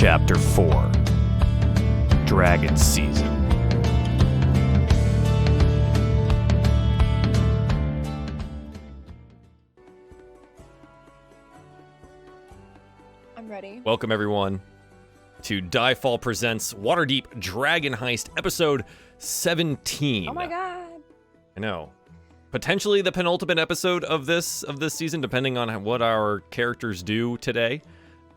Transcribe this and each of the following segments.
Chapter 4 Dragon Season. I'm ready. Welcome, everyone, to DieFall Presents Waterdeep Dragon Heist, Episode 17. Oh my god. I know. Potentially the penultimate episode of this season, depending on what our characters do today.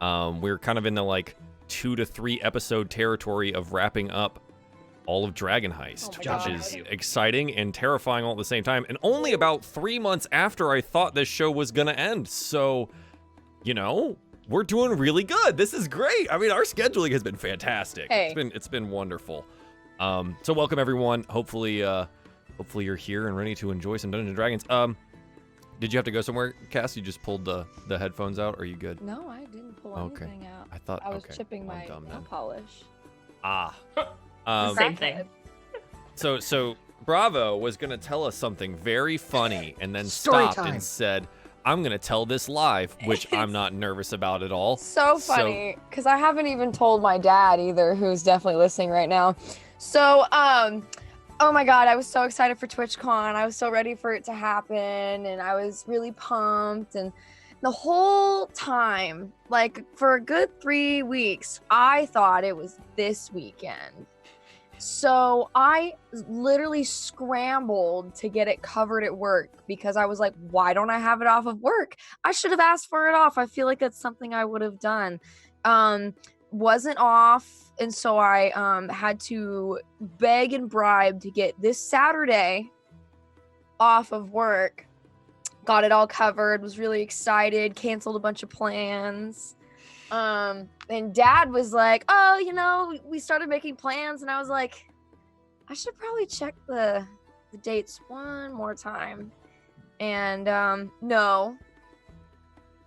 We're kind of in the, 2 to 3 episode territory of wrapping up all of Dragon Heist, which is exciting and terrifying all at the same time, and only about 3 months after I thought this show was gonna end. So, we're doing really good. This is great. I mean, our scheduling has been fantastic. Hey. It's been wonderful. So welcome, everyone. Hopefully you're here and ready to enjoy some Dungeons & Dragons. Did you have to go somewhere, Cass? You just pulled the headphones out? Or are you good? No, I didn't pull anything out. I was chipping my nail polish. Same thing. So Bravo was gonna tell us something very funny and then stopped and said, I'm gonna tell this live, which I'm not nervous about at all. So funny, because I haven't even told my dad either, who's definitely listening right now. So, oh my god, I was so excited for TwitchCon. I was so ready for it to happen, and I was really pumped. And the whole time, for a good 3 weeks, I thought it was this weekend. So I literally scrambled to get it covered at work because I was like, why don't I have it off of work? I should have asked for it off. I feel like that's something I would have done. Wasn't off, and so I had to beg and bribe to get this Saturday off of work. Got it all covered, was really excited, canceled a bunch of plans. And Dad was like, oh, we started making plans, and I was like, I should probably check the dates one more time. And no.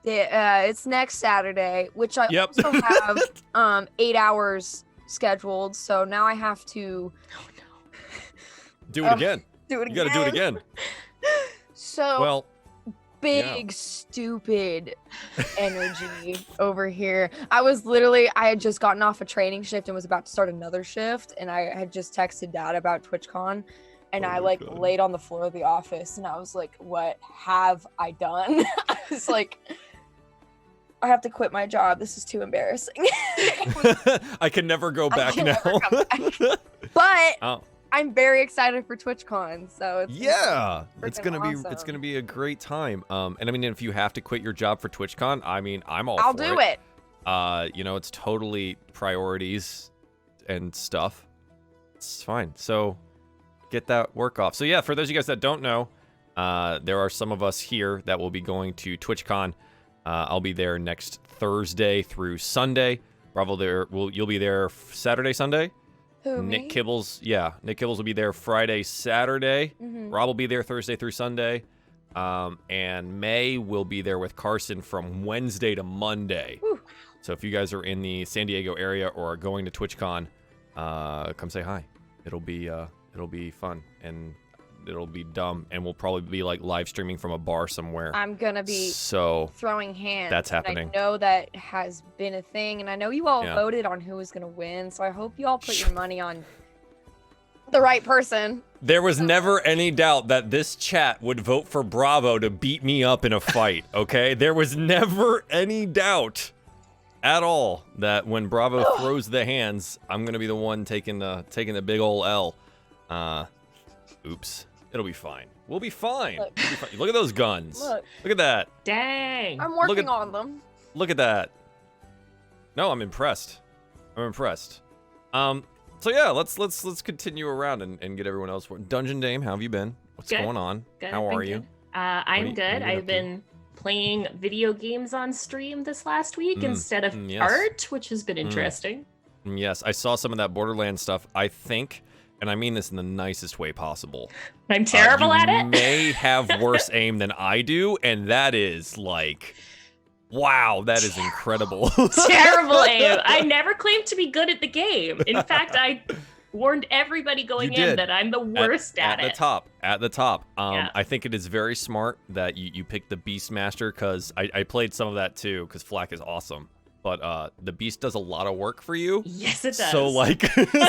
It's next Saturday, which I also have 8 hours scheduled, so now I have to do it again. You gotta do it again. So big stupid energy over here. I had just gotten off a training shift and was about to start another shift, and I had just texted Dad about TwitchCon, and I laid on the floor of the office, and I was like, what have I done? I was like, I have to quit my job. This is too embarrassing. I can never go back now. But I'm very excited for TwitchCon. So it's gonna be a great time. And I mean, if you have to quit your job for TwitchCon, I mean, I'll do it. It's totally priorities and stuff. It's fine. So get that work off. So yeah, for those of you guys that don't know, there are some of us here that will be going to TwitchCon. I'll be there next Thursday through Sunday. Bravo, you'll be there Saturday, Sunday. Who, Nick Kibbles will be there Friday, Saturday. Mm-hmm. Rob will be there Thursday through Sunday. And May will be there with Carson from Wednesday to Monday. Whew. So if you guys are in the San Diego area or are going to TwitchCon, come say hi. It'll be fun, and it'll be dumb, and we'll probably be live streaming from a bar somewhere. I'm gonna be throwing hands. That's happening. I know that has been a thing, and I know you all voted on who was gonna win, so I hope you all put your money on the right person. There was never any doubt that this chat would vote for Bravo to beat me up in a fight, okay? There was never any doubt at all that when Bravo throws the hands, I'm gonna be the one taking the big ol' L. Oops. It'll be fine. We'll be fine. Look at those guns. Look at that. Dang. I'm working on them. Look at that. No, I'm impressed. So yeah, let's continue around and get everyone else. Dungeon Dame, how have you been? What's going on? Good. How are you? I'm good. I've been playing video games on stream this last week instead of art, which has been interesting. Yes, I saw some of that Borderlands stuff. I think, and I mean this in the nicest way possible, I'm terrible at it. You may have worse aim than I do, and that is wow, that is incredible. Terrible aim. I never claimed to be good at the game. In fact, I warned everybody going in that I'm the worst at it. At the top. I think it is very smart that you picked the Beastmaster, because I played some of that too, because Flak is awesome. but the beast does a lot of work for you. Yes, it does. So like,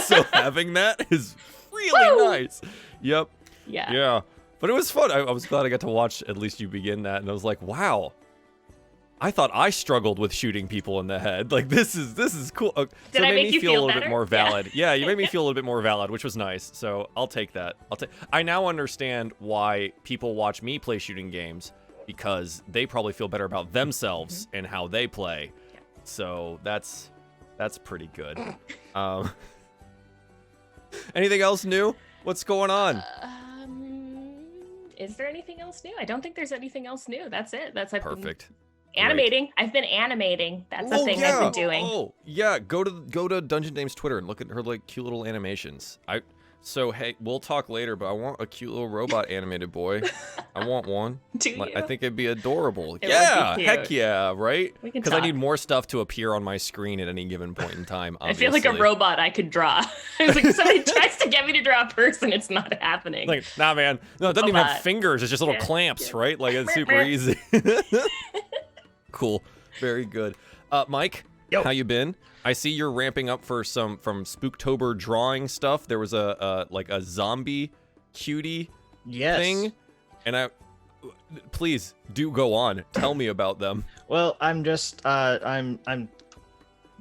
so having that is really nice. Yep. Yeah. Yeah. But it was fun. I was glad I got to watch at least you begin that, and I was like, wow. I thought I struggled with shooting people in the head. Like this is cool. Did so I it made make me you feel a feel little bit better? more valid. Yeah, you made me feel a little bit more valid, which was nice. So I'll take that. I now understand why people watch me play shooting games, because they probably feel better about themselves and how they play. So that's pretty good. Anything else new? What's going on? Is there anything else new? I don't think there's anything else new. That's it. That's Perfect. Animating. I've been animating. That's the thing I've been doing. Oh, yeah. Go to Dungeon Dame's Twitter and look at her like cute little animations. So hey, we'll talk later, but I want a cute little robot animated boy. I want one. Do you? I think it'd be adorable. It would Yeah, be cute. heck yeah, right? Because I need more stuff to appear on my screen at any given point in time. I feel like a robot I could draw. It's like somebody tries to get me to draw a person, it's not happening. Like, nah, man. No, it doesn't even have fingers. It's just little clamps, right? Like, it's super easy. Cool. Very good. Mike, how you been? I see you're ramping up for some from Spooktober drawing stuff. There was a zombie cutie thing, and please do go on. Tell me about them. Well, I'm just I'm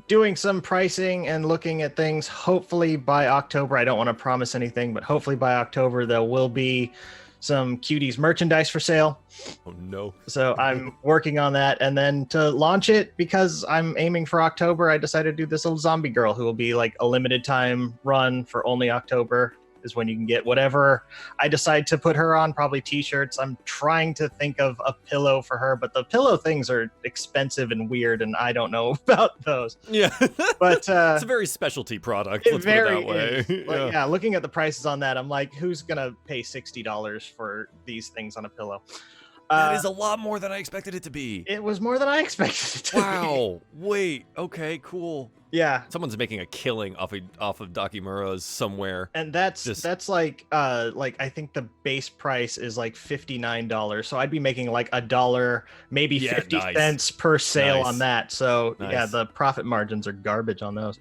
doing some pricing and looking at things. Hopefully by October, I don't want to promise anything, but hopefully by October there will be some cuties merchandise for sale. Oh no. So I'm working on that, and then to launch it, because I'm aiming for October, I decided to do this little zombie girl who will be like a limited time run for only October is when you can get whatever I decide to put her on, probably t-shirts. I'm trying to think of a pillow for her, but the pillow things are expensive and weird, and I don't know about those. Yeah. But it's a very specialty product, let's put it that way. Like, yeah, looking at the prices on that, I'm like, who's gonna pay $60 for these things on a pillow? That is a lot more than I expected it to be. It was more than I expected it to be. Wow. Wait. Okay. Cool. Yeah. Someone's making a killing off of Dakimura's somewhere. And that's like I think the base price is like $59. So I'd be making like $1, maybe 50 cents per sale on that. So yeah, the profit margins are garbage on those.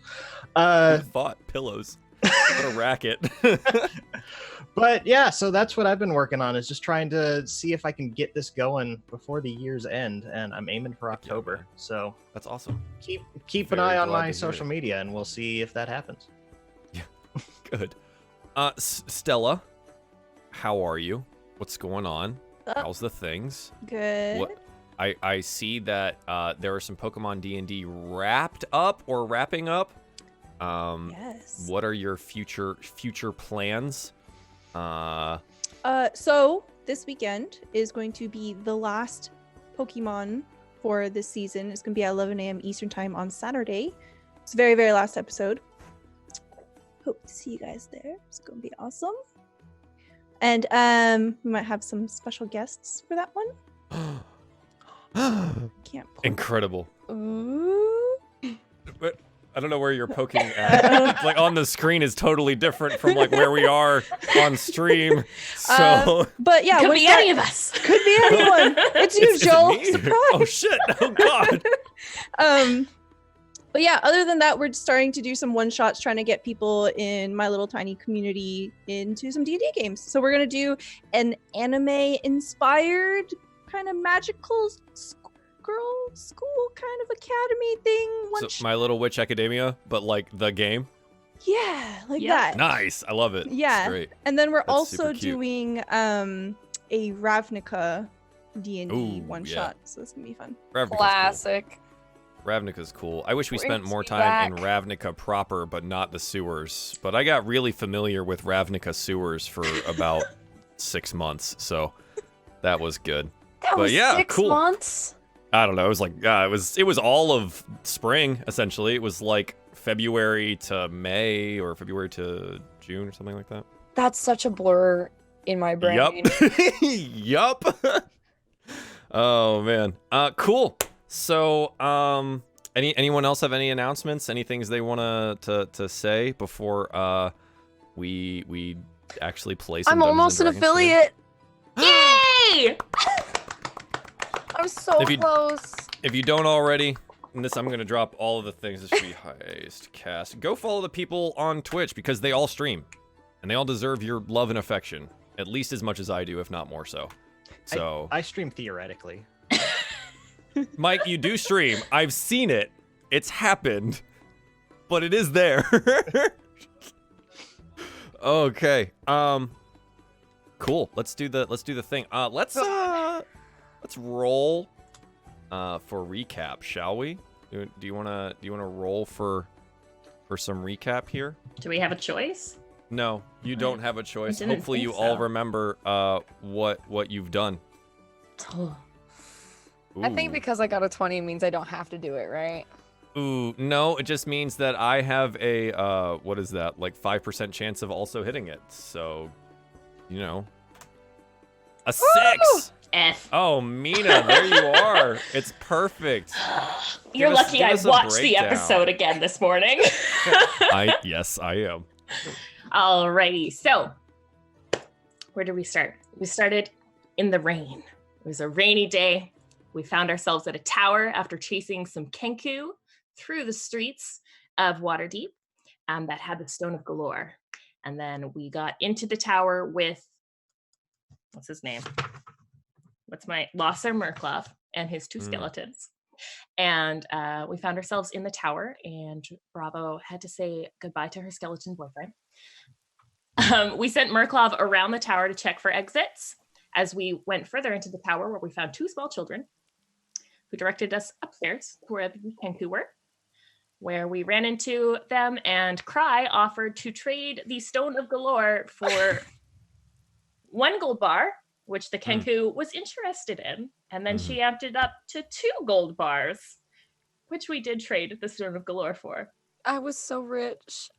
Who thought pillows? What a racket. But yeah, so that's what I've been working on, is just trying to see if I can get this going before the year's end, and I'm aiming for October. Yeah, so that's awesome. Keep an eye on my social media, and we'll see if that happens. Yeah, good. Stella, how are you? What's going on? How's the things? Good. I see that there are some Pokemon D&D wrapped up or wrapping up. Yes. What are your future plans? So this weekend is going to be the last Pokemon for this season. It's going to be at 11 a.m. Eastern time on Saturday. It's the very, very last episode. Hope to see you guys there. It's going to be awesome. And we might have some special guests for that one. Can't pull. Incredible. Ooh. But I don't know where you're poking at. Like on the screen is totally different from like where we are on stream. So, but yeah, could be any of us. Could be anyone. It's you, Joel. Surprise! Oh shit! Oh god. But yeah, other than that, we're starting to do some one shots, trying to get people in my little tiny community into some D&D games. So we're gonna do an anime-inspired kind of magical girl school kind of academy thing. So My Little Witch Academia, but like the game. Yeah, like that. Nice, I love it. Yeah, it's great. And then we're also doing a Ravnica D&D one shot, so this can be fun. Ravnica's Classic. Cool. Ravnica's cool. I wish we spent more Brings me time in back. Ravnica proper, but not the sewers. But I got really familiar with Ravnica sewers for about 6 months, so that was good. That was yeah, 6 cool. months? I don't know. It was like it was all of spring essentially. It was like February to May or February to June or something like that. That's such a blur in my brain. Yup. Oh man. Cool. So anyone else have any announcements? Any things they want to say before we actually play some I'm Dungeons almost an and Dragons today? affiliate. Yay! I'm so close. If you don't already, And this, I'm going to drop all of the things. This should be Heist Cast. Go follow the people on Twitch because they all stream. And they all deserve your love and affection. At least as much as I do, if not more so. So I stream theoretically. Mike, you do stream. I've seen it. It's happened. But it is there. Okay. Cool. Let's do the thing. Let's roll for recap, shall we? Do you wanna roll for some recap here? Do we have a choice? No, you don't have a choice. didn't Hopefully you think all so. remember what you've done. I think Ooh. because I got a 20 means I don't have to do it, right? Ooh, no, it just means that I have a what is that? Like 5% chance of also hitting it. So, you know, a 6. F. Oh, Mina, there you are. It's perfect. You're lucky give I us a watched the breakdown. episode again this morning. Yes, I am. Alrighty, so where did we start? We started in the rain. It was a rainy day. We found ourselves at a tower after chasing some Kenku through the streets of Waterdeep that had the Stone of Galore. And then we got into the tower with, what's his name? Losser Merklov and his 2 skeletons. And we found ourselves in the tower, and Bravo had to say goodbye to her skeleton boyfriend. We sent Merklov around the tower to check for exits as we went further into the tower, where we found 2 small children who directed us upstairs to where the Kenku were, where we ran into them, and Cry offered to trade the Stone of Galore for 1 gold bar, which the Kenku was interested in. And then she amped it up to 2 gold bars, which we did trade the Stone of Galore for. I was so rich.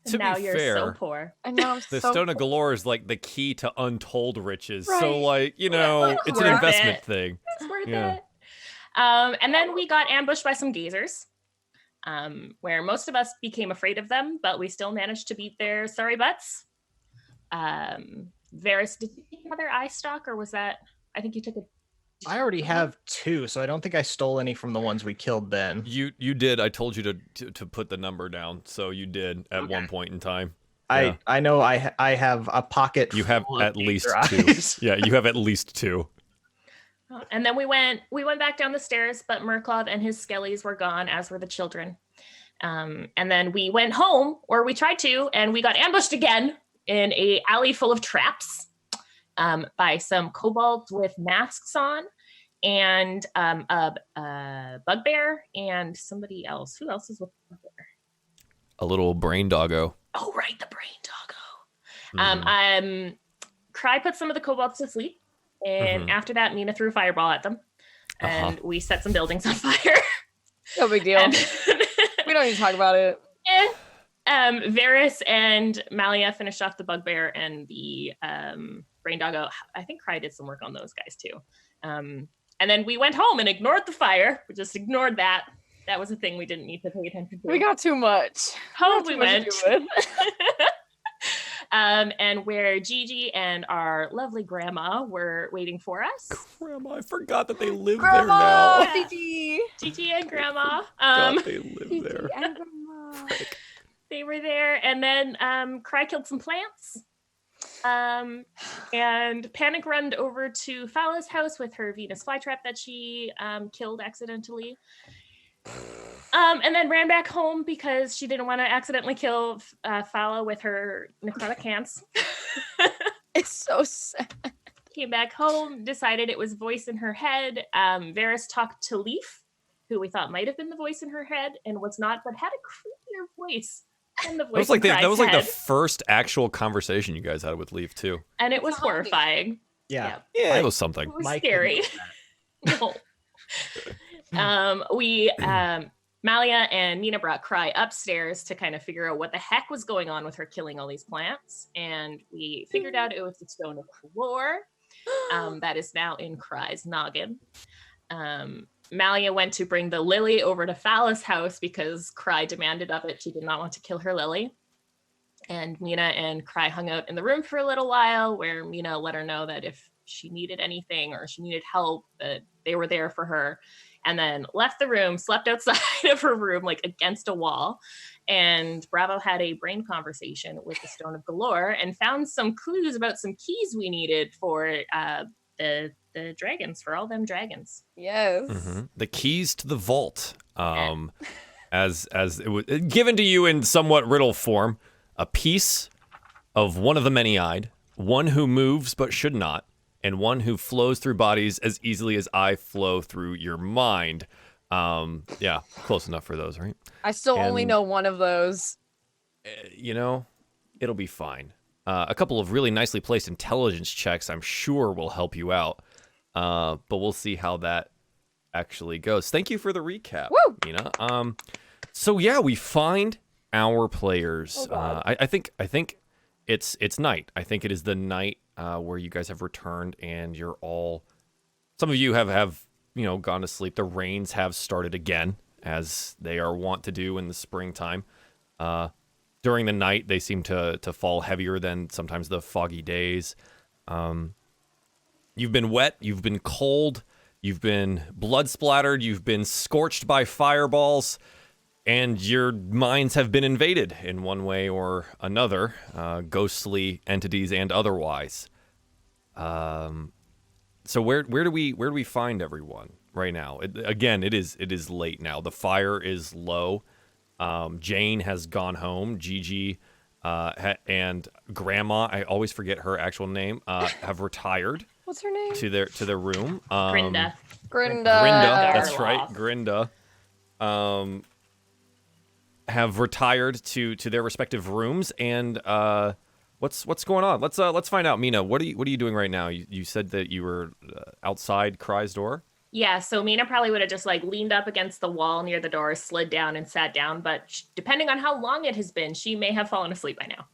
And To now be you're fair, so poor. I know I'm The so Stone of poor. Galore is like the key to untold riches. Right. So, like, you know, Well, it's an worth investment it. thing. It's worth Yeah. it. And then we got ambushed by some gazers, where most of us became afraid of them, but we still managed to beat their sorry butts. Varys, did you take another eye stock, or was that? I think you took a. I already have 2, so I don't think I stole any from the ones we killed then. You did. I told you to put the number down, so you did at one point in time. Yeah. I know I have a pocket. You have full of at least gazer 2. eyes. Yeah, you have at least 2. And then we went back down the stairs, but Merklov and his skellies were gone, as were the children. And then we went home, or we tried to, and we got ambushed again in a alley full of traps by some kobolds with masks on, and a bugbear and somebody else. Who else is with bugbear? A little brain doggo. Oh, right, the brain doggo. Cry put some of the kobolds to sleep, and after that, Mina threw a fireball at them, and we set some buildings on fire. No big deal. And- We don't need to talk about it. Varys and Malia finished off the bugbear and the brain doggo. I think Cry did some work on those guys too. And then we went home and ignored the fire. We just ignored that. That was a thing we didn't need to pay attention to. We got too much. home Got we too much went. to do with. And where Gigi and our lovely grandma were waiting for us. Grandma, I forgot that they live there Grandma! now. Gigi! Gigi and grandma. God, they live Gigi there. and Grandma. They were there, and then Cry killed some plants. And Panic runned over to Fala's house with her Venus flytrap that she killed accidentally. And then ran back home because she didn't want to accidentally kill Fala with her necrotic hands. It's so sad. Came back home, decided it was voice in her head. Varys talked to Leaf, who we thought might have been the voice in her head and was not, but had a creepier voice than the voice That was like in that Cry's was like the head. first actual conversation you guys had with Leaf too. And it was Zombie. horrifying. Yeah. Yeah, it was something. It was Mike scary. No. We Malia and Mina brought Cry upstairs to kind of figure out what the heck was going on with her killing all these plants, and we figured out it was the Stone of Galore that is now in Cry's noggin. Malia went to bring the lily over to Fala's house because Cry demanded of it. She did not want to kill her lily. And Mina and Cry hung out in the room for a little while, where Mina let her know that if she needed anything or she needed help, that they were there for her, and then left the room, slept outside of her room, like against a wall. And Bravo had a brain conversation with the Stone of Galore and found some clues about some keys we needed for the dragons, for all them dragons. Yes. The keys to the vault, as it was given to you in somewhat riddle form, a piece of one of the many-eyed, one who moves but should not, and one who flows through bodies as easily as I flow through your mind. Yeah, close enough for those, right? I still only know one of those. You know, it'll be fine. A couple of really nicely placed intelligence checks, I'm sure, will help you out. But we'll see how that actually goes. Thank you for the recap, Woo! Mina. So yeah, we find our players. Oh, God. I think it's night. I think it is the night where you guys have returned and you're all. Some of you have gone to sleep. The rains have started again, as they are wont to do in the springtime. During the night, they seem to fall heavier than sometimes the foggy days. You've been wet, you've been cold, you've been blood splattered, you've been scorched by fireballs, and your minds have been invaded in one way or another, ghostly entities and otherwise. So where do we find everyone right now? It is late now. The fire is low. Jane has gone home. Gigi and Grandma, I always forget her actual name, have retired. What's her name? To their room. Grinda. Grinda. That's Garloff. right, Grinda. Have retired to their respective rooms, and what's going on? Let's find out. Mina, what are you doing right now? You said that you were outside Cry's door. Yeah, so Mina probably would have just like leaned up against the wall near the door, slid down and sat down. But depending on how long it has been, she may have fallen asleep by now.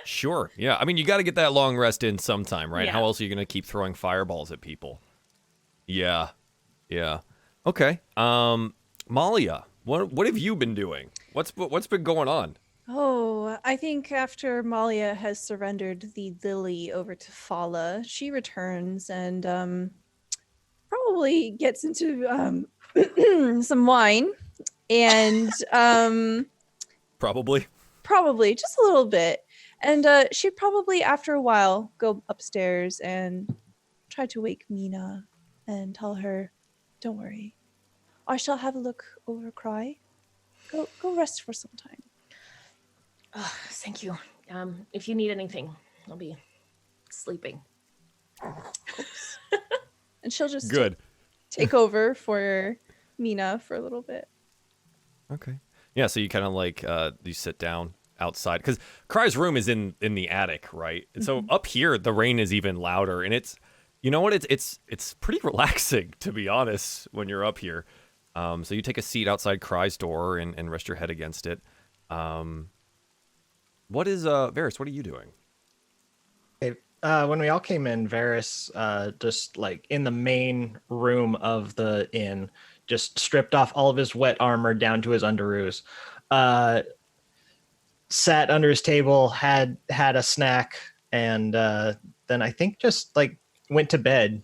Sure. Yeah. I mean, you got to get that long rest in sometime, right? Yeah. How else are you going to keep throwing fireballs at people? Yeah. Yeah. Okay. Malia, what have you been doing? What's been going on? Oh, I think after Malia has surrendered the lily over to Fala, she returns and probably gets into some wine and Probably just a little bit. And she'd probably, after a while, go upstairs and try to wake Mina and tell her, "Don't worry, I shall have a look over Cry. Go rest for some time." Oh, thank you. If you need anything, I'll be sleeping. And she'll just good. take over for Mina for a little bit. Okay. Yeah. So you kind of like you sit down outside because Cry's room is in the attic, right? And so up here the rain is even louder, and it's it's pretty relaxing, to be honest, when you're up here. So you take a seat outside Cry's door and rest your head against it. What is Varys? What are you doing? When we all came in, Varys, just like in the main room of the inn, just stripped off all of his wet armor down to his underoos, sat under his table, had a snack, and then I think just like went to bed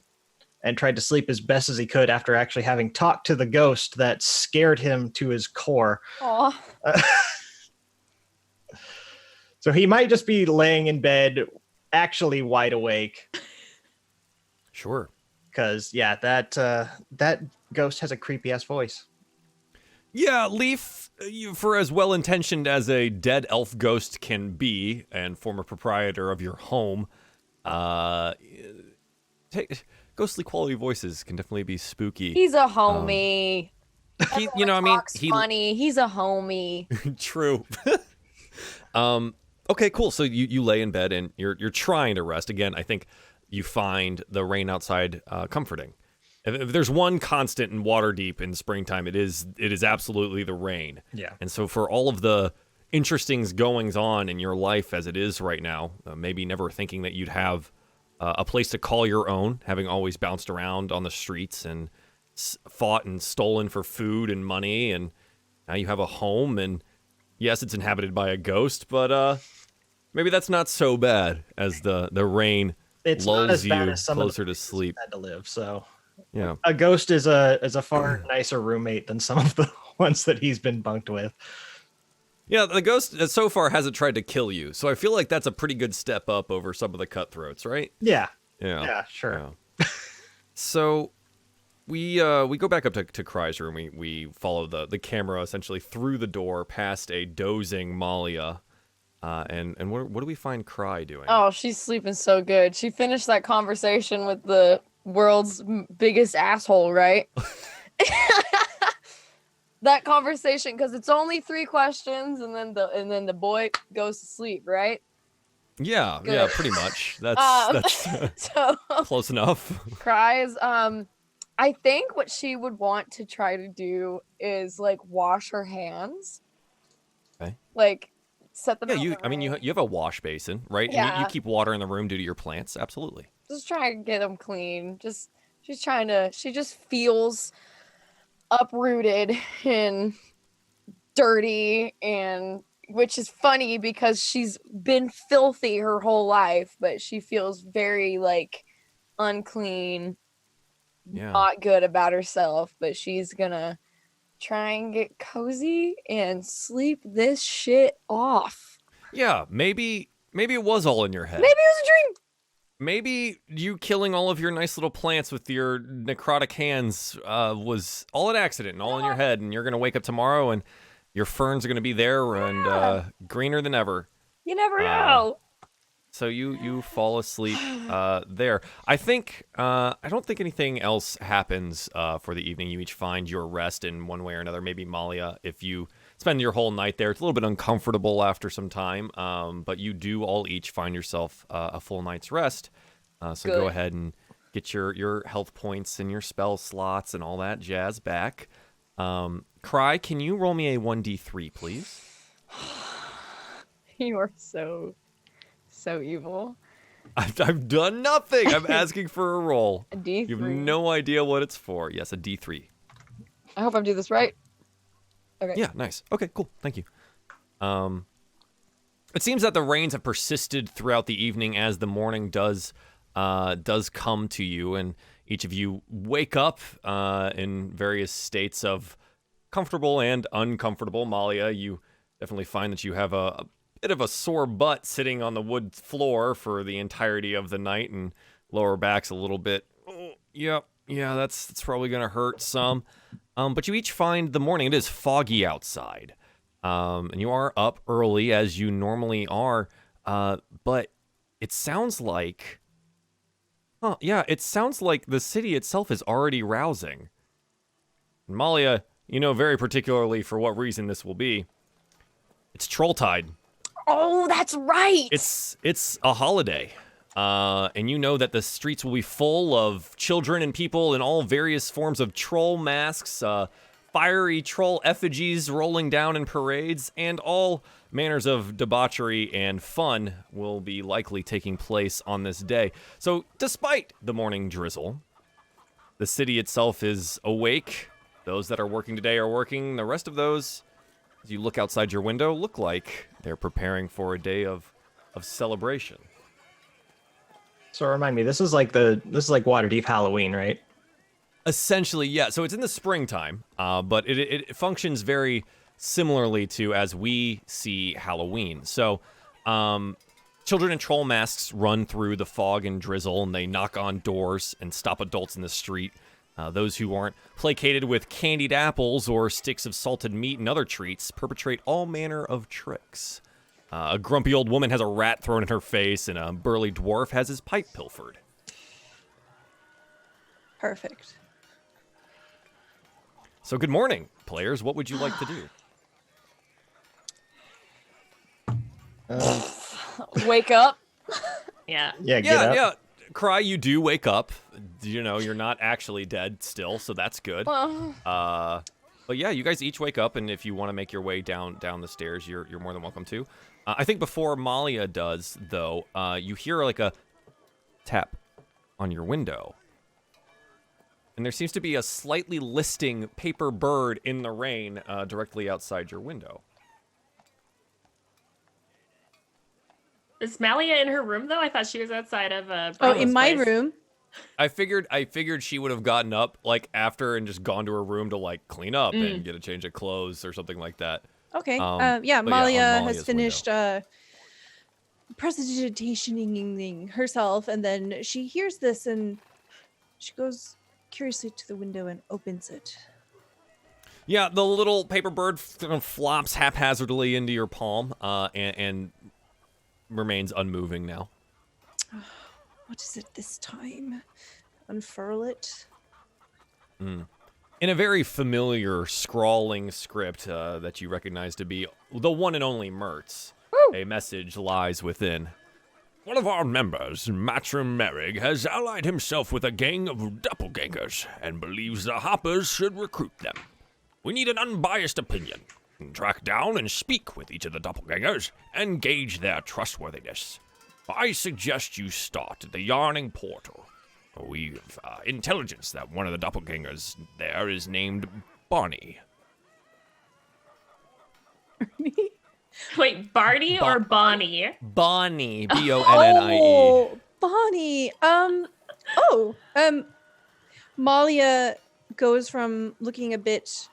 and tried to sleep as best as he could after actually having talked to the ghost that scared him to his core. Aw. So he might just be laying in bed, actually wide awake. Sure. Because that ghost has a creepy ass voice. Yeah, Leaf, for as well intentioned as a dead elf ghost can be, and former proprietor of your home, ghostly quality voices can definitely be spooky. He's a homie. He, Talks funny. He's a homie. True. Okay, cool. So you lay in bed and you're trying to rest. Again, I think you find the rain outside comforting. If there's one constant in Waterdeep in springtime, it is absolutely the rain. Yeah. And so for all of the interesting goings on in your life as it is right now, maybe never thinking that you'd have a place to call your own, having always bounced around on the streets and fought and stolen for food and money, and now you have a home, and yes, it's inhabited by a ghost, but maybe that's not so bad as the rain it's not lulls as bad you as some closer of the to sleep. had to live. So Yeah. a ghost is a far nicer roommate than some of the ones that he's been bunked with. Yeah, the ghost so far hasn't tried to kill you, so I feel like that's a pretty good step up over some of the cutthroats, right? Yeah. Yeah. Yeah, sure. Yeah. So we go back up to Cry's room. We follow the camera essentially through the door past a dozing Malia. And what do we find Cry doing? Oh, she's sleeping so good. She finished that conversation with the world's biggest asshole, right? That conversation, because it's only 3 questions, and then the boy goes to sleep, right? Yeah, Good. yeah, pretty much. That's So close enough. Cries. I think what she would want to try to do is like wash her hands. Okay. Like set them. Yeah, out in you. the I mean, you rain. have a wash basin, right? And Yeah. you keep water in the room due to your plants. Absolutely. Just try and get them clean. She just feels uprooted and dirty, and which is funny because she's been filthy her whole life, but she feels very like unclean, Yeah. not good about herself, but she's gonna try and get cozy and sleep this shit off. Yeah. Maybe it was all in your head. Maybe it was a dream. Maybe you killing all of your nice little plants with your necrotic hands was all an accident and all in your head, and you're gonna wake up tomorrow and your ferns are gonna be there and greener than ever. You never know. So you fall asleep there. I think I don't think anything else happens for the evening. You each find your rest in one way or another. Maybe Malia, if you spend your whole night there, it's a little bit uncomfortable after some time. But you do all each find yourself a full night's rest. So Good. go ahead and get your health points and your spell slots and all that jazz back. Cry, can you roll me a 1d3, please? You are so evil. I've done nothing. I'm asking for a roll. A D3. You have no idea what it's for. Yes, a D3. I hope I'm doing this right. Okay. Yeah, nice. Okay, cool. Thank you. It seems that the rains have persisted throughout the evening as the morning does come to you, and each of you wake up in various states of comfortable and uncomfortable. Malia, you definitely find that you have a bit of a sore butt sitting on the wood floor for the entirety of the night, and lower back's a little bit. Oh, yeah, that's probably gonna hurt some. But you each find the morning. It is foggy outside, and you are up early as you normally are. But it sounds like, it sounds like the city itself is already rousing. Malia, you know very particularly for what reason this will be. It's Trolltide. Oh, that's right. It's a holiday, and you know that the streets will be full of children and people in all various forms of troll masks, fiery troll effigies rolling down in parades, and all manners of debauchery and fun will be likely taking place on this day. So, despite the morning drizzle, the city itself is awake. Those that are working today are working. The rest of those, as you look outside your window, look like they're preparing for a day of celebration. So remind me, this is like Waterdeep Halloween, right? Essentially, yeah. So it's in the springtime, but it functions very similarly to as we see Halloween. So children in troll masks run through the fog and drizzle, and they knock on doors and stop adults in the street. Those who aren't placated with candied apples or sticks of salted meat and other treats perpetrate all manner of tricks. A grumpy old woman has a rat thrown in her face, and a burly dwarf has his pipe pilfered. Perfect. So good morning, players. What would you like to do? Wake up. Yeah. Yeah, get up. Yeah. Cry, you do wake up. You know, you're not actually dead still, so that's good. Well, But yeah, you guys each wake up, and if you want to make your way down the stairs, you're more than welcome to. I think before Malia does, though, you hear like a tap on your window. And there seems to be a slightly listing paper bird in the rain directly outside your window. Is Malia in her room though? I thought she was outside of Oh, Brian's in my place. room. I figured she would have gotten up like after and just gone to her room to like clean up and get a change of clothes or something like that. Okay. Yeah, Yeah, on Malia has Malia's finished presentationing herself, and then she hears this and she goes curiously to the window and opens it. Yeah, the little paper bird flops haphazardly into your palm and remains unmoving now. What is it this time? Unfurl it. In a very familiar scrawling script that you recognize to be the one and only Mertz, a message lies within. One of our members, Matrim Merrig, has allied himself with a gang of doppelgangers and believes the Hoppers should recruit them. We need an unbiased opinion. Track down and speak with each of the doppelgangers and gauge their trustworthiness. I suggest you start at the Yarning Portal. We've intelligence that one of the doppelgangers there is named Bonnie. Wait, Barney or Bonnie? Bonnie, Bonnie. Oh, Bonnie. Malia goes from looking a bit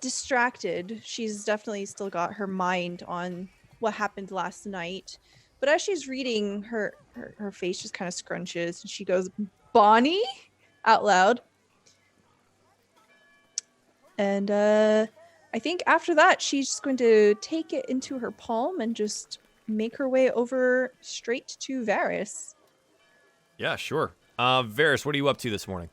distracted. She's definitely still got her mind on what happened last night. But as she's reading, her face just kind of scrunches and she goes, Bonnie? Out loud. And I think after that, she's just going to take it into her palm and just make her way over straight to Varys. Yeah, sure. Varys, what are you up to this morning?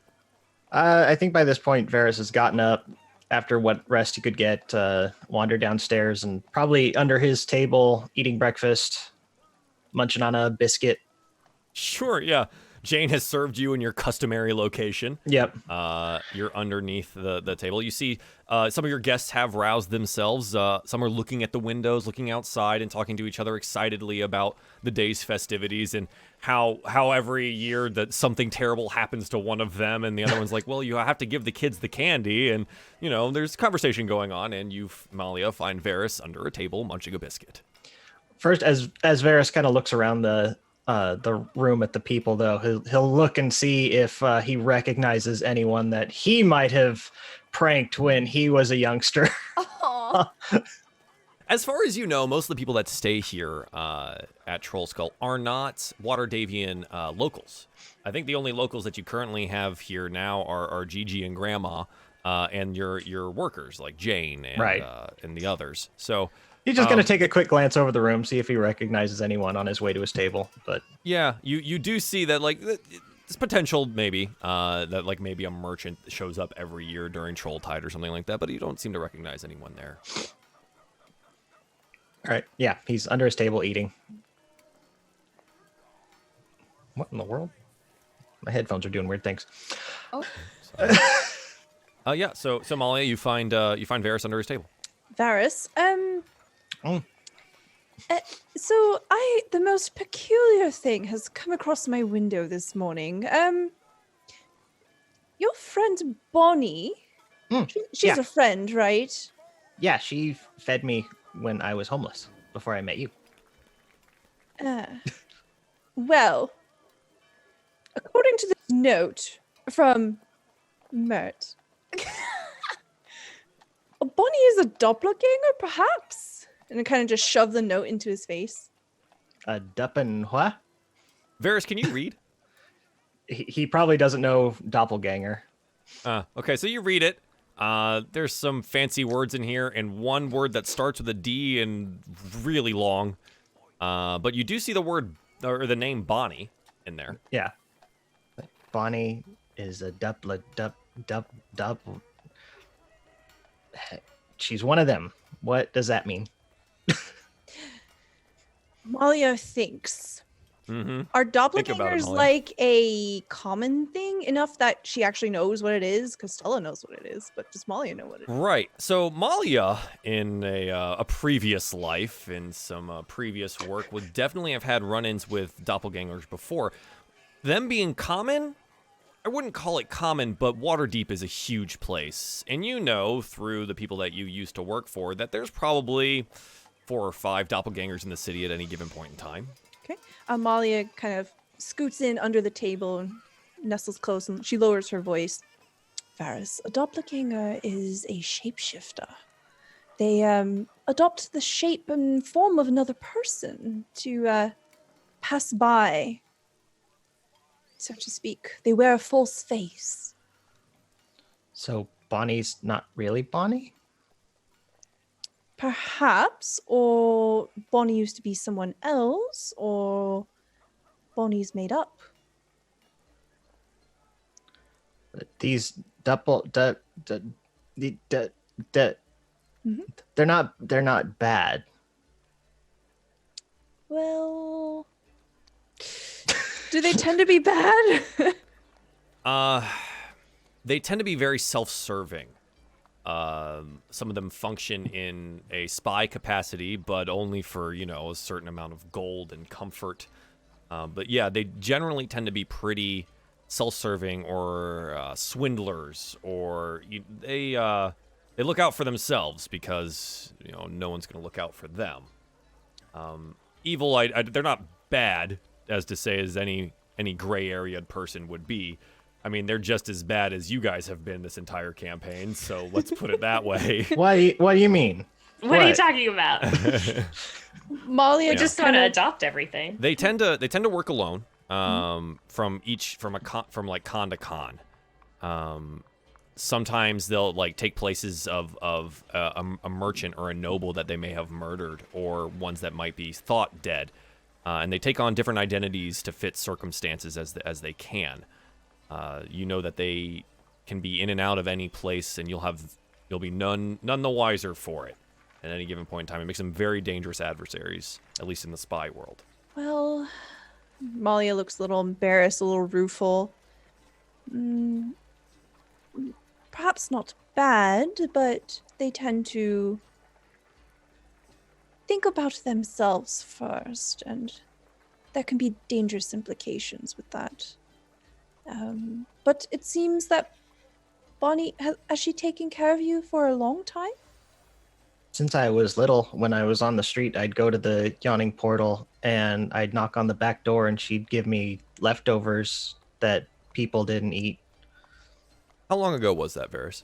I think by this point, Varys has gotten up after what rest he could get, wandered downstairs and probably under his table, eating breakfast, munching on a biscuit. Sure, yeah. Jane has served you in your customary location. Yep. You're underneath the table. You see some of your guests have roused themselves. Some are looking at the windows, looking outside, and talking to each other excitedly about the day's festivities and how every year that something terrible happens to one of them, and the other one's like, well, you have to give the kids the candy. And, you know, there's conversation going on, and you, Malia, find Varys under a table munching a biscuit. First, as Varys kind of looks around the room at the people, though, he'll look and see if he recognizes anyone that he might have pranked when he was a youngster. As far as you know, most of the people that stay here at Troll Skull are not Waterdavian locals. I think the only locals that you currently have here now are Gigi and Grandma and your workers like Jane and, right. And the others. So he's just going to take a quick glance over the room, see if he recognizes anyone on his way to his table. But yeah, you do see that like it's potential maybe that like maybe a merchant shows up every year during Trolltide or something like that, but you don't seem to recognize anyone there. All right, yeah, he's under his table eating. What in the world? My headphones are doing weird things. Oh. Yeah. So Malia, you find Varys under his table. Varys, so the most peculiar thing has come across my window this morning. Your friend Bonnie, she's yeah. a friend, right? Yeah, she fed me when I was homeless before I met you. Well, according to this note from Mert, Bonnie is a doppelganger, perhaps? And kind of just shove the note into his face. A duppen what? Varys, can you read? He probably doesn't know doppelganger. Okay, so you read it. There's some fancy words in here, and one word that starts with a D and really long. But you do see the word or the name Bonnie in there. Yeah. Bonnie is a dup. She's one of them. What does that mean? Malia thinks. Mm-hmm. Are about it, doppelgangers Malia. like a common thing enough that she actually knows what it is? Because Stella knows what it is, but does Malia know what it is? Right. So Malia, in a previous life, in some previous work, would definitely have had run-ins with doppelgangers before. Them being common, I wouldn't call it common, but Waterdeep is a huge place. And you know, through the people that you used to work for, that there's probably 4 or 5 doppelgangers in the city at any given point in time. Okay. Amalia kind of scoots in under the table and nestles close, and she lowers her voice. Varys, a doppelganger is a shapeshifter. They adopt the shape and form of another person to pass by, so to speak. They wear a false face. So Bonnie's not really Bonnie? Perhaps, or Bonnie used to be someone else, or Bonnie's made up. These they're not bad. Well, do they tend to be bad? They tend to be very self-serving. Some of them function in a spy capacity, but only for, a certain amount of gold and comfort. But yeah, they generally tend to be pretty self-serving or swindlers, or they look out for themselves because, no one's going to look out for them. Evil, they're not bad, as to say, as any gray-area person would be. I mean, they're just as bad as you guys have been this entire campaign, so let's put it that way. What do you mean? What are you talking about? Malia We just want to adopt everything. They tend to work alone, from con to con. Sometimes they'll take places of a merchant or a noble that they may have murdered, or ones that might be thought dead, and they take on different identities to fit circumstances as they can. That they can be in and out of any place, and you'll be none the wiser for it at any given point in time. It makes them very dangerous adversaries, at least in the spy world. Well, Malia looks a little embarrassed, a little rueful. Perhaps not bad, but they tend to think about themselves first, and there can be dangerous implications with that. But it seems that Bonnie, has she taken care of you for a long time? Since I was little, when I was on the street, I'd go to the yawning portal and I'd knock on the back door and she'd give me leftovers that people didn't eat. How long ago was that, Varys?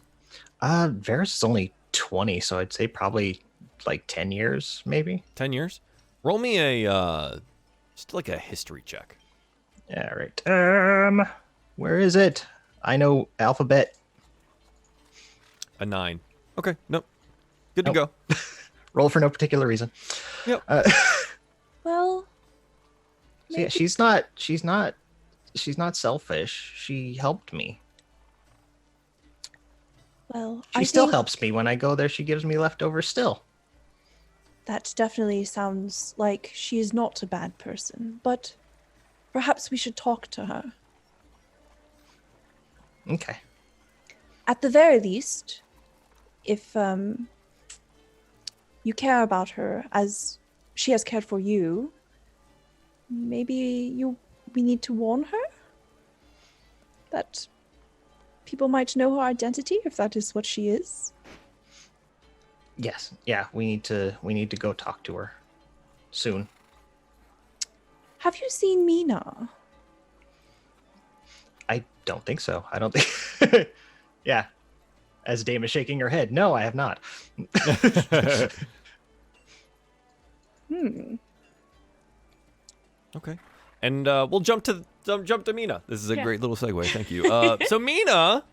Varys is only 20, so I'd say probably 10 years, maybe. 10 years? Roll me just a history check. Yeah, right. Where is it? I know alphabet. A 9. Okay, nope. Good to go. Roll for no particular reason. Yep. Well, So yeah, she's not selfish. She helped me. well, She I still think helps me when I go there. She gives me leftovers still. that definitely sounds like she is not a bad person, but perhaps we should talk to her. Okay. At the very least, if you care about her as she has cared for you, maybe we need to warn her that people might know her identity if that is what she is. Yes. Yeah. We need to go talk to her soon. Have you seen Mina? I don't think so. I don't think. Yeah. As Dame is shaking her head, no, I have not. Okay. And we'll jump to Mina. This is a great little segue. Thank you. So Mina,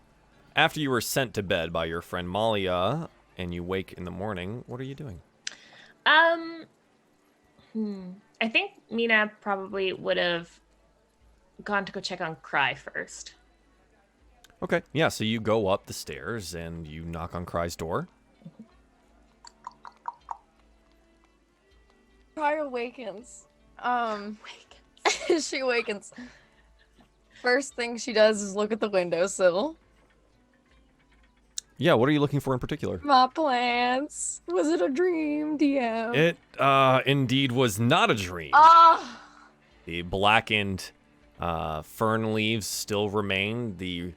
after you were sent to bed by your friend Malia, and you wake in the morning, what are you doing? I think Mina probably would have gone to go check on Cry first. Okay. Yeah. So you go up the stairs and you knock on Cry's door. Cry awakens. She awakens. First thing she does is look at the windowsill. Yeah. What are you looking for in particular? My plants. Was it a dream, DM? It indeed was not a dream. Ah! The blackened fern leaves still remain. The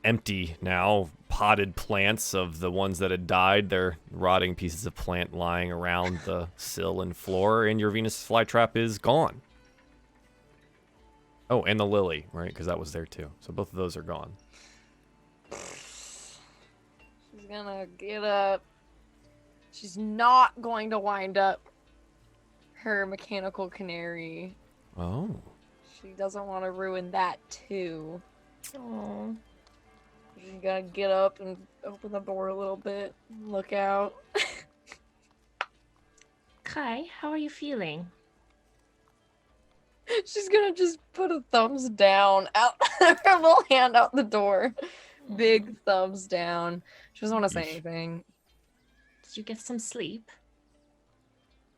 empty now. Potted plants of the ones that had died. They're rotting pieces of plant lying around the sill and floor, and your Venus flytrap is gone. Oh, and the lily, right? Because that was there too. So both of those are gone. She's gonna get up. She's not going to wind up her mechanical canary. Oh. She doesn't want to ruin that too. Oh. She's gonna get up and open the door a little bit. Look out. Kai, how are you feeling? She's gonna just put a thumbs down out her little hand out the door. Big thumbs down. She doesn't want to say anything. Did you get some sleep?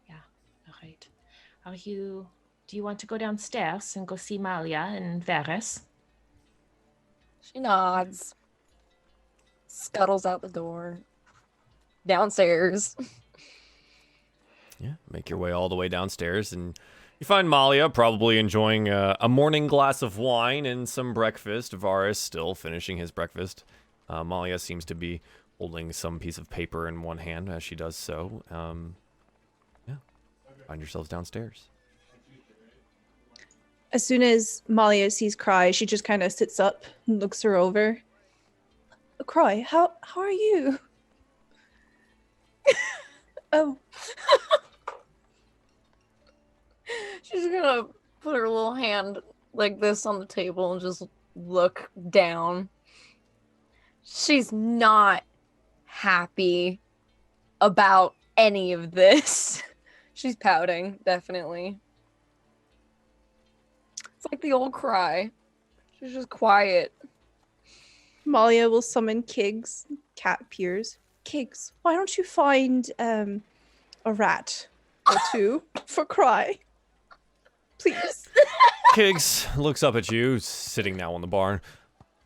Yeah, all right. Do you want to go downstairs and go see Malia and Varys? She nods. Scuttles out the door. Downstairs. Yeah, make your way all the way downstairs, and you find Malia probably enjoying a morning glass of wine and some breakfast. Varys still finishing his breakfast. Malia seems to be holding some piece of paper in one hand as she does so. Yeah, find yourselves downstairs. As soon as Malia sees Cry, she just kind of sits up and looks her over. Cry, how are you? Oh. She's gonna put her little hand like this on the table and just look down. She's not happy about any of this. She's pouting, definitely. It's like the old Cry. She's just quiet. Malia will summon Kiggs. Cat appears. Kiggs, why don't you find a rat or two for Cry? Please. Kiggs looks up at you, sitting now on the barn,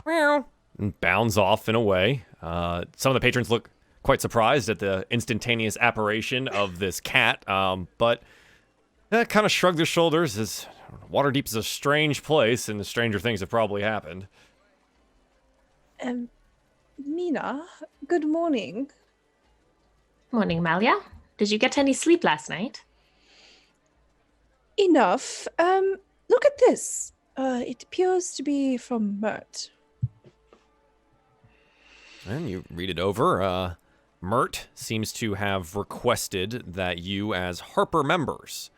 and bounds off and away. Some of the patrons look quite surprised at the instantaneous apparition of this cat, but kind of shrug their shoulders as Waterdeep is a strange place, and the stranger things have probably happened. Mina, good morning. Morning, Malia. Did you get any sleep last night? Enough. Look at this. It appears to be from Mert. And you read it over. Mert seems to have requested that you, as Harper members,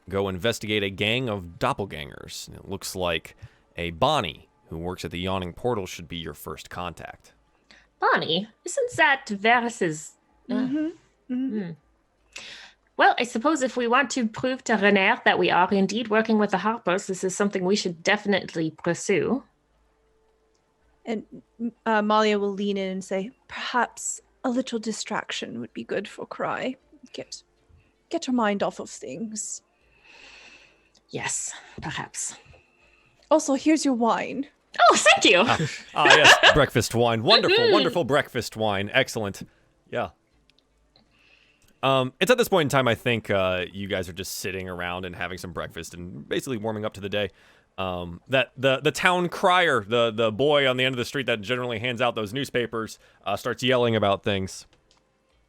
go investigate a gang of doppelgangers. It looks like a Bonnie who works at the Yawning Portal should be your first contact. Bonnie, isn't that Varys's? Well, I suppose if we want to prove to Renaer that we are indeed working with the Harpers, this is something we should definitely pursue. And Malia will lean in and say, perhaps a little distraction would be good for Cry. Get her mind off of things. Yes, perhaps. Also, here's your wine. Oh, thank you. Yes, breakfast wine. Wonderful, wonderful breakfast wine. Excellent. Yeah. It's at this point in time, I think you guys are just sitting around and having some breakfast and basically warming up to the day. That the town crier, the boy on the end of the street that generally hands out those newspapers, starts yelling about things.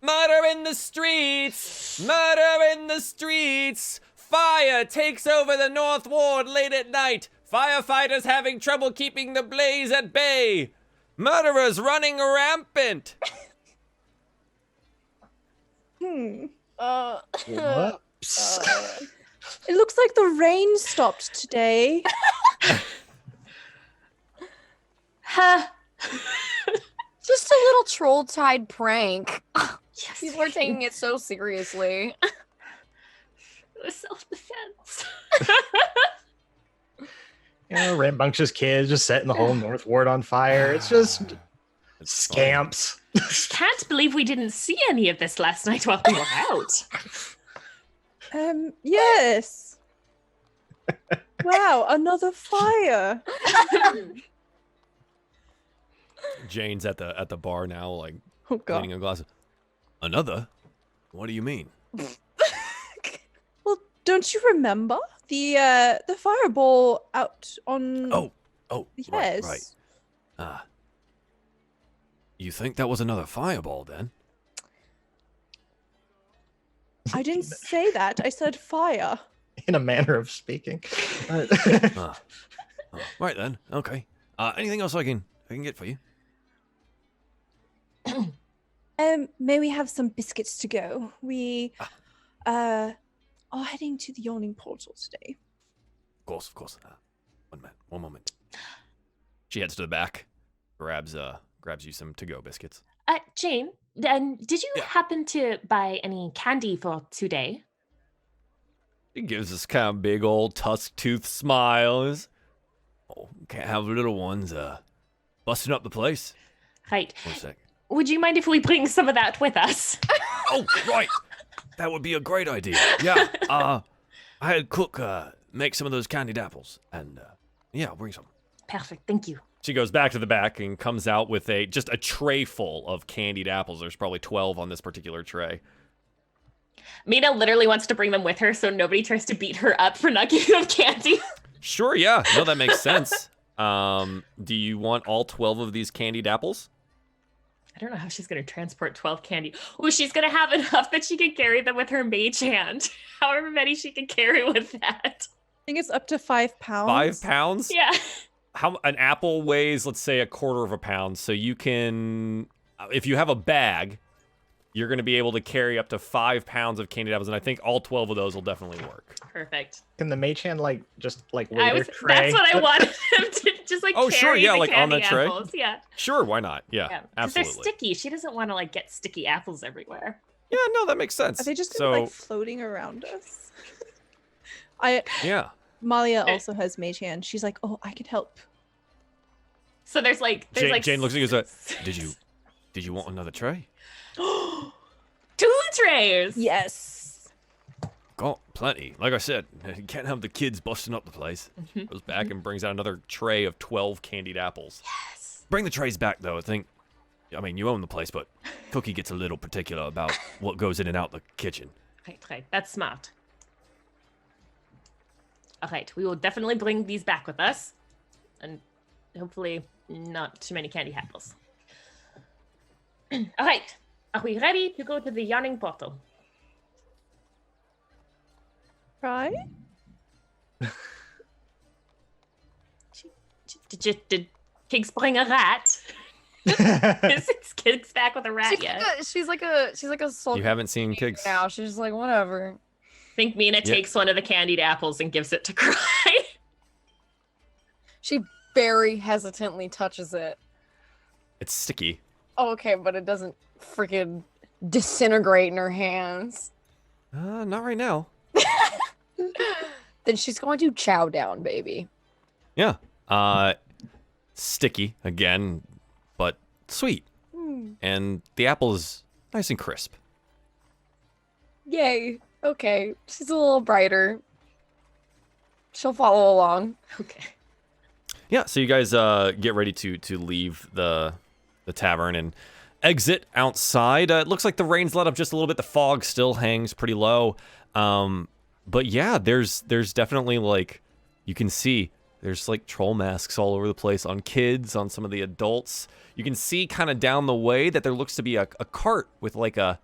Murder in the streets! Murder in the streets! Fire takes over the North Ward late at night! Firefighters having trouble keeping the blaze at bay! Murderers running rampant! Whoops. It looks like the rain stopped today. Just a little troll tide prank. Yes. People are taking it so seriously. It was self-defense. Rambunctious kids just setting the whole North Ward on fire. It's just It's scamps. Can't believe we didn't see any of this last night while we were out. Yes. Wow, another fire. Jane's at the bar now, like Oh god. cleaning a glass. Another? What do you mean? Well, don't you remember the fireball out on? Oh, yes. right. You think that was another fireball, then? I didn't say that. I said fire. In a manner of speaking. Oh, right then. Okay. Anything else I can get for you? May we have some biscuits to go? We are heading to the yawning portal today. Of course. One moment. She heads to the back, grabs you some to-go biscuits. Jane, did you happen to buy any candy for today? He gives this kind of big old tusk-toothed smile. Oh, can't have little ones busting up the place. Right. 1 sec. Would you mind if we bring some of that with us? Oh, right. That would be a great idea. Yeah. I had Cook make some of those candied apples, and yeah, I'll bring some. Perfect. Thank you. She goes back to the back and comes out with just a tray full of candied apples. There's probably 12 on this particular tray. Mina literally wants to bring them with her so nobody tries to beat her up for not giving them candy. Sure, yeah. No, that makes sense. Do you want all 12 of these candied apples? I don't know how she's going to transport 12 candy. Oh, she's going to have enough that she can carry them with her mage hand. However many she can carry with that. I think it's up to 5 pounds. 5 pounds? Yeah. An apple weighs, let's say, 1/4 pound. So you can, if you have a bag, you're going to be able to carry up to 5 pounds of candied apples, and I think all 12 of those will definitely work. Perfect. Can the mage hand just waiter tray? That's what I wanted him to just Oh, carry sure, yeah, the like on the candy tray? apples. Yeah. Sure, why not? Yeah, Because absolutely. they're sticky. She doesn't want to get sticky apples everywhere. Yeah, no, that makes sense. Are they just so? floating around us? Yeah. Malia also has mage hand. She's like, oh, I could help. So there's Jane looks at you and goes, Did you want another tray? 2 trays. Yes. Got plenty. Like I said, you can't have the kids busting up the place. Goes back and brings out another tray of 12 candied apples. Yes. Bring the trays back, though. I mean, you own the place, but Cookie gets a little particular about what goes in and out the kitchen. Right. That's smart. All right. We will definitely bring these back with us. And hopefully not too many candy apples. All right. Are we ready to go to the yawning portal? Right? Did Kiggs bring a rat? Is Kiggs back with a rat yet? She's like a soul. You haven't seen Kiggs? Now she's just like whatever. I think Mina takes one of the candied apples and gives it to Cry. She very hesitantly touches it. It's sticky. Oh, okay, but it doesn't freaking disintegrate in her hands. Not right now. Then she's going to chow down, baby. Yeah. Sticky again, but sweet. And the apple is nice and crisp. Yay. Okay. She's a little brighter. She'll follow along. Okay. Yeah, so you guys get ready to leave the tavern and exit outside. It looks like the rain's let up just a little bit. The fog still hangs pretty low. But yeah, there's definitely you can see there's troll masks all over the place on kids, on some of the adults. You can see kind of down the way that there looks to be a cart with a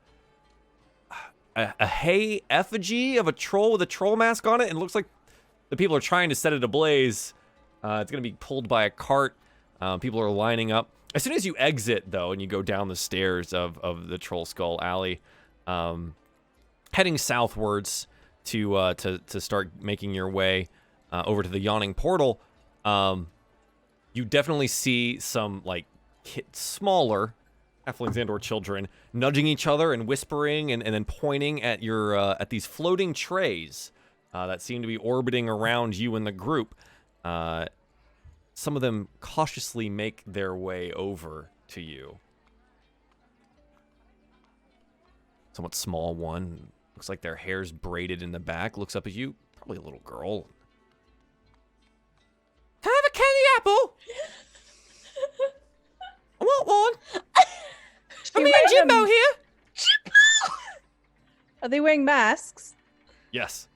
hay effigy of a troll with a troll mask on it, and it looks like the people are trying to set it ablaze. It's going to be pulled by a cart. People are lining up. As soon as you exit, though, and you go down the stairs of the Troll Skull Alley, heading southwards to start making your way over to the Yawning Portal, you definitely see some, smaller halflings and/or children nudging each other and whispering and then pointing at at these floating trays that seem to be orbiting around you and the group. Some of them cautiously make their way over to you. Somewhat small one. Looks like their hair's braided in the back. Looks up at you. Probably a little girl. Can I have a candy apple? I want one. I'm me and Jimbo here. Jimbo! Are they wearing masks? Yes.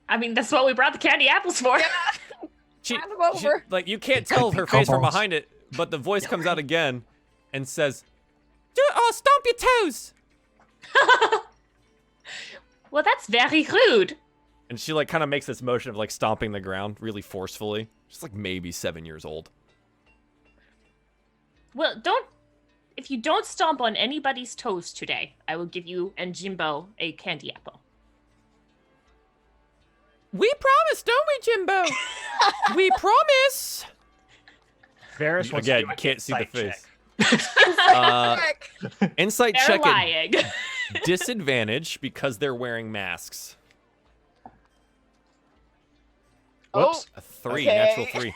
I mean, that's what we brought the candy apples for. Yeah. Hand him over. like you can't tell her face from behind it, but the voice comes out again and says, "Stomp your toes." Well, that's very rude. And she like kind of makes this motion of like stomping the ground really forcefully. She's like maybe 7 years old. Well, if you don't stomp on anybody's toes today, I will give you and Jimbo a candy apple. We promise, don't we, Jimbo? We promise. Varys wants Again, to do you an can't see the insight face. check. Insight They're check lying. at disadvantage because they're wearing masks. Whoops. A 3, Okay. natural 3.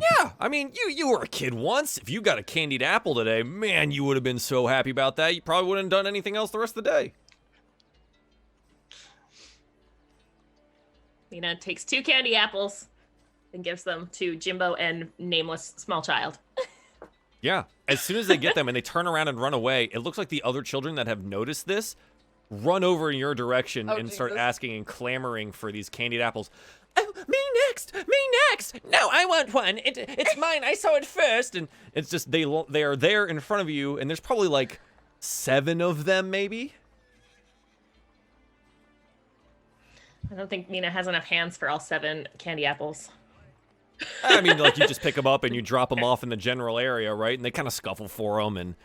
Yeah, I mean, you were a kid once. If you got a candied apple today, man, you would have been so happy about that. You probably wouldn't have done anything else the rest of the day. Mina takes 2 candy apples and gives them to Jimbo and nameless small child. Yeah, as soon as they get them and they turn around and run away, it looks like the other children that have noticed this run over in your direction Oh, and start Jesus. asking and clamoring for these candied apples. Oh, me next! Me next! No, I want one. It's mine. I saw it first. And it's just they are there in front of you, and there's probably like 7 of them, maybe. I don't think Mina has enough hands for all 7 candy apples. I mean, like you just pick them up and you drop them off in the general area, right? And they kind of scuffle for them, and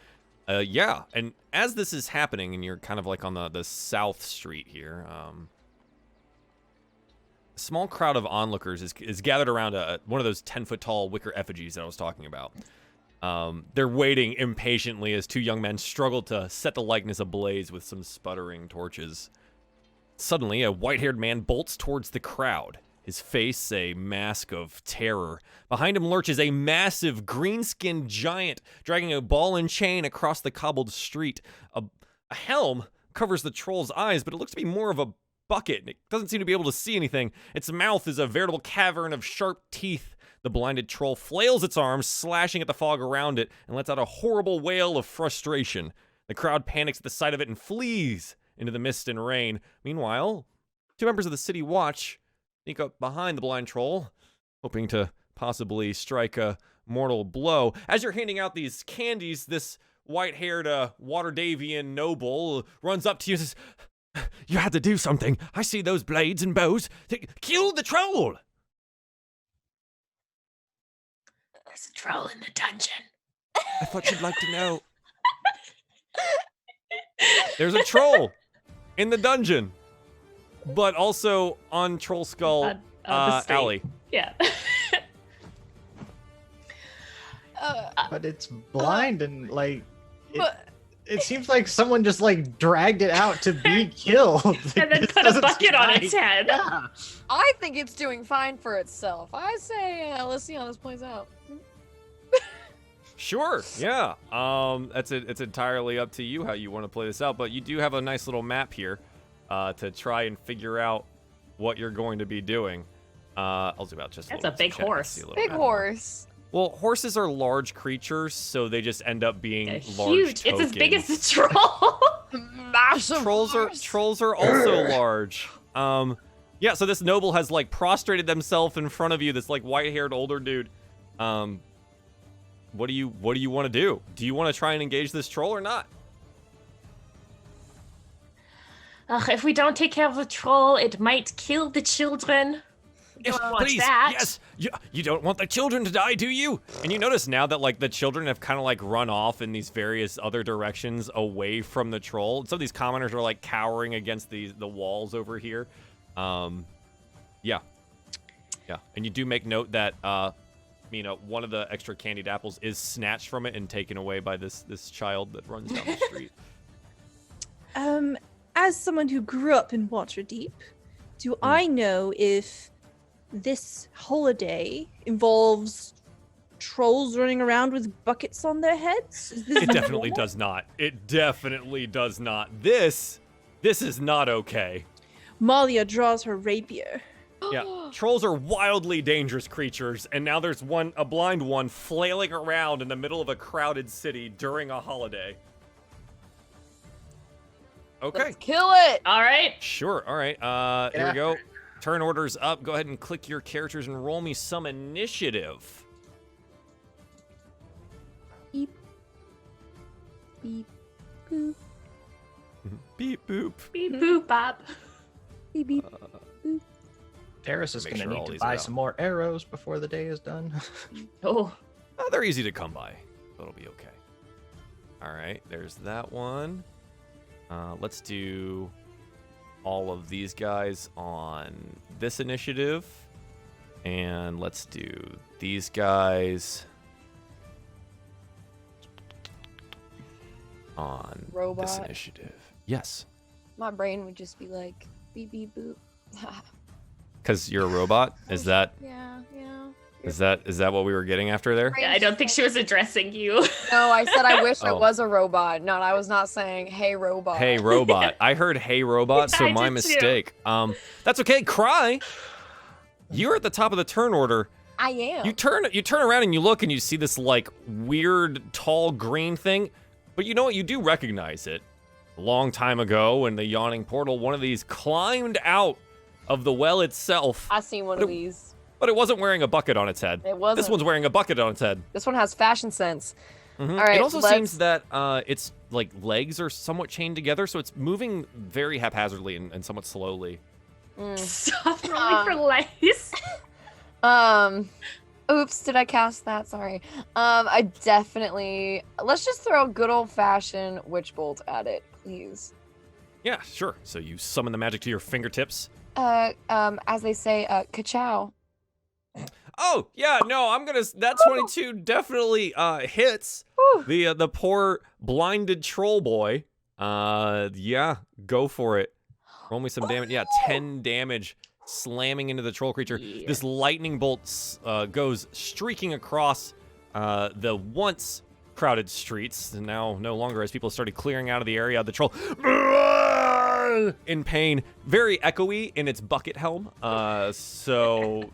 yeah. And as this is happening, and you're kind of like on the south street here, a small crowd of onlookers is gathered around one of those 10-foot tall wicker effigies that I was talking about. They're waiting impatiently as 2 young men struggle to set the likeness ablaze with some sputtering torches. Suddenly, a white-haired man bolts towards the crowd, his face a mask of terror. Behind him lurches a massive green-skinned giant dragging a ball and chain across the cobbled street. A helm covers the troll's eyes, but it looks to be more of a bucket, and it doesn't seem to be able to see anything. Its mouth is a veritable cavern of sharp teeth. The blinded troll flails its arms, slashing at the fog around it, and lets out a horrible wail of frustration. The crowd panics at the sight of it and flees into the mist and rain. Meanwhile, 2 members of the city watch sneak up behind the blind troll, hoping to possibly strike a mortal blow. As you're handing out these candies, this white-haired Waterdavian noble runs up to you and says, "You had to do something. I see those blades and bows. Kill the troll!" There's a troll in the dungeon. I thought you'd like to know. There's a troll in the dungeon, but also on Troll Skull the street. Alley. Yeah. But it's blind and like But it seems like someone just like dragged it out to be killed. And then This put a doesn't bucket seem on right. its head. Yeah. I think it's doing fine for itself. I say, let's see how this plays out. Sure, yeah. It's entirely up to you how you want to play this out, but you do have a nice little map here to try and figure out what you're going to be doing. I'll zoom out just a That's little a bit so big chat can horse. see a little Big bit more. horse. Well, horses are large creatures, so they just end up being large Huge. It's as big as tokens. the troll. Massive Trolls are horse. trolls are also large. Yeah, so this noble has like prostrated themselves in front of you, this like white-haired older dude. What do you want to do? Do you want to try and engage this troll or not? Ugh, if we don't take care of the troll, it might kill the children. We Yes, don't want please. that. Yes. You don't want the children to die, do you? And you notice now that like the children have kind of like run off in these various other directions away from the troll. Some of these commoners are like cowering against the walls over here. Yeah. And you do make note that one of the extra candied apples is snatched from it and taken away by this child that runs down the street. As someone who grew up in Waterdeep, do I know if this holiday involves trolls running around with buckets on their heads? Is this It definitely normal? does not. It definitely does not. This is not okay. Malia draws her rapier. Yeah, trolls are wildly dangerous creatures, and now there's a blind one flailing around in the middle of a crowded city during a holiday. Okay, Let's kill it. All right. sure, all right, here we after go. Turn order's up. Go ahead and click your characters and roll me some initiative. Beep. Beep. Boop. Beep boop. Beep boop bop. Beep beep. Boop. Darius is Make going to sure all need to these buy are some out. more arrows before the day is done. Oh, They're easy to come by. It'll be okay. All right, there's that one. Let's do all of these guys on this initiative. And let's do these guys on this Robot. initiative. Yes. My brain would just be like, beep beep boop. Because you're a robot? Is that Yeah, yeah. is that what we were getting after there? yeah, I don't think she was addressing you. No, I said I wish I Oh. was a robot. No, I was not saying, hey, robot. Hey robot. I heard hey robot, so I my did too. mistake. That's okay. Cry. You're at the top of the turn order. I am. You turn around and you look and you see this like weird tall green thing, but you know what? You do recognize it. A long time ago in the yawning portal, one of these climbed out of the well itself, I seen one of these. but it wasn't wearing a bucket on its head. It wasn't. This one's wearing a bucket on its head. This one has fashion sense. Mhm. All right, it also let's- seems that its like legs are somewhat chained together, so it's moving very haphazardly and somewhat slowly. Stop rolling for lice. Oops, did I cast that? Sorry. I definitely, let's just throw a good old fashioned witch bolt at it, please. Yeah, sure. So you summon the magic to your fingertips. As they say, ka-chow. Oh, yeah, no, that 22 definitely hits Whew. the poor blinded troll boy. Yeah, go for it. Roll me some damage. Yeah, 10 damage slamming into the troll creature. Yeah. This lightning bolt goes streaking across the once crowded streets, and now no longer as people started clearing out of the area. The troll in pain, very echoey in its bucket helm. So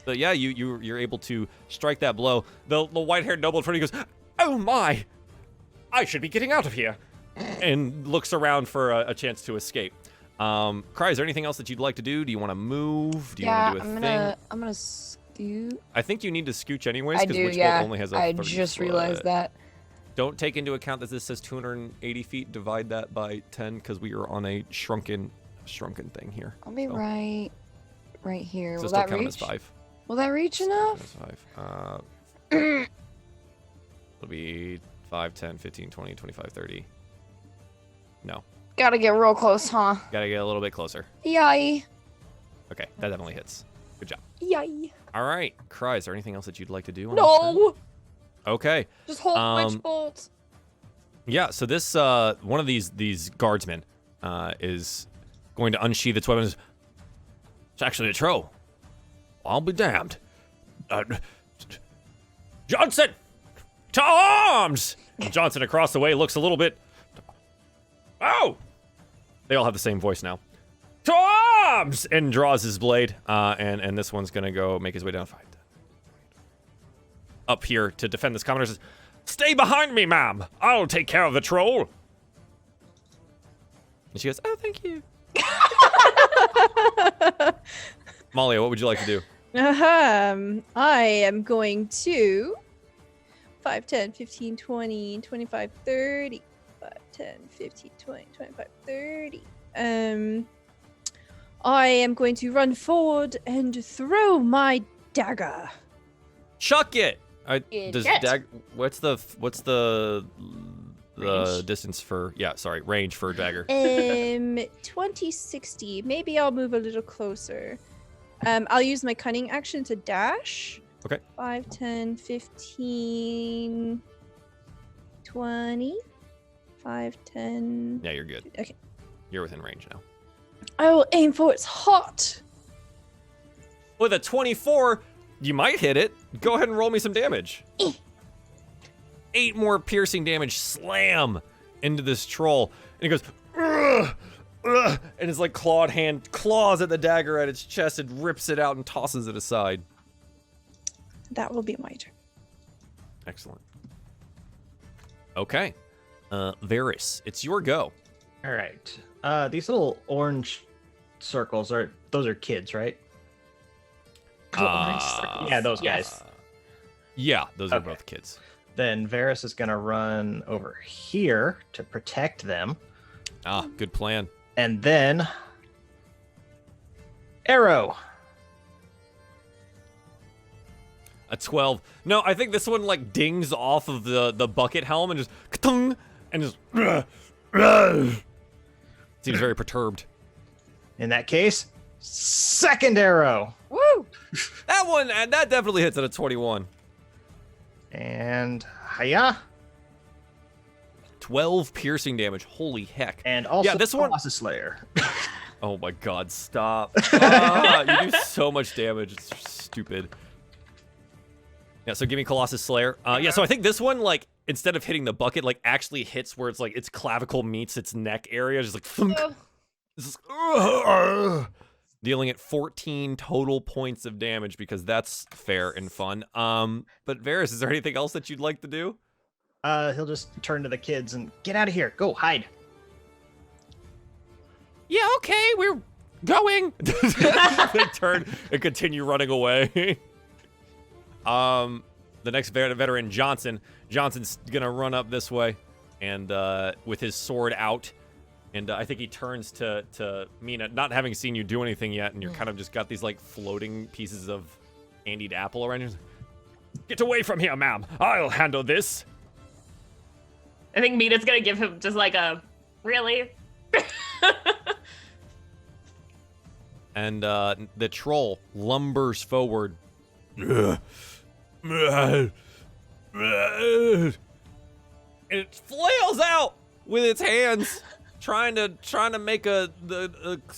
yeah, you're able to strike that blow. The white-haired noble in front of you goes, "Oh my, I should be getting out of here," and looks around for a chance to escape. Cry, is there anything else that you'd like to do? Do you want to move? Do you Yeah, want to do a thing? I'm gonna scoot. I think you need to scooch anyways I because do, Witch yeah. Bolt only has a I 30 just foot. realized that. Don't take into account that this says 280 feet. Divide that by 10 because we are on a shrunken thing here. I'll be So- right here. So Will still that count reach? as 5. Will that reach enough? As 5. It'll be 5, 10, 15, 20, 25, 30. No. Gotta get real close, huh? Gotta get a little bit closer. Yay. Okay, that definitely hits. Good job. Yay. All right, Cry, is there anything else that you'd like to do? On this turn? No! Okay. Just hold Um, witch bolt. Yeah, so this one of these guardsmen is going to unsheath its weapons. It's actually a troll. I'll be damned. Johnson, to arms! And Johnson across the way looks a little bit. Oh! They all have the same voice now. To arms! And draws his blade. And this one's gonna go make his way down. Up here to defend this commoner. Says, "Stay behind me, ma'am. I'll take care of the troll." And she goes, "Oh, thank you." Malia, what would you like to do? I am going to 5, 10, 15, 20, 25, 30. 5, 10, 15, 20, 25, 30. I am going to run forward and throw my dagger. Chuck it. Does Shit. what's the Range? distance for? Yeah, sorry, range for dagger. 20, 60. Maybe I'll move a little closer. I'll use my cunning action to dash. Okay. 5, 10, 15, 20. 5, 10. Yeah, you're good. Okay. You're within range now. I will aim for its heart. With a 24, you might hit it. Go ahead and roll me some damage. 8 more piercing damage. Slam into this troll, and it goes. "Ugh, ugh," and his like clawed hand claws at the dagger at its chest and rips it out and tosses it aside. That will be my turn. Excellent. Okay. Varys, it's your go. All right. These little orange circles, those are kids, right? Orange circles. Yeah, those Yes. guys. Yeah, those are Okay. both kids. Then Varys is going to run over here to protect them. Ah, good plan. And then Arrow. A 12. No, I think this one like dings off of the bucket helm and just ka-tung, and just seems very perturbed. In that case, second arrow. Woo! That one, and that definitely hits at a 21. And hiya. 12 piercing damage. Holy heck. And also this one- Colossus Slayer. Oh my god, stop. Ah, you do so much damage. It's stupid. Yeah, so give me Colossus Slayer. Yeah, so I think this one, like, instead of hitting the bucket, like, actually hits where it's like its clavicle meets its neck area. Just like, thunk. Ugh. It's just, dealing at 14 total points of damage because that's fair and fun. But Varys, is there anything else that you'd like to do? He'll just turn to the kids and get out of here. Go hide. Yeah, okay, we're going. They turn and continue running away. The next veteran, Johnson's gonna run up this way, and with his sword out, and I think he turns to Mina, not having seen you do anything yet, and you're kind of just got these like floating pieces of candied apple around you. Get away from here, ma'am. I'll handle this. I think Mina's gonna give him just like a really. And the troll lumbers forward. And it flails out with its hands, trying to make a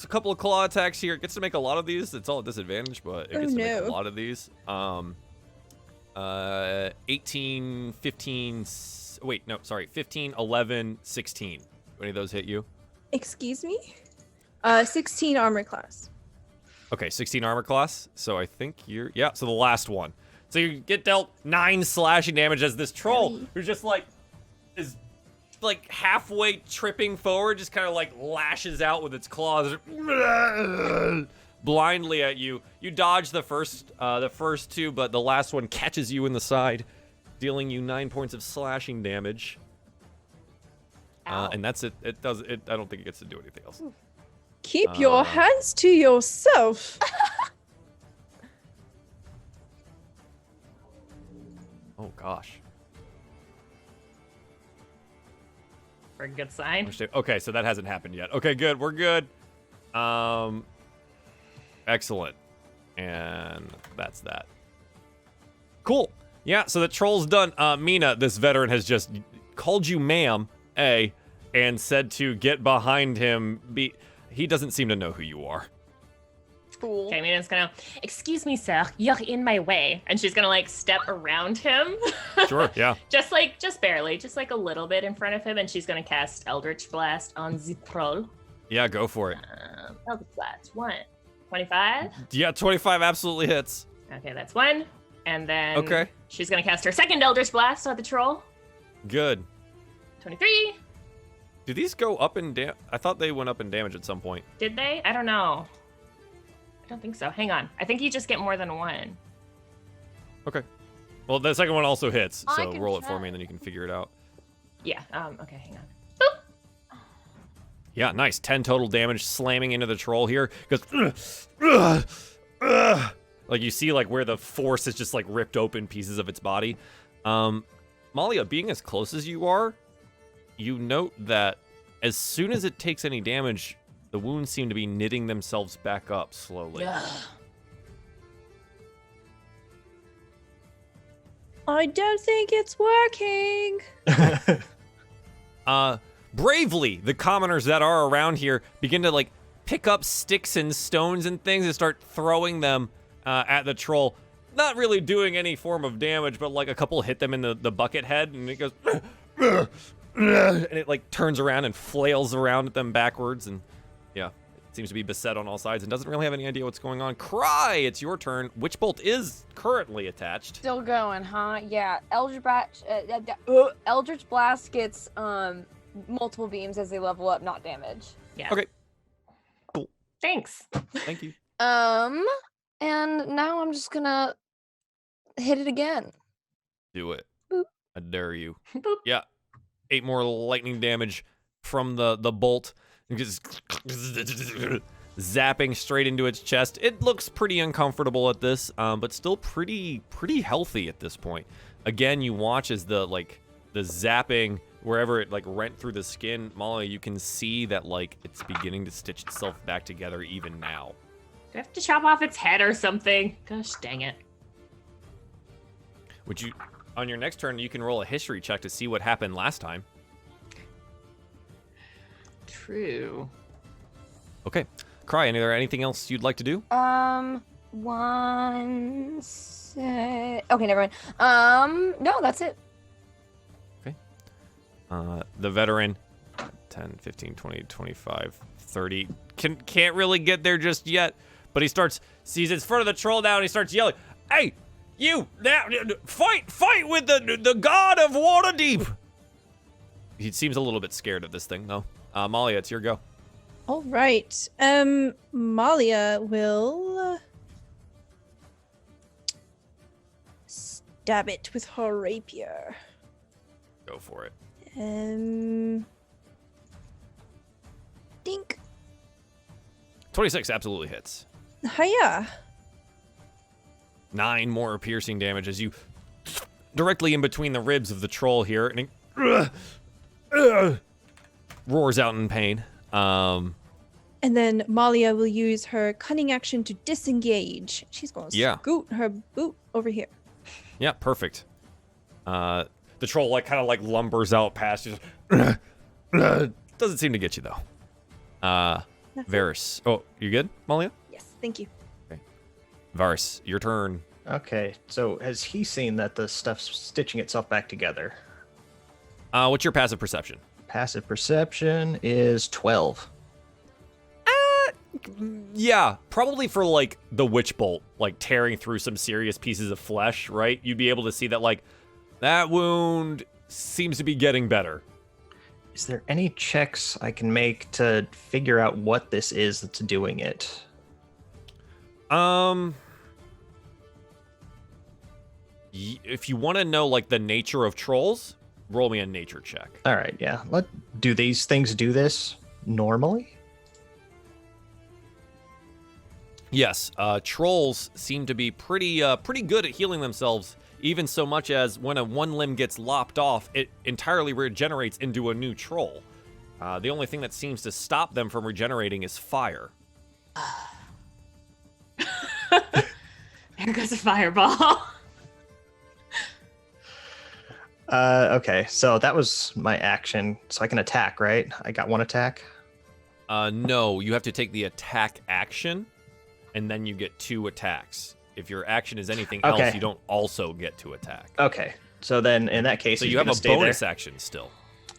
couple of claw attacks here. It gets to make a lot of these. It's all a disadvantage, but it gets to make a lot of these. 18, 15, wait, no, sorry, 15, 11, 16. Do any of those hit you? Excuse me? 16 armor class. Okay, 16 armor class. So I think you're, yeah, so the last one. So you get dealt 9 slashing damage as this troll, who just like, is like halfway tripping forward, just kind of like lashes out with its claws blindly at you. You dodge the first two, but the last one catches you in the side, dealing you 9 points of slashing damage. And that's it. I don't think it gets to do anything else. Keep your hands to yourself. Oh gosh. For a good sign. Okay, so that hasn't happened yet. Okay, good. We're good. Excellent. And that's that. Cool. Yeah, so the troll's done. Mina, this veteran, has just called you ma'am, A, and said to get behind him, B. He doesn't seem to know who you are. Cool. Okay, Mina's gonna, excuse me, sir, you're in my way. And she's gonna like step around him. Sure, yeah. just barely, just like a little bit in front of him. And she's gonna cast Eldritch Blast on the troll. Yeah, go for it. Eldritch Blast, 25? Yeah, 25 absolutely hits. Okay, that's 1. And then she's gonna cast her second Eldritch Blast on the troll. Good. 23. Do these go up in damage? I thought they went up in damage at some point. Did they? I don't know. I don't think so. Hang on. I think you just get more than 1. Okay. Well, the second one also hits, I so can roll it for check. me and then you can figure it out. Yeah. Okay, hang on. Yeah, nice. 10 total damage slamming into the troll here. Goes, like you see like where the force has just like ripped open pieces of its body. Malia, being as close as you are, you note that as soon as it takes any damage, the wounds seem to be knitting themselves back up slowly. I don't think it's working. Bravely, the commoners that are around here begin to like pick up sticks and stones and things and start throwing them at the troll. Not really doing any form of damage, but like a couple hit them in the bucket head, and it goes, and it like turns around and flails around at them backwards, and yeah, it seems to be beset on all sides and doesn't really have any idea what's going on. Cry, it's your turn. Witchbolt is currently attached. Still going, huh? Yeah. Eldritch Blast gets multiple beams as they level up, not damage. Yeah. Okay. Thanks. Thank you. And now I'm just gonna hit it again. Do it. Boop. I dare you. Boop. Yeah. 8 more lightning damage from the bolt. Zapping straight into its chest. It looks pretty uncomfortable at this, but still pretty healthy at this point. Again, you watch as the zapping, wherever it like rent through the skin, Molly, you can see that like it's beginning to stitch itself back together even now. Do I have to chop off its head or something? Gosh dang it. Would you, on your next turn, you can roll a history check to see what happened last time. True. Okay. Cry, anything else you'd like to do? Okay, never mind. No, that's it. The veteran, 10, 15, 20, 25, 30, can't really get there just yet, but he sees it's front of the troll now, and he starts yelling, "Hey, you, now, fight with the god of Waterdeep!" He seems a little bit scared of this thing, though. Malia, it's your go. All right. Malia will stab it with her rapier. Go for it. Dink. 26 absolutely hits. Hiya. 9 more piercing damage as you directly in between the ribs of the troll here, and he roars out in pain. And then Malia will use her cunning action to disengage. She's going to scoot her boot over here. Yeah, perfect. The troll kind of lumbers out past you. Doesn't seem to get you though. Varys. Oh, you good, Malia? Yes, thank you. Okay. Varys, your turn. Okay, so has he seen that the stuff's stitching itself back together? What's your passive perception? Passive perception is 12. Yeah, probably for the witch bolt, tearing through some serious pieces of flesh, right? You'd be able to see that that wound seems to be getting better. Is there any checks I can make to figure out what this is that's doing it? If you want to know the nature of trolls, roll me a nature check. All right, yeah. Do these things do this normally? Yes, trolls seem to be pretty good at healing themselves, even so much as when one limb gets lopped off, it entirely regenerates into a new troll. The only thing that seems to stop them from regenerating is fire. There goes a fireball. Okay, so that was my action. So I can attack, right? I got one attack? No, you have to take the attack action, and then you get 2 attacks. If your action is anything else, you don't also get to attack. Okay, so then in that case, so you have a bonus action still.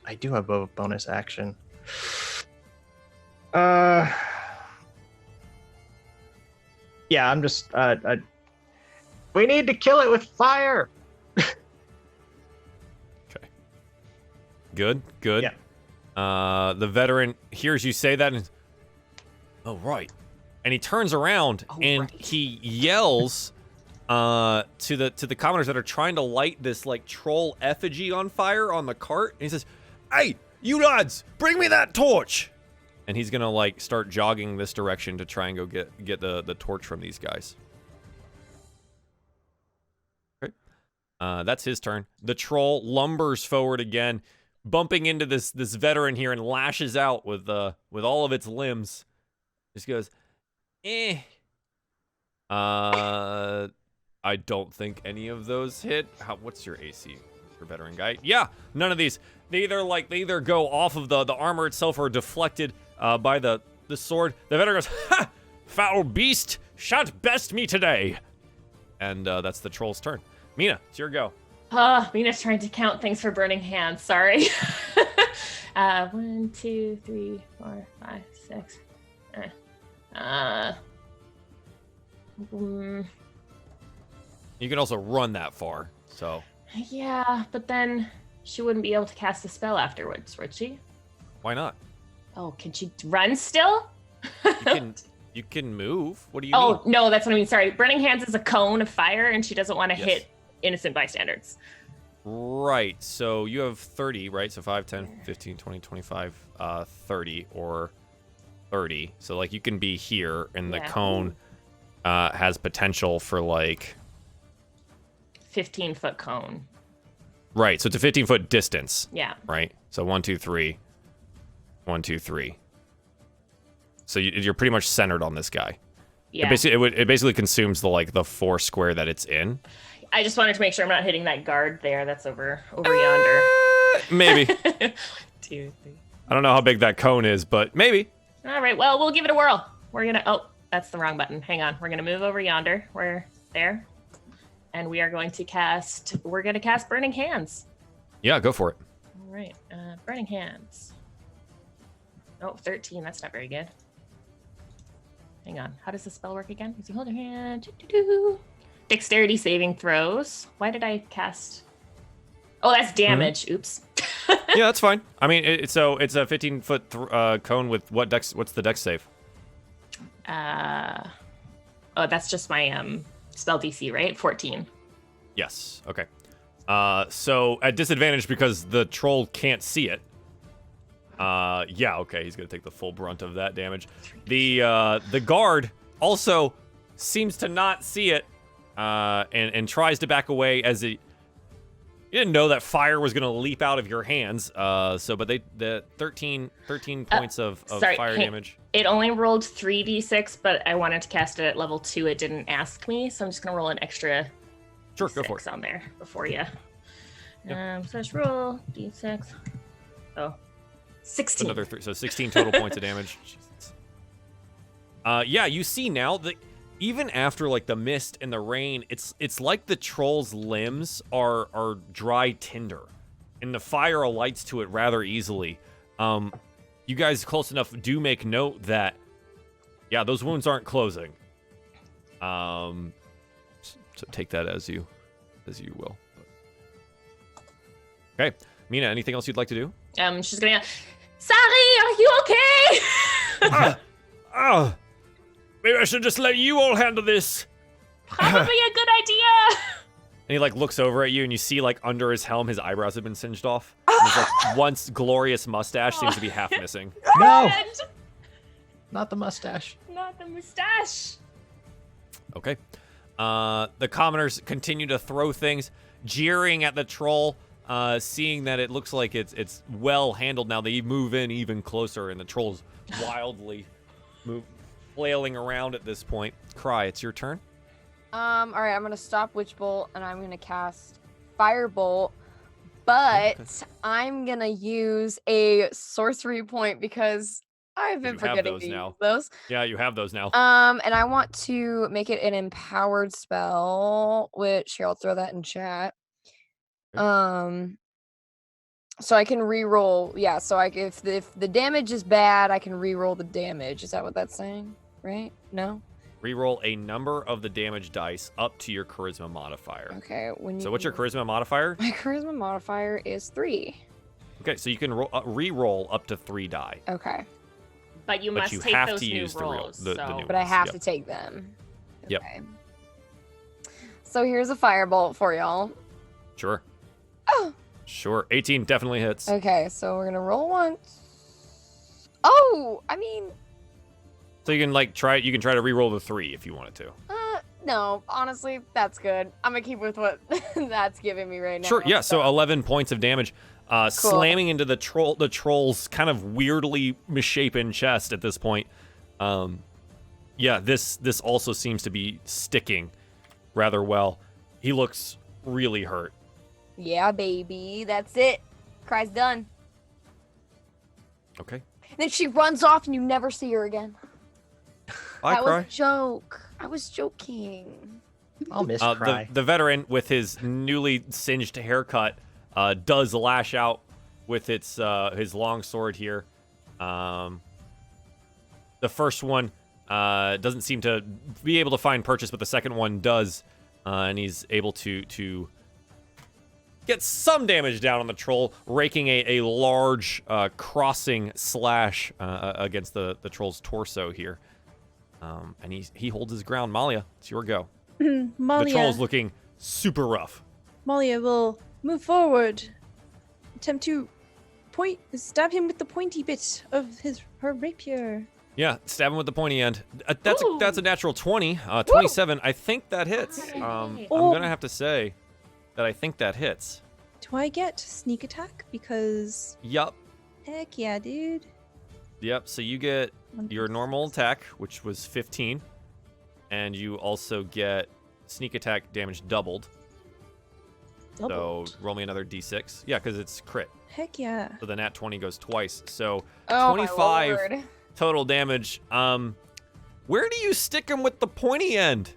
I do have a bonus action. Yeah, I'm just. We need to kill it with fire. Okay. Good. Yeah. The veteran hears you say that, and oh right. And he turns around he yells to the commoners that are trying to light this troll effigy on fire on the cart. And he says, "Hey, you lads, bring me that torch!" And he's gonna start jogging this direction to try and go get the torch from these guys. Okay, that's his turn. The troll lumbers forward again, bumping into this veteran here, and lashes out with all of its limbs. Just goes, I don't think any of those hit. What's your AC for veteran guy? Yeah, none of these. They either go off of the armor itself or deflected by the sword. The veteran goes, "Ha! Foul beast, shan't best me today." And that's the troll's turn. Mina, it's your go. Mina's trying to count things for burning hands. Sorry. 1, 2, 3, 4, 5, 6. You can also run that far, so. Yeah, but then she wouldn't be able to cast a spell afterwards, would she? Why not? Oh, can she run still? You can You can move. What do you Oh, mean? no, that's what I mean. Sorry. Burning Hands is a cone of fire, and she doesn't want to hit innocent bystanders. Right. So you have 30, right? So 5, 10, 15, 20, 25, 30, or 30. So, like, you can be here, and the cone has potential for, like... 15-foot cone. Right. So it's a 15-foot distance. Yeah. Right? So 1, 2, 3. 1, 2, 3. So you're pretty much centered on this guy. Yeah. It basically consumes the 4 square that it's in. I just wanted to make sure I'm not hitting that guard there. That's over yonder. Maybe. 1, 2, 3. I don't know how big that cone is, but maybe. All right. Well, we'll give it a whirl. We're gonna. Oh, that's the wrong button. Hang on. We're gonna move over yonder. We're there, and we are going to cast. We're gonna cast Burning Hands. Yeah, go for it. All right. Burning Hands. Oh, 13. That's not very good. Hang on. How does the spell work again? You hold your hand. Dexterity saving throws. Why did I cast? Oh, that's damage. Oops. Yeah, that's fine. I mean, it's a 15-foot cone with what dex? What's the dex save? Oh, that's just my spell DC, right? 14. Yes. Okay. So at disadvantage because the troll can't see it. Yeah. Okay. He's gonna take the full brunt of that damage. The guard also seems to not see it, and tries to back away as he. You didn't know that fire was going to leap out of your hands, but the 13 points of fire damage. It only rolled 3d6, but I wanted to cast it at level 2. It didn't ask me, so I'm just going to roll an extra Sure, d6 go for it. on there before you. Yep. So just roll d6. Oh, 16. Another 3, so 16 total points of damage. Jesus. Yeah, you see now that even after like the mist and the rain, it's like the troll's limbs are dry tinder, and the fire alights to it rather easily. You guys close enough do make note that, yeah, those wounds aren't closing. So take that as you will. Okay, Mina, anything else you'd like to do? She's gonna. Sally, are you okay? Maybe I should just let you all handle this. Probably a good idea. And he like looks over at you, and you see like under his helm, his eyebrows have been singed off. And his like once glorious mustache seems to be half missing. No, And not the mustache. not the mustache. Okay. The commoners continue to throw things, jeering at the troll, seeing that it looks like it's well handled now. They move in even closer, and the troll's wildly flailing around at this point. Cry, it's your turn. All right, I'm gonna stop Witch Bolt and I'm gonna cast Firebolt, but I'm gonna use a sorcery point because I've been You have forgetting those to now. use those. Yeah, you have those now. And I want to make it an empowered spell, which here I'll throw that in chat. So I can re-roll. Yeah, so if the damage is bad, I can re-roll the damage. Is that what that's saying? Right? No. Reroll a number of the damage dice up to your charisma modifier. Okay. So what's your charisma modifier? My charisma modifier is 3. Okay, so you can re-roll up to 3 die. Okay. But you must you take have those to new use the rolls. new so. ones. But I have Yep. to take them. Yep. Okay. So here's a firebolt for y'all. Sure. Oh. Sure. 18 definitely hits. Okay, so we're gonna roll once. Oh, I mean, So you can try to re-roll the 3 if you wanted to. no, honestly, that's good. I'm gonna keep with what that's giving me right now. Sure. Yeah. So 11 points of damage, slamming into the troll's kind of weirdly misshapen chest at this point. Yeah. This also seems to be sticking rather well. He looks really hurt. Yeah, baby, that's it. Cry's done. Okay. Then she runs off, and you never see her again. Bye, That Cry. was a joke. I was joking. I'll miss Cry. The veteran with his newly singed haircut does lash out with his long sword here. The first one doesn't seem to be able to find purchase, but the second one does, and he's able to get some damage down on the troll, raking a large crossing slash against the troll's torso here. And he holds his ground. Malia, it's your go. Malia. The troll's looking super rough. Malia will move forward, attempt to stab him with the pointy bit of her rapier. Yeah, stab him with the pointy end. That's Ooh. a natural 20. 27. I think that hits. I'm gonna have to say that I think that hits. Do I get sneak attack? Because Yup. heck yeah, dude. Yep. So you get your normal attack, which was 15, and you also get sneak attack damage doubled. Doubled. So roll me another d6. Yeah, because it's crit. Heck yeah. So the nat 20 goes twice. So Oh 25 my lord. total damage. Where do you stick him with the pointy end,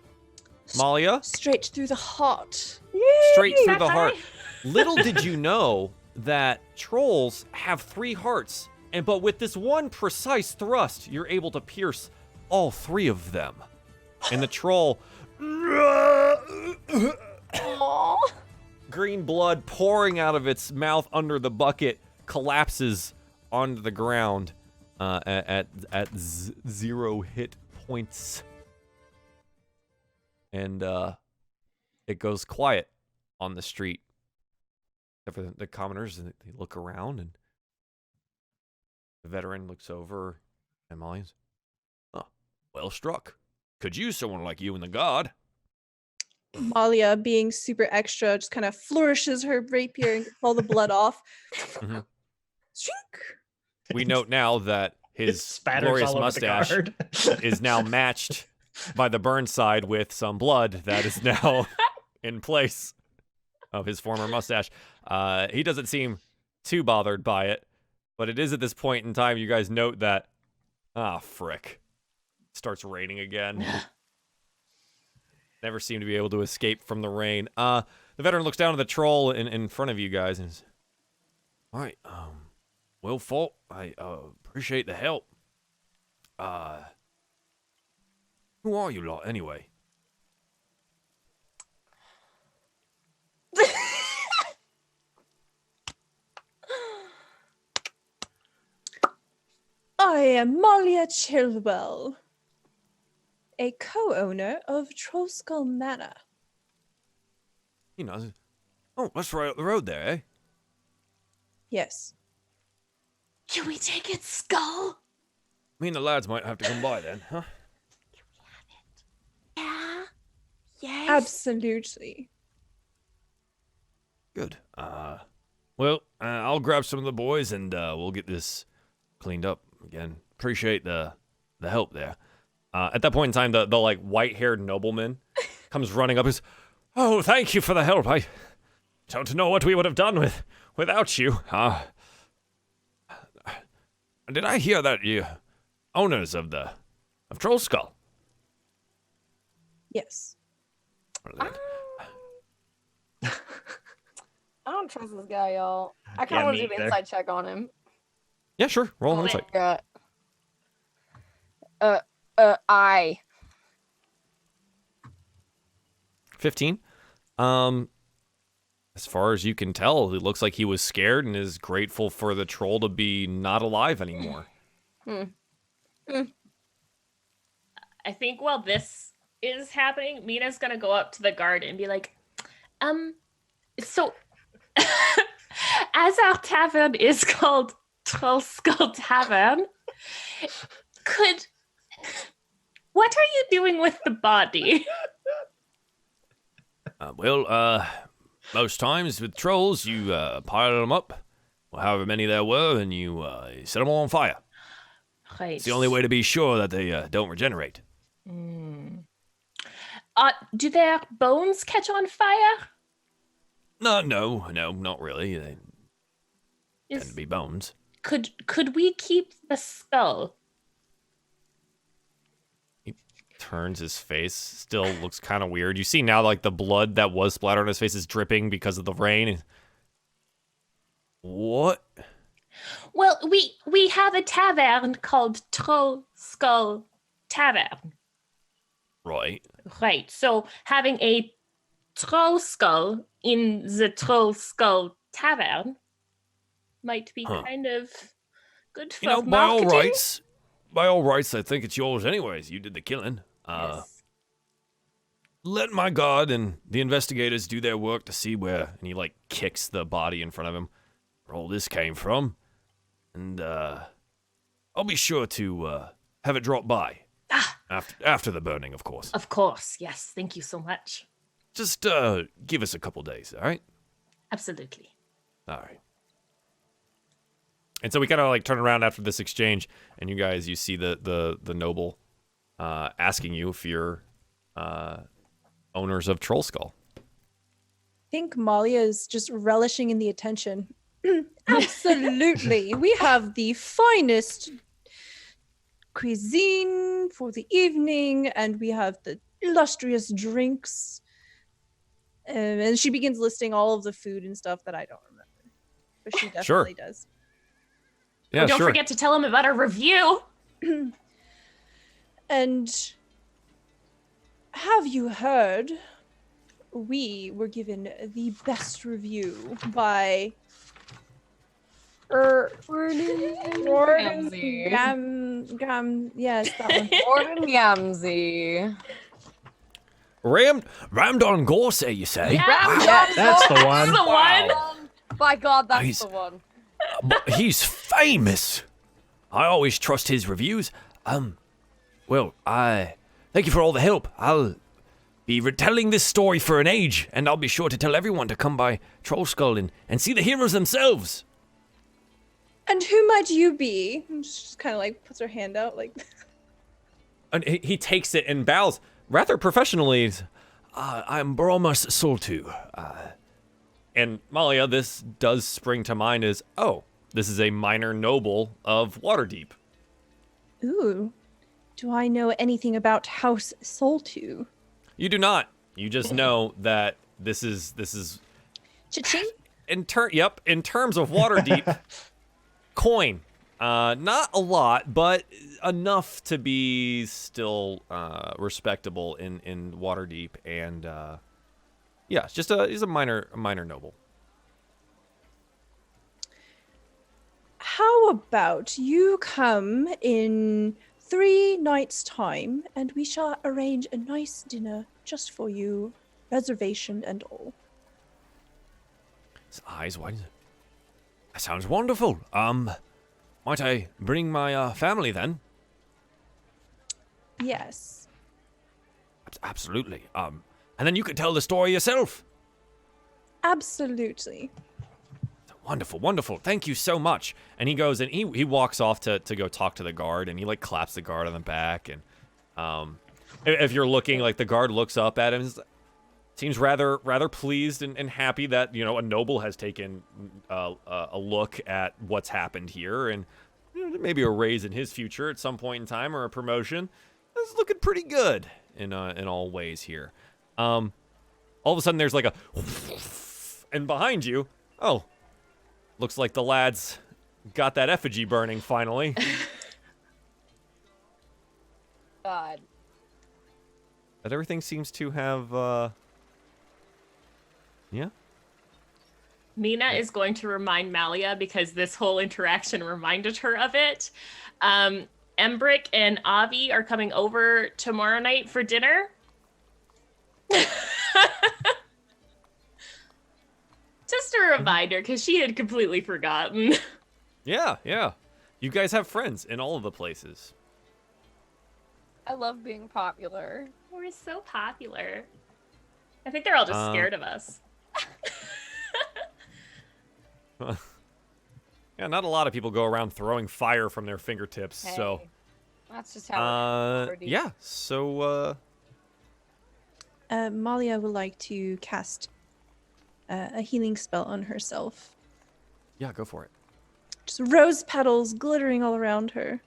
Malia? Straight through the heart. Straight through That the heart. high? Little did you know that trolls have 3 hearts, but with this one precise thrust, you're able to pierce all 3 of them. And the troll, Aw. green blood pouring out of its mouth under the bucket, collapses onto the ground at 0 hit points. And it goes quiet on the street. Except for the commoners, and they look around, and the veteran looks over and Molly's. Oh, well struck. Could use someone like you in the guard. Malia, being super extra, just kind of flourishes her rapier and gets all the blood off. Mhm. Shrink! We note now that It his spatters glorious all over the mustache guard. is now matched by the burn side with some blood that is now in place of his former mustache. He doesn't seem too bothered by it, but it is at this point in time you guys note that, frick. Starts raining again. Never seem to be able to escape from the rain. The veteran looks down at the troll in front of you guys and says, all right, well fought. I appreciate the help. Who are you lot anyway? I am Malia Chilwell, a co-owner of Trollskull Manor. You know, oh, that's right up the road there, eh? Yes. Can we take its skull? Me and the lads might have to come by then, huh? Yeah. Yes. Absolutely. Good. Well, I'll grab some of the boys and we'll get this cleaned up again. Appreciate the help there. At that point in time, the like white-haired nobleman comes running up and says, oh, thank you for the help. I don't know what we would have done without you. Did I hear that you owners of Trollskull? Yes. I don't trust this guy, y'all. I kind Yeah, of want me to do an either. inside check on him. Yeah, sure. Roll an insight. Yeah. I. 15. As far as you can tell, it looks like he was scared and is grateful for the troll to be not alive anymore. I think while this is happening, Mina's gonna go up to the guard and be like, so as our tavern is called Trollskull Tavern, what are you doing with the body? Most times with trolls, you pile them up, or however many there were, and you set them all on fire. Right. It's the only way to be sure that they don't regenerate. Do their bones catch on fire? No, not really. They tend to be bones. Could we keep the skull? He turns his face, still looks kind of weird. You see now, like, the blood that was splattered on his face is dripping because of the rain. What? Well, we have a tavern called Trollskull Tavern. Right. Right. So having a troll skull in the Trollskull Tavern might be kind of good for You know, by all marketing. rights, by all rights, I think it's yours anyways. You did the killing. Yes. Let my guard and the investigators do their work to see where, and he, like, kicks the body in front of him, where all this came from. And, I'll be sure to, have it drop by. After the burning, of course. Of course, yes. Thank you so much. Just, give us a couple days, all right? Absolutely. All right. And so we kind of, like, turn around after this exchange, and you see the noble, asking you if you're, owners of Troll Skull. I think Malia is just relishing in the attention. Absolutely. We have the finest cuisine for the evening, and we have the illustrious drinks. And she begins listing all of the food and stuff that I don't remember. But she definitely does. Yeah, Don't forget to tell him about our review. And have you heard? We were given the best review by Gordon yes, that one. Gordon Gamzee. Ramdon Gorsey, you say? Yes. That's the one. That's the one. By God, that's He's- the one. But he's famous. I always trust his reviews. Well, thank you for all the help. I'll be retelling this story for an age, and I'll be sure to tell everyone to come by Troll Skull and see the heroes themselves. And who might you be? And she just kind of like puts her hand out, like. And he takes it and bows rather professionally. I'm Bromas Soltu. And Malia, this does spring to mind as, this is a minor noble of Waterdeep. Ooh, do I know anything about House Soltu? You do not. You just know that this is Cha-ching? in terms of Waterdeep coin. Not a lot, but enough to be still respectable in Waterdeep, and yeah, he's a minor noble. How about you come in 3 nights' time, and we shall arrange a nice dinner just for you, reservation and all. His eyes wide. That sounds wonderful. Might I bring my family then? Yes. Absolutely. And then you could tell the story yourself. Absolutely. Wonderful, wonderful. Thank you so much. And he goes and he walks off to go talk to the guard, and he like claps the guard on the back. And if you're looking, like the guard looks up at him, and seems rather pleased and happy that a noble has taken a look at what's happened here, and maybe a raise in his future at some point in time, or a promotion. It's looking pretty good in all ways here. All of a sudden there's like a and behind you, looks like the lads got that effigy burning finally. God. But everything seems to have yeah. Mina is going to remind Malia, because this whole interaction reminded her of it. Embrick and Avi are coming over tomorrow night for dinner. Just a reminder, because she had completely forgotten. Yeah. You guys have friends in all of the places. I love being popular. We're so popular. I think they're all just scared of us. Yeah, not a lot of people go around throwing fire from their fingertips, so That's just how it is. yeah, so Malia would like to cast a healing spell on herself. yeah, go for it. Just rose petals glittering all around her.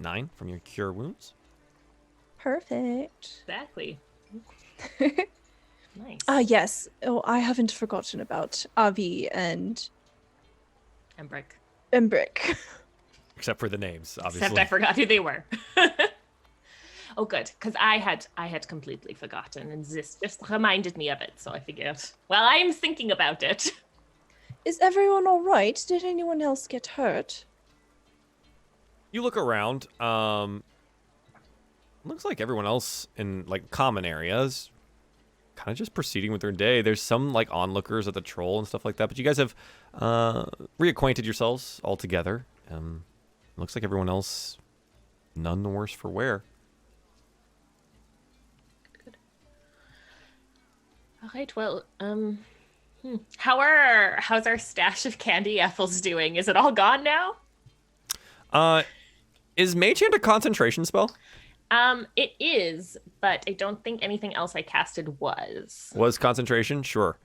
9 from your cure wounds. Perfect. Exactly. Nice. Yes. Oh, I haven't forgotten about Avi and Embrick. Except for the names, obviously. Except I forgot who they were. Oh, good, because I had completely forgotten, and this just reminded me of it. So I figured, well, I'm thinking about it. Is everyone all right? Did anyone else get hurt? You look around. Looks like everyone else in like common areas kind of just proceeding with their day. There's some like onlookers at the troll and stuff like that, but you guys have reacquainted yourselves all together. Looks like everyone else none the worse for wear. Good. All right. Well, how's our stash of candy apples doing? Is it all gone now? Is Mage Hand a concentration spell? It is, but I don't think anything else I casted was. Was concentration? Sure.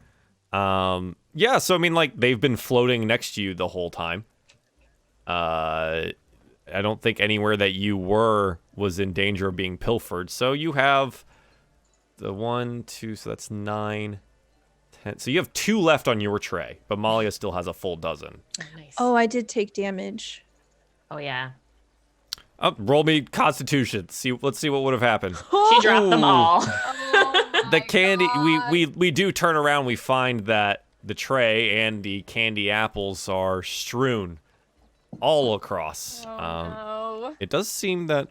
Yeah, so I mean, like, they've been floating next to you the whole time. I don't think anywhere that you were was in danger of being pilfered. So you have the 1, 2, so that's 9, 10. So you have 2 left on your tray, but Malia still has a full dozen. Oh, nice. Oh, I did take damage. Oh, yeah. Roll me Constitution. Let's see what would have happened. She dropped them all. Oh The my candy, God. we do turn around. We find that the tray and the candy apples are strewn all across. No. It does seem that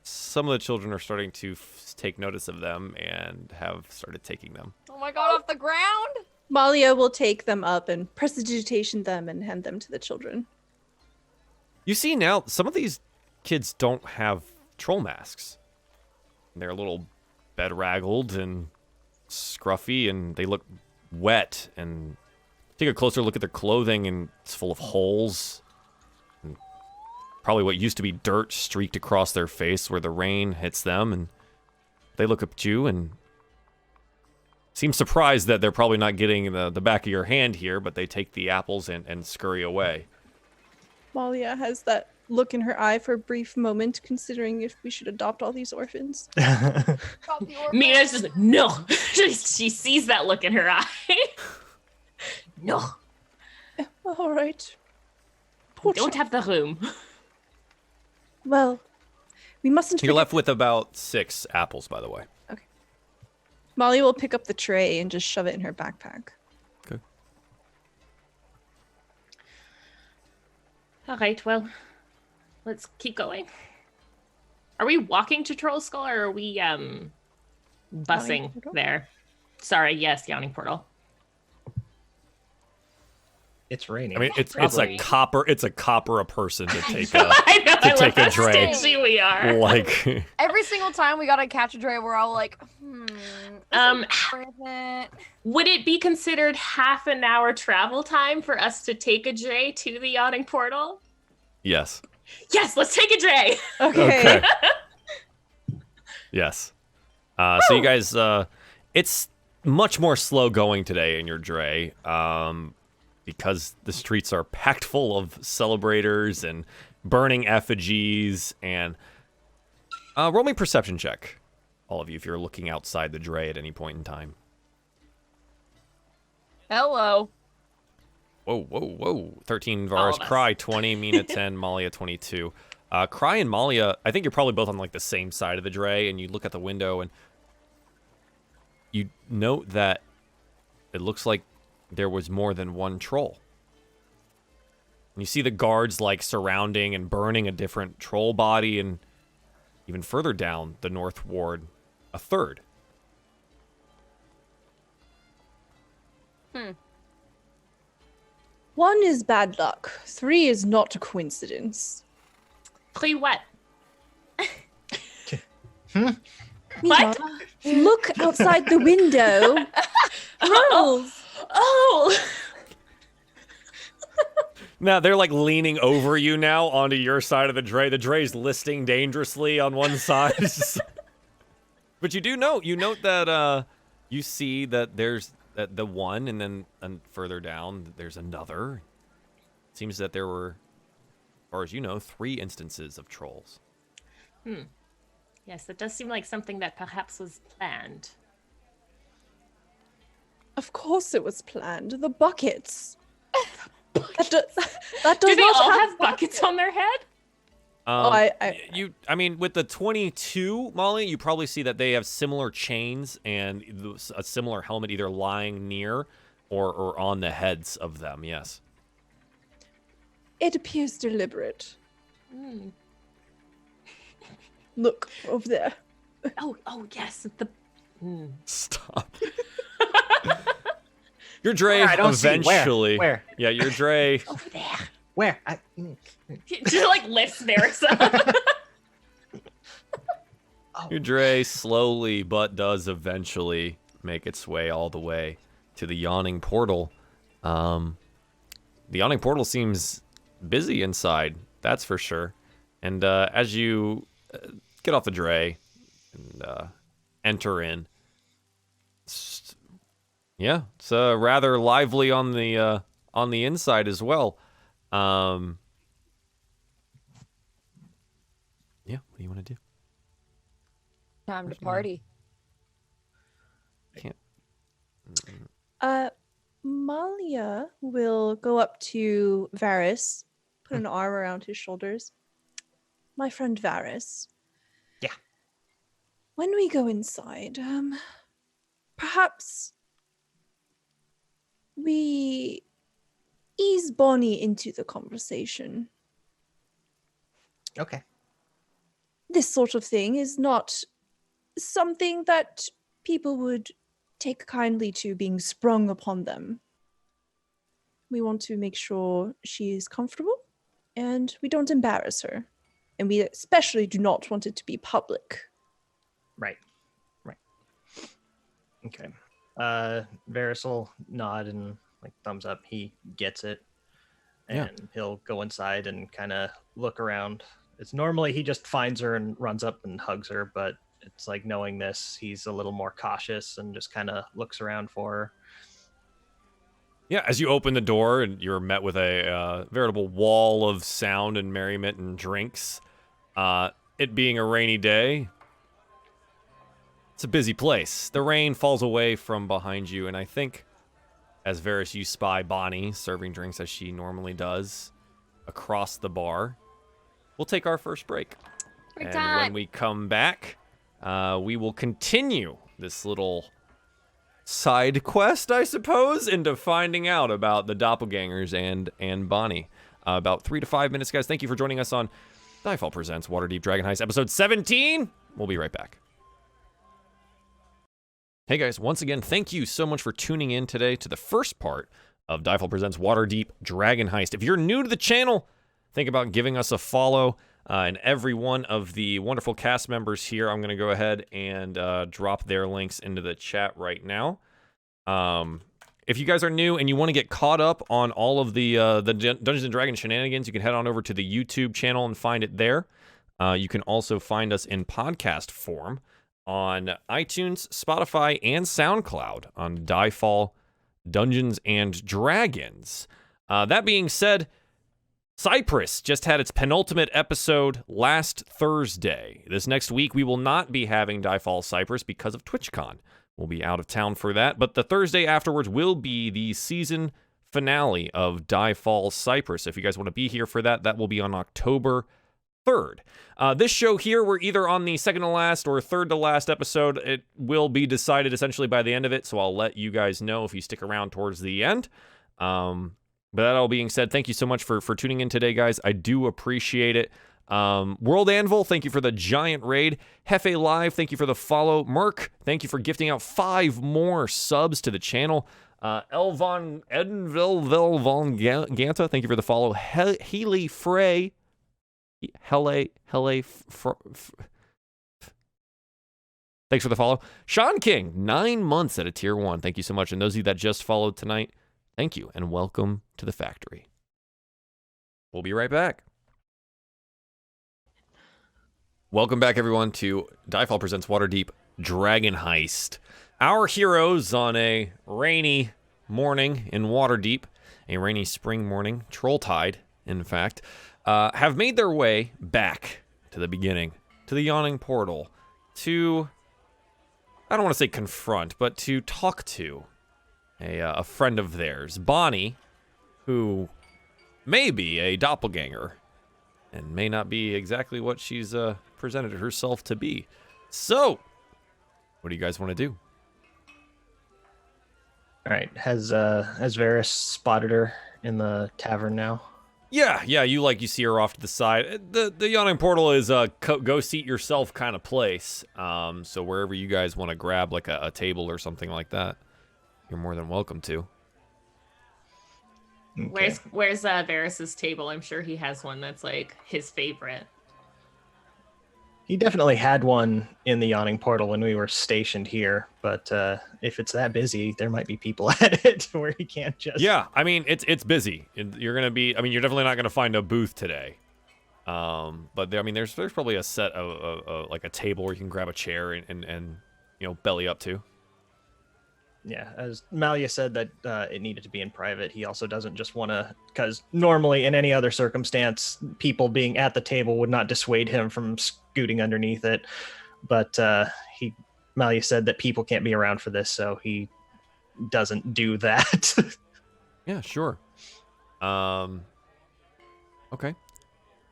some of the children are starting to take notice of them and have started taking them. Oh my God, off the ground? Malia will take them up and prestidigitation them and hand them to the children. You see now, some of these kids don't have troll masks. They're a little bedraggled and scruffy, and they look wet. And take a closer look at their clothing, and it's full of holes. And probably what used to be dirt streaked across their face where the rain hits them. And they look up at you and seem surprised that they're probably not getting the back of your hand here, but they take the apples and scurry away. Malia has that look in her eye for a brief moment, considering if we should adopt all these orphans. Drop the orphan. Mina's just like, no. She sees that look in her eye. No. All right. We don't have the room. Well, we mustn't You're forget- left with about 6 apples, by the way. Malia will pick up the tray and just shove it in her backpack. Okay. All right, well, let's keep going. Are we walking to Troll Skull, or are we busing Portal? there? Sorry, yes, Yawning Portal. It's raining. I mean, it's Probably. a copper a person to take a I know, I take love a how dray. stingy we are. like. Every single time we gotta catch a dray, we're all like, is it worth it? Would it be considered half an hour travel time for us to take a dray to the Yawning Portal? Yes. Yes, let's take a dray. Okay. Yes. So you guys, it's much more slow going today in your dray, because the streets are packed full of celebrators and burning effigies. And roll me a perception check, all of you, if you're looking outside the dray at any point in time. Hello. Whoa. 13 All Vars, of us. Cry 20, Mina 10, Malia 22. Cry and Malia, I think you're probably both on like the same side of the dray, and you look at the window and you note that it looks like there was more than one troll. And you see the guards like surrounding and burning a different troll body, and even further down the North Ward, a third. One is bad luck. 3 is not a coincidence. Play what? Mina, What? look outside the window. Trolls. Oh! Now they're like leaning over you now onto your side of the dray. The dray's listing dangerously on one side. But you note that you see that there's the one, and then further down there's another. It seems that there were, as far as you know, 3 instances of trolls. Yes, that does seem like something that perhaps was planned. Of course it was planned. The buckets. That does Do they not all have buckets on their head? I mean, with the 22, Molly, you probably see that they have similar chains and a similar helmet either lying near or on the heads of them. Yes. It appears deliberate. Look over there. Oh yes. The Stop. Your Dre I don't see. eventually. Where? Yeah, your Dre. over there. Where? She like lifts Varys up. Your Dre slowly but does eventually make its way all the way to the yawning portal. The yawning portal seems busy inside, that's for sure. And as you get off the Dre and enter in, it's rather lively on the inside as well. Yeah, what do you want to do? Time to party. Can't. Malia will go up to Varys, put an arm around his shoulders. My friend Varys. Yeah. When we go inside, perhaps we ease Bonnie into the conversation. Okay. This sort of thing is not something that people would take kindly to being sprung upon them. We want to make sure she is comfortable and we don't embarrass her. And we especially do not want it to be public. Right. Okay. Varys will nod and like thumbs up. He gets it. And he'll go inside and kind of look around. It's normally he just finds her and runs up and hugs her, but it's like knowing this, he's a little more cautious and just kind of looks around for her. Yeah, as you open the door and you're met with a veritable wall of sound and merriment and drinks. It being a rainy day, it's a busy place. The rain falls away from behind you, and I think as Varys, you spy Bonnie serving drinks as she normally does across the bar. We'll take our first break. Break and time. when we come back, we will continue this little side quest, I suppose, into finding out about the doppelgangers and Bonnie. About 3 to 5 minutes, guys. Thank you for joining us on DieFall Presents Waterdeep Dragon Heist, episode 17. We'll be right back. Hey guys, once again, thank you so much for tuning in today to the first part of DieFall Presents Waterdeep Dragon Heist. If you're new to the channel, think about giving us a follow. And every one of the wonderful cast members here, I'm going to go ahead and drop their links into the chat right now. If you guys are new and you want to get caught up on all of the Dungeons & Dragons shenanigans, you can head on over to the YouTube channel and find it there. You can also find us in podcast form on iTunes, Spotify, and SoundCloud on DieFall Dungeons & Dragons. That being said, Cyprus just had its penultimate episode last Thursday. This next week, we will not be having DieFall Cyprus because of TwitchCon. We'll be out of town for that, but the Thursday afterwards will be the season finale of DieFall Cyprus. If you guys want to be here for that, that will be on October 3rd. This show here, we're either on the second to last or third to last episode. It will be decided essentially by the end of it, so I'll let you guys know if you stick around towards the end. But that all being said, thank you so much for tuning in today, guys. I do appreciate it. World Anvil, thank you for the giant raid. Hefe Live, thank you for the follow. Merc, thank you for gifting out 5 more subs to the channel. Elvon Edenville Von Ganta, thank you for the follow. Healy Frey, thanks for the follow. Sean King, 9 months at a tier 1. Thank you so much. And those of you that just followed tonight, thank you and welcome to the factory. We'll be right back. Welcome back, everyone, to DieFall Presents Waterdeep Dragon Heist. Our heroes on a rainy morning in Waterdeep, a rainy spring morning, Trolltide, in fact, have made their way back to the beginning, to the yawning portal, to, I don't want to say confront, but to talk to a friend of theirs, Bonnie, who may be a doppelganger and may not be exactly what she's presented herself to be. So, what do you guys want to do? All right. Has Varys spotted her in the tavern now? Yeah, you see her off to the side. The yawning portal is a go seat yourself kind of place. So wherever you guys want to grab like a table or something like that, you're more than welcome to. Okay. Where's Varys's table? I'm sure he has one that's like his favorite. He definitely had one in the yawning portal when we were stationed here, but if it's that busy, there might be people at it where he can't just. Yeah, I mean it's busy. You're gonna be. I mean, you're definitely not gonna find a booth today. But there's probably a set of like a table where you can grab a chair and belly up to. Yeah, as Malia said that it needed to be in private. He also doesn't just want to, because normally in any other circumstance, people being at the table would not dissuade him from scooting underneath it. But Malia said that people can't be around for this, so he doesn't do that. Yeah, sure. Okay.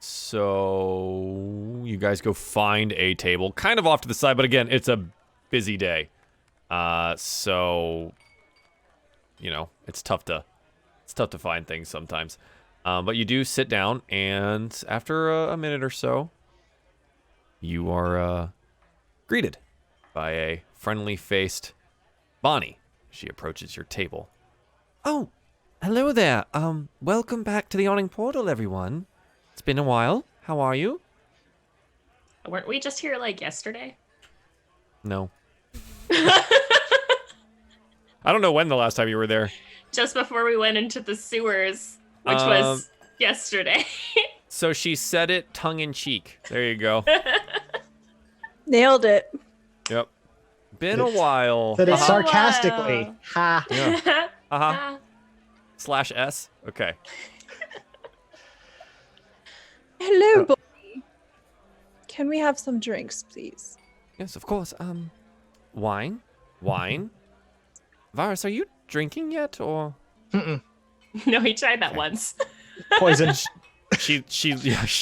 So you guys go find a table, kind of off to the side, but again, it's a busy day. So it's tough to find things sometimes. But you do sit down, and after a minute or so, you are greeted by a friendly-faced Bonnie. She approaches your table. Oh, hello there. Welcome back to the Yawning Portal, everyone. It's been a while. How are you? Weren't we just here like yesterday? No. I don't know when the last time you were there. Just before we went into the sewers, which was yesterday. So she said it tongue-in-cheek. There you go. Nailed it. Yep. Been a while. Said it Uh-huh. sarcastically. Ha. Yeah. Uh-huh. /S? Okay. Hello, Bonnie. Can we have some drinks, please? Yes, of course. Wine? Varys, are you drinking yet, or? Mm-mm. No, he tried that once. Poison. She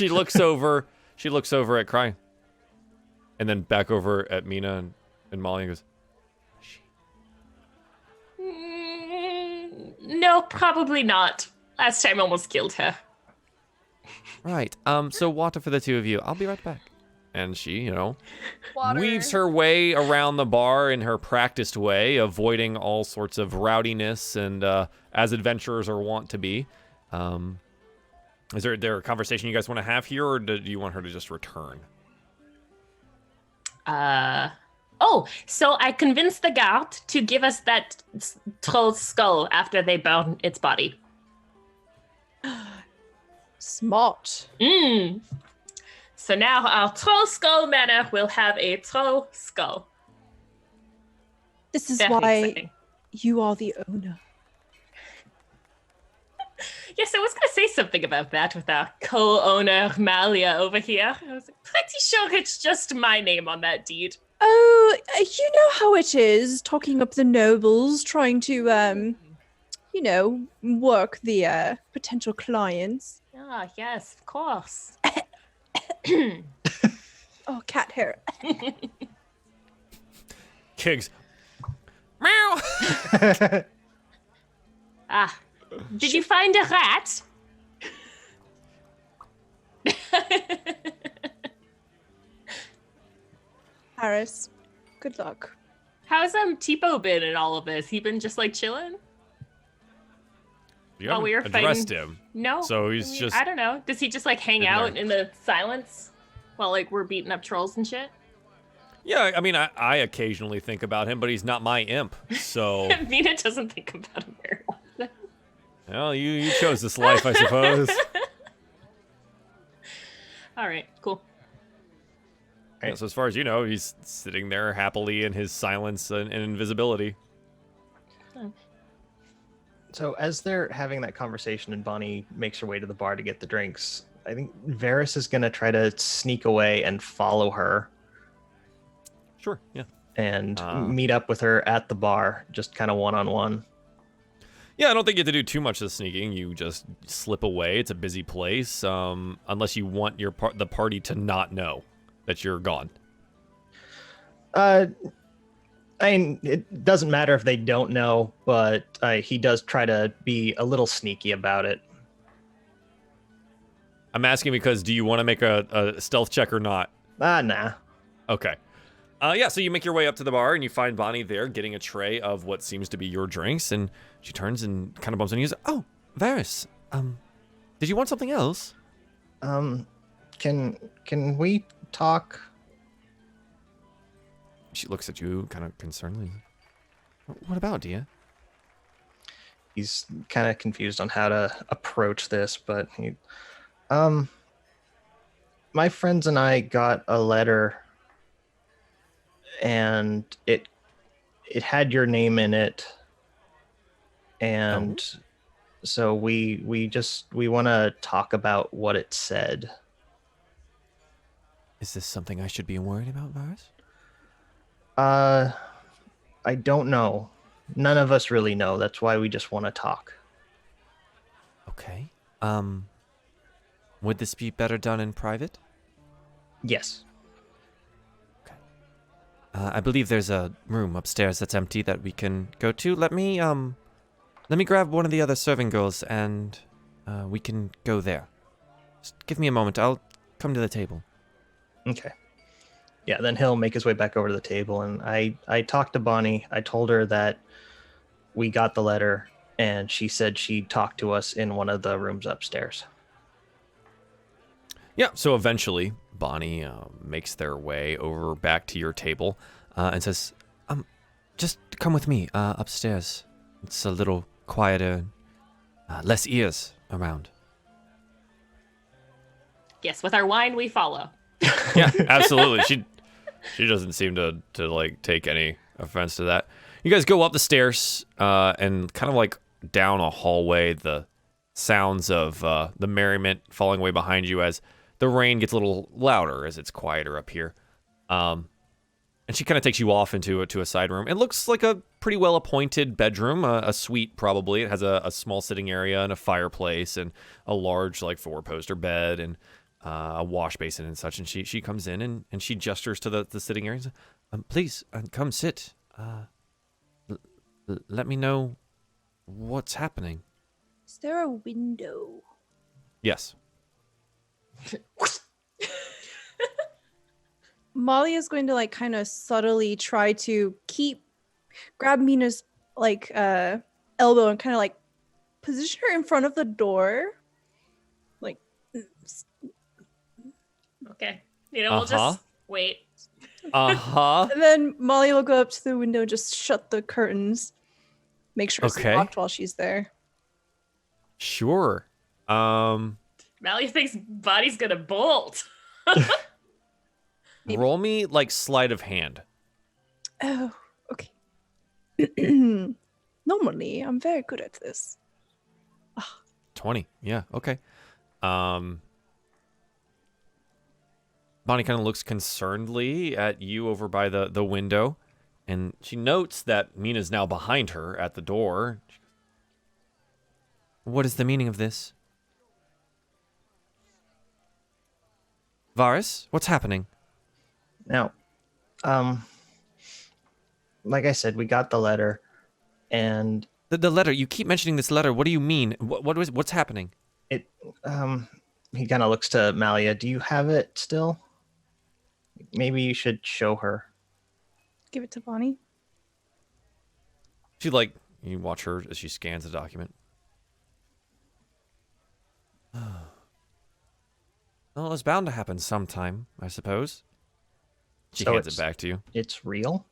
looks over. She looks over at Cry, and then back over at Mina and Molly and goes, No, probably not. Last time almost killed her. right. So water for the two of you. I'll be right back. And she, Water. weaves her way around the bar in her practiced way, avoiding all sorts of rowdiness and as adventurers are wont to be. Is there a conversation you guys want to have here, or do you want her to just return? So I convinced the guard to give us that troll's skull after they burn its body. Smart. So now our troll skull manor will have a troll skull. This is Very why exciting. you are the owner. Yes, I was going to say something about that with our co-owner Malia over here. I was pretty sure it's just my name on that deed. Oh, you know how it is, talking up the nobles, trying to, work the potential clients. Ah, yes, of course. Oh, cat hair. Kiggs. Meow. Did you find a rat? Harris, good luck. How's Tipo been in all of this? He been just like chilling? You While we haven't were addressed fighting- him. No. So he's just I don't know. Does he just like hang sitting out there. in the silence while like we're beating up trolls and shit? Yeah, I mean, I occasionally think about him, but he's not my imp. So, Mina doesn't think about him very often. well, you chose this life, I suppose. All right, cool. Yeah, so as far as you know, he's sitting there happily in his silence and invisibility. So as they're having that conversation and Bonnie makes her way to the bar to get the drinks, I think Varys is going to try to sneak away and follow her Sure, yeah. and meet up with her at the bar, just kind of one-on-one. Yeah, I don't think you have to do too much of the sneaking. You just slip away. It's a busy place, unless you want the party to not know that you're gone. I mean, it doesn't matter if they don't know, but he does try to be a little sneaky about it. I'm asking because do you want to make a stealth check or not? Nah. Okay. Yeah, so you make your way up to the bar and you find Bonnie there getting a tray of what seems to be your drinks, and she turns and kind of bumps into you. Oh, Varys, did you want something else? Can we talk? She looks at you kind of concernedly. What about, Dia? He's kind of confused on how to approach this, but he, my friends and I got a letter, and it had your name in it, and so we want to talk about what it said. Is this something I should be worried about, Varys? I don't know. None of us really know. That's why we just want to talk. Okay. Would this be better done in private? Yes. I believe there's a room upstairs that's empty that we can go to. Let me grab one of the other serving girls and we can go there. Just give me a moment. I'll come to the table. Okay. Yeah, then he'll make his way back over to the table, and I talked to Bonnie. I told her that we got the letter, and she said she'd talk to us in one of the rooms upstairs. Yeah, so eventually Bonnie makes their way over back to your table and says, just come with me upstairs. It's a little quieter, less ears around. Yes, with our wine, we follow. Yeah, absolutely. She doesn't seem to like take any offense to that. You guys go up the stairs and kind of like down a hallway. The sounds of the merriment falling away behind you as the rain gets a little louder as it's quieter up here. And she kind of takes you off into a side room. It looks like a pretty well appointed bedroom, a suite probably. It has a small sitting area and a fireplace and a large like 4-poster bed and a wash basin and such. And she comes in and she gestures to the sitting area and says, please come sit. Let me know what's happening. Is there a window? Yes. Molly is going to like kind of subtly try to grab Mina's like elbow and kind of like position her in front of the door. Like Okay. We'll just wait. And then Molly will go up to the window and just shut the curtains. Make sure it's locked while she's there. Sure. Mally thinks Bonnie's gonna bolt. Roll me like sleight of hand. Oh, okay. Normally, I'm very good at this. 20. Yeah, okay. Bonnie kind of looks concernedly at you over by the window, and she notes that Mina's now behind her at the door. What is the meaning of this? Varys, what's happening? Now, like I said, we got the letter, and The letter. You keep mentioning this letter. What do you mean? What's happening? he kind of looks to Malia. Do you have it still? Maybe you should show her. Give it to Bonnie. You watch her as she scans the document. Well, it's bound to happen sometime, I suppose. She hands it back to you. It's real?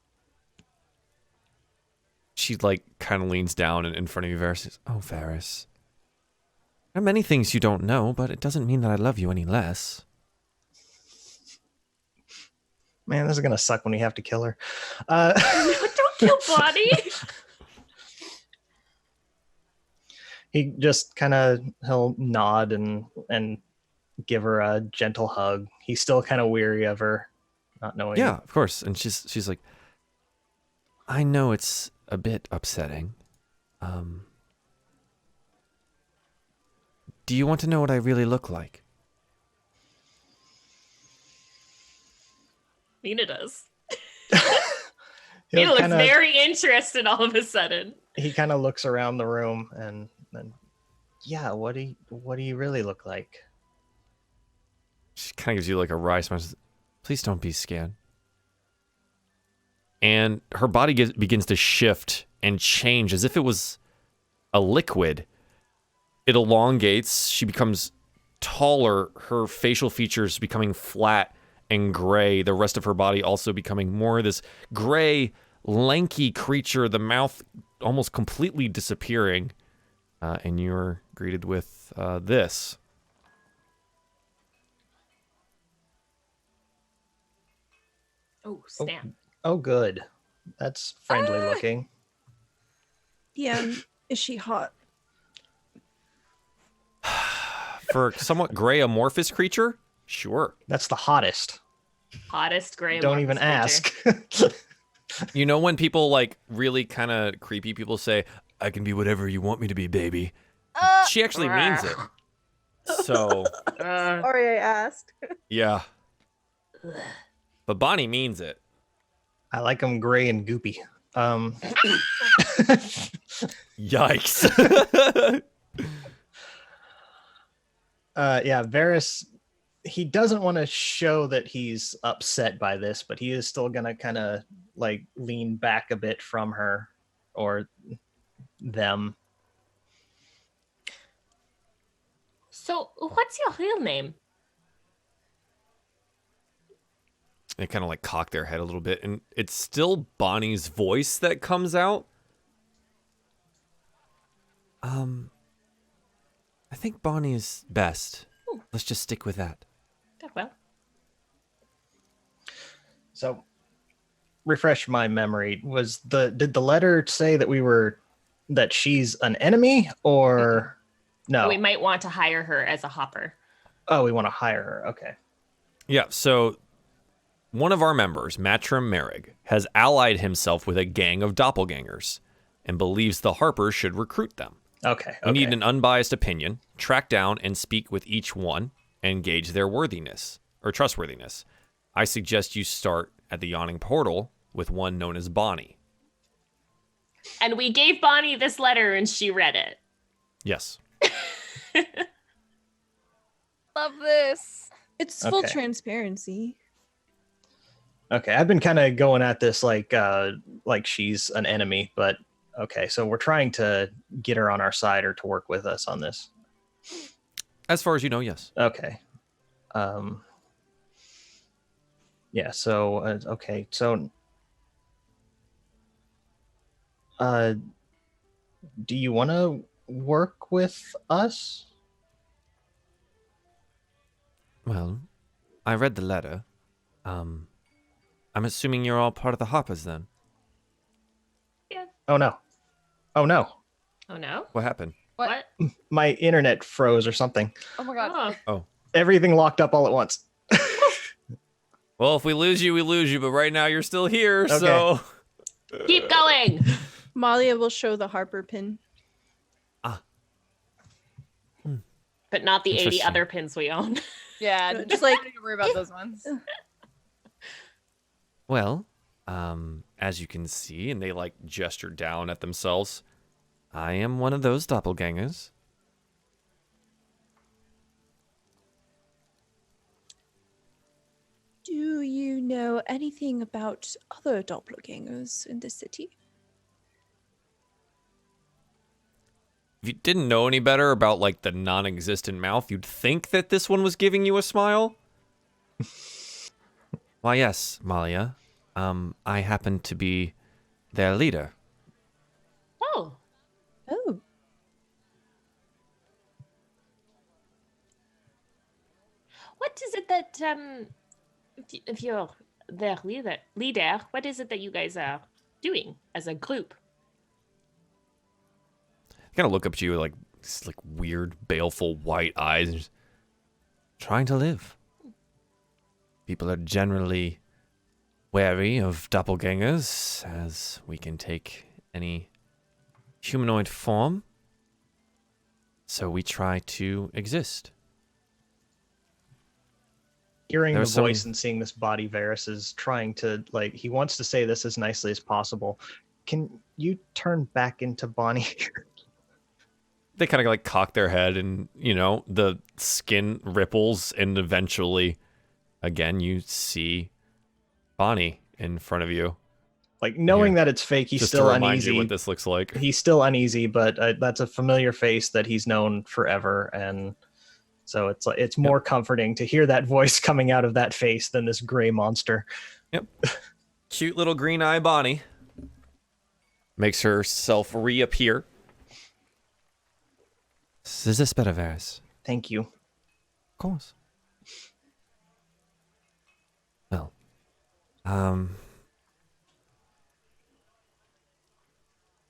She kind of leans down in front of you, Varys. Says, oh, Varys. There are many things you don't know, but it doesn't mean that I love you any less. Man, this is going to suck when we have to kill her. Don't kill Bonnie. He just he'll nod and give her a gentle hug. He's still kind of weary of her, not knowing. Yeah, of course. And she's like, I know it's a bit upsetting. Do you want to know what I really look like? Mina does. Mina looks very interested all of a sudden. He kind of looks around the room and then, yeah, what do you really look like? She kind of gives you like a wry smile. Please don't be scared. And her body begins to shift and change as if it was a liquid. It elongates. She becomes taller. Her facial features becoming flat and gray. The rest of her body also becoming more of this gray, lanky creature. The mouth almost completely disappearing. And you're greeted with this. Oh, snap. Oh, good. That's friendly looking. Yeah, is she hot? For a somewhat gray amorphous creature, sure. That's the hottest. Hottest gray. Don't even amorphous creature. ask. You know when people like really kind of creepy people say, "I can be whatever you want me to be, baby." She actually means it. So, Sorry, I asked. yeah. But Bonnie means it. I like them gray and goopy. Yikes. Yeah, Varys, he doesn't want to show that he's upset by this, but he is still gonna kind of like lean back a bit from her or them. So, what's your real name? They kind of like cock their head a little bit, and it's still Bonnie's voice that comes out. I think Bonnie is best. Let's just stick with that. Oh, well. So, refresh my memory. Did the letter say that she's an enemy or no? We might want to hire her as a hopper. Oh, we want to hire her. Okay. Yeah, so one of our members, Matrim Merrig, has allied himself with a gang of doppelgangers and believes the Harpers should recruit them. Okay. We need an unbiased opinion, track down and speak with each one, and gauge their worthiness or trustworthiness. I suggest you start at the Yawning Portal with one known as Bonnie. And we gave Bonnie this letter and she read it. Yes. Love this. It's full Okay. transparency. Okay, I've been kind of going at this like she's an enemy, but okay, so we're trying to get her on our side or to work with us on this. As far as you know, yes. Okay. Yeah, so okay, so do you want to work with us? Well, I read the letter. I'm assuming you're all part of the Harpers then. Yeah. Oh no. Oh no. Oh, no? What happened? What? My internet froze or something. Oh my god. Oh. Everything locked up all at once. Well, if we lose you, we lose you, but right now you're still here, Okay. so... Keep going. Malia will show the Harper pin. But not the 80 Interesting. other pins we own. Yeah, Just just like- like don't worry about those ones. Well, as you can see, and they like gesture down at themselves, I am one of those doppelgangers. Do you know anything about other doppelgangers in the city? If you didn't know any better about like the non-existent mouth, you'd think that this one was giving you a smile. Why, yes, Malia. I happen to be their leader. Oh. Oh, What is it that, if you're their leader, what is it that you guys are doing as a group? Kind of look up at you with like this, like weird, baleful white eyes. And just, trying to live. People are generally wary of doppelgangers, as we can take any humanoid form. So we try to exist. Hearing the There's voice some- and seeing this body, Varys is trying to like he wants to say this as nicely as possible. Can you turn back into Bonnie? they kind of like cock their head, and the skin ripples, and eventually, again, you see Bonnie in front of you. Like, knowing that it's fake, he's Just still to remind uneasy. you what this looks like. He's still uneasy, but that's a familiar face that he's known forever, and so it's more comforting to hear that voice coming out of that face than this gray monster. Yep. Cute little green eye Bonnie makes herself reappear. Is this better, Varys? Thank you. Of course. Well,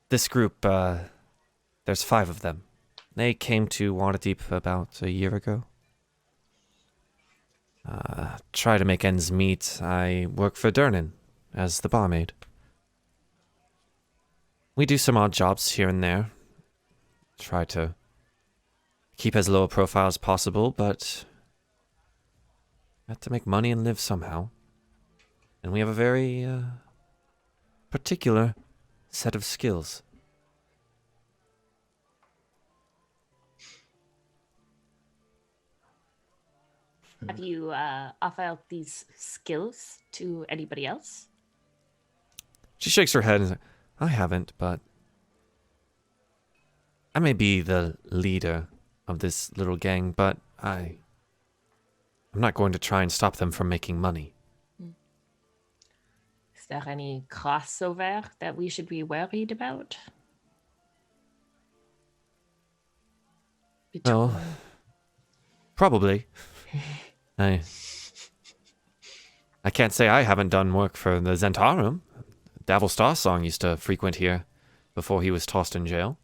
this group, there's 5 of them. They came to Waterdeep about a year ago. Try to make ends meet. I work for Durnan as the barmaid. We do some odd jobs here and there. Try to keep as low a profile as possible, but have to make money and live somehow. And we have a very particular set of skills. Have you offered these skills to anybody else? She shakes her head and is like, I haven't, but I may be the leader of this little gang, but I'm not going to try and stop them from making money. Is there any crossover that we should be worried about? Well, probably. I can't say I haven't done work for the Zentarum. Davil Starsong used to frequent here before he was tossed in jail.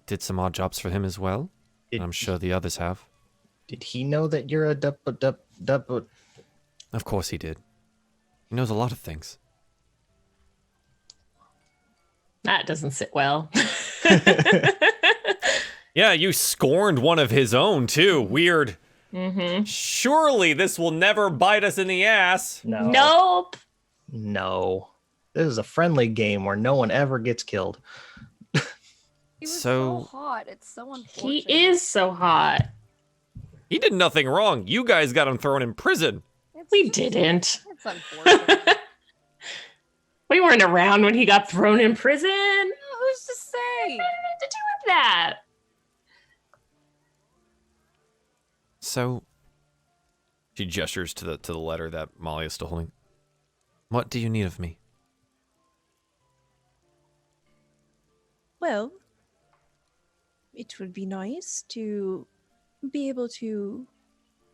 Did some odd jobs for him as well. And I'm sure the others have. Did he know that you're a dup? Of course he did. He knows a lot of things. That doesn't sit well. Yeah, you scorned one of his own, too. Weird. Mm-hmm. Surely this will never bite us in the ass. No. Nope. No. This is a friendly game where no one ever gets killed. He was So- so hot. It's so unfortunate. He is so hot. He did nothing wrong. You guys got him thrown in prison. We didn't. It's unfortunate. We weren't around when he got thrown in prison. Who's to say? What to do with that? So, she gestures to the letter that Molly is still holding. What do you need of me? Well, it would be nice to be able to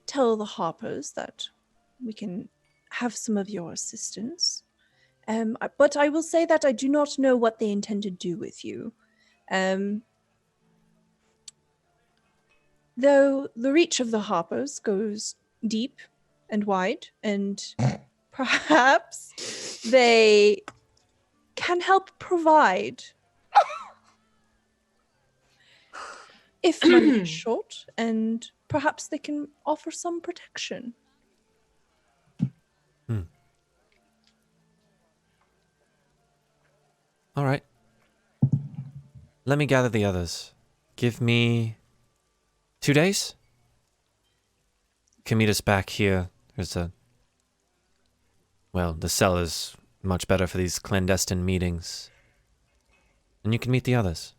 tell the Harpers that we can have some of your assistance. But I will say that I do not know what they intend to do with you. Though the reach of the Harpers goes deep and wide, and perhaps they can help provide if money is short, and perhaps they can offer some protection. All right. Let me gather the others. Give me 2 days? Can meet us back here. The cell is much better for these clandestine meetings. And you can meet the others.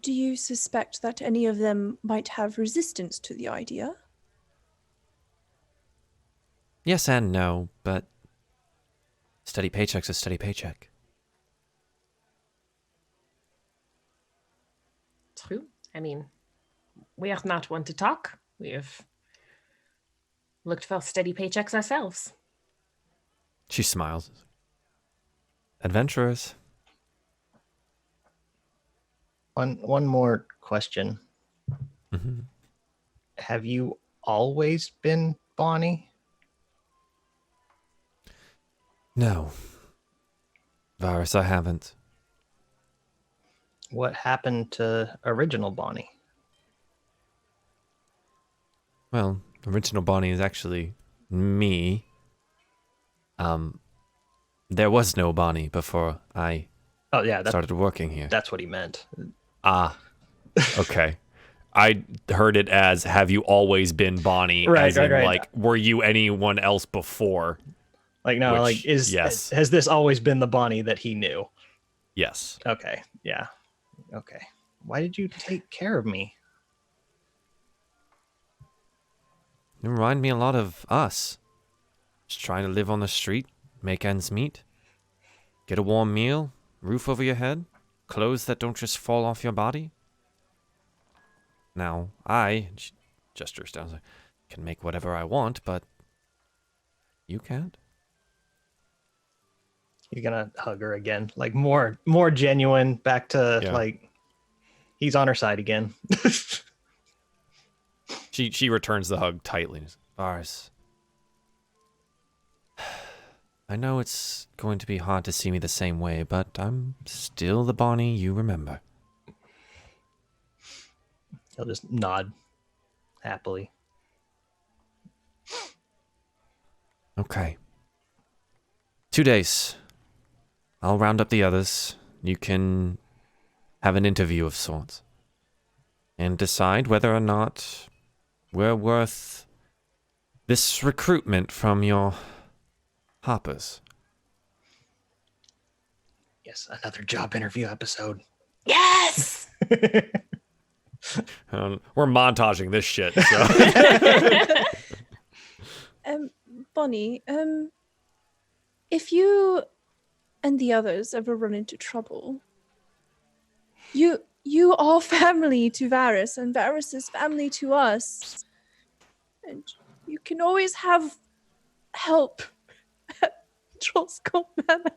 Do you suspect that any of them might have resistance to the idea? Yes and no, but steady paycheck's a steady paycheck. True. I mean, we are not one to talk. We have looked for steady paychecks ourselves. She smiles. Adventurers. One more question. Mm-hmm. Have you always been Bonnie? No. Varys, I haven't. What happened to original Bonnie? Well, original Bonnie is actually me. There was no Bonnie before I Oh yeah, started working here. that's what he meant. Ah, okay. I heard it as, have you always been Bonnie? Right, as in, right. like, were you anyone else before? Like, no, Which, like, yes. has this always been the Bonnie that he knew? Yes. Okay, yeah. Okay. Why did you take care of me? You remind me a lot of us. Just trying to live on the street, make ends meet, get a warm meal, roof over your head, clothes that don't just fall off your body. Now, she gestures down, can make whatever I want, but you can't. You're gonna hug her again, like more genuine, back to like he's on her side again. She returns the hug tightly. Varys, I know it's going to be hard to see me the same way, but I'm still the Bonnie you remember. He'll just nod happily. Okay. 2 days. I'll round up the others. You can have an interview of sorts. And decide whether or not we're worth this recruitment from your hoppers. Yes, another job interview episode. Yes. We're montaging this shit. So. Bonnie, if you and the others ever run into trouble, you are family to Varys, and Varys is family to us. And you can always have help at Trollskull Manor.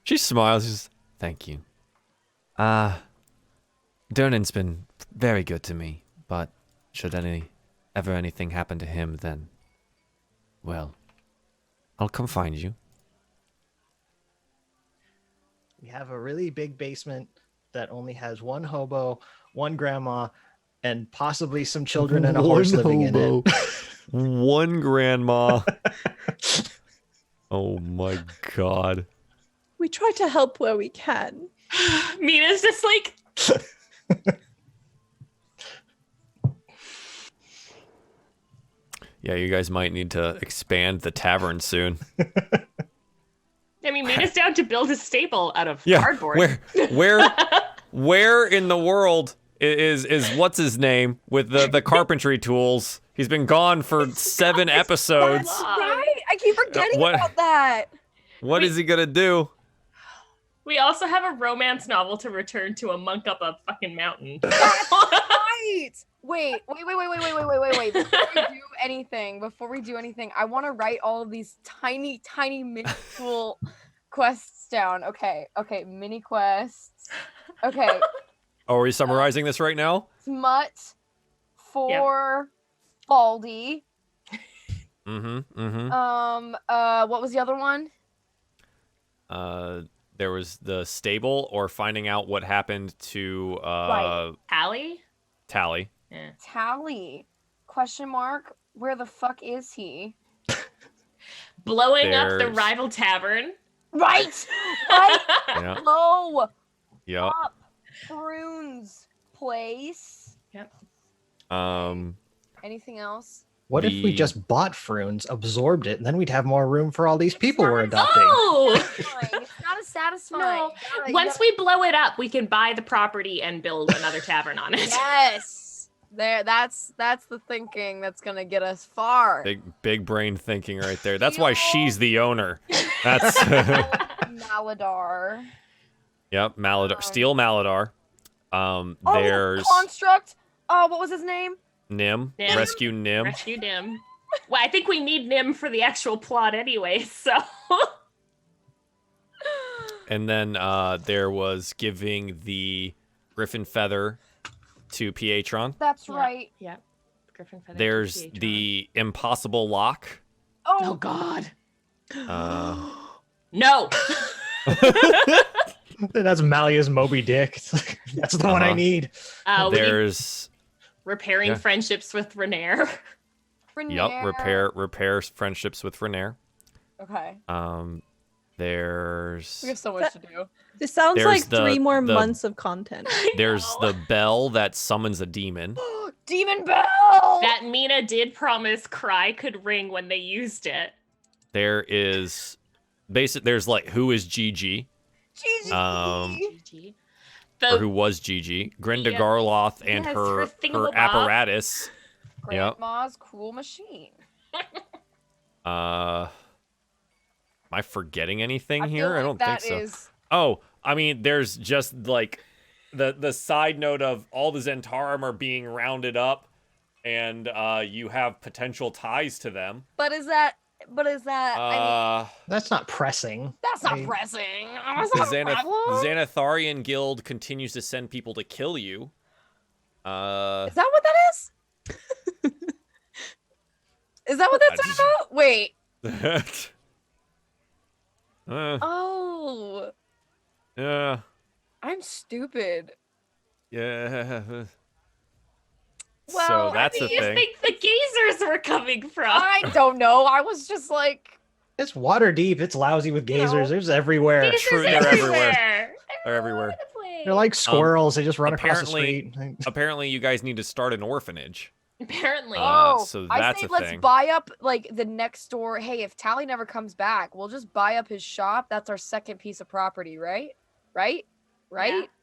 She smiles. She's, thank you. Durnan's been very good to me, but should ever anything happen to him, then, well, I'll come find you. We have a really big basement that only has one hobo, one grandma, and possibly some children and a horse living in it. One grandma. Oh my god. We try to help where we can. Mina's just like... Yeah, you guys might need to expand the tavern soon. I mean, Mina's down to build a stable out of Yeah, cardboard. where in the world is what's his name with the carpentry tools? He's been gone for 7 episodes. That's right. I keep forgetting What- about that. What is he gonna do? We also have a romance novel to return to a monk up a fucking mountain. Right. Wait. Before we do anything, I want to write all of these tiny minuscule quests down. Okay, mini quests. Okay. Oh, are we summarizing this right now? Smut for Baldy. What was the other one? There was the stable, or finding out what happened to Tally? Tally. Yeah. Tally? Question mark. Where the fuck is he? Blowing up the There's- rival tavern. Right. Yeah. Blow Yep. up Prune's place. Yep. Anything else? What if we The- just bought Frunes, absorbed it, and then we'd have more room for all these people we're adopting? Oh! Satisfying. It's not as satisfying. No. You Once gotta- we blow it up, we can buy the property and build another tavern on it. Yes. That's the thinking that's gonna get us far. Big brain thinking right there. That's why she's the owner. That's Maladar. Yep, Maladar. Steel Maladar. Oh, There's Construct. Oh, what was his name? Nim. Nim. Rescue Nim. Rescue Nim. Well, I think we need Nim for the actual plot anyway, so. And then there was giving the Griffin Feather to Pietron. That's Yeah. right. Yeah. Griffin Feather. There's PH1. the Impossible Lock. Oh, God. Uh, No. That's Malia's Moby Dick. That's the one I Uh-huh. need. We need there's repairing yeah. friendships with Renair. repair friendships with Renair. Okay. There's We have so much to do. This sounds There's like the- 3 more the- months of content. there's know. the bell that summons a demon. Demon Bell! That Mina did promise Cry could ring when they used it. There is there's like who is Gigi? Gigi! GG. Or who was Gigi? Grenda Yeah. Garloth and Yes, her her thingamabob. apparatus. Yep. Grandma's cool machine. Am I forgetting anything I here? feel I like don't that think so. is- Oh, I mean, there's just like the side note of all the Zentarum are being rounded up, and you have potential ties to them. But is that? I mean, That's not pressing. that's not I- pressing. The That's not a problem. Xanatharian Guild continues to send people to kill you. Is that what that is? Is that what that's just- about? Wait. uh, Oh, yeah, I'm stupid. yeah. Well, So that's Where the do you thing. think the gazers were coming from? I don't know. I was just like, It's Waterdeep. It's lousy with You know. gazers. There's everywhere. Gazers True, they're everywhere. They're everywhere. All over the place. They're like squirrels. They just run across the apparently- street. Apparently, you guys need to start an orphanage. Apparently. So I that's say a let's thing. buy up like the next door. Hey, if Tally never comes back, we'll just buy up his shop. That's our second piece of property, right? Right?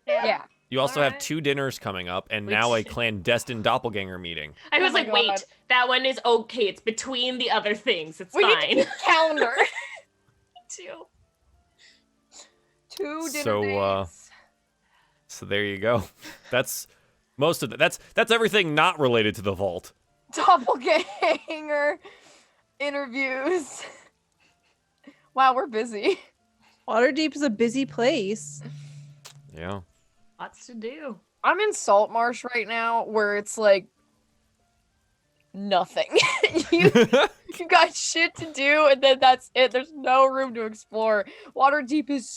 Yeah. You also have Alright. 2 dinners coming up, and Which- now a clandestine doppelganger meeting. I was Oh my like, wait, God. that one is okay. It's between the other things. It's We need to fine. keep a calendar. Too. 2 dinner So, dates. So there you go. That's most of that's everything not related to the vault. Doppelganger interviews. Wow, we're busy. Waterdeep is a busy place. Yeah. Lots to do. I'm in Salt Marsh right now, where it's like nothing. you got shit to do, and then that's it. There's no room to explore. Waterdeep is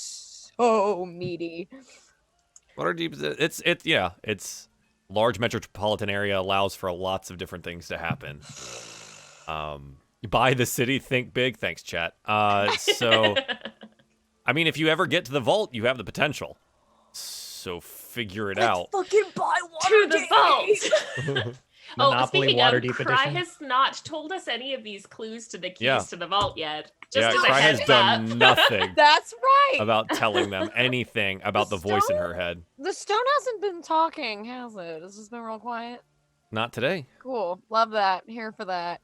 so meaty. Waterdeep, it's large metropolitan area, allows for lots of different things to happen. Buy the city, think big. Thanks, chat. So, I mean, if you ever get to the vault, you have the potential. So figure it out. Fucking buy To the Waterdeep. vault. Monopoly speaking Waterdeep of, Cry edition. has not told us any of these clues to the keys Yeah. to the vault yet. Yeah, Just as a Cry has heads done up. nothing That's right. about telling them anything about the voice in her head. The stone hasn't been talking, has it? It's just been real quiet. Not today. Cool. Love that. Here for that.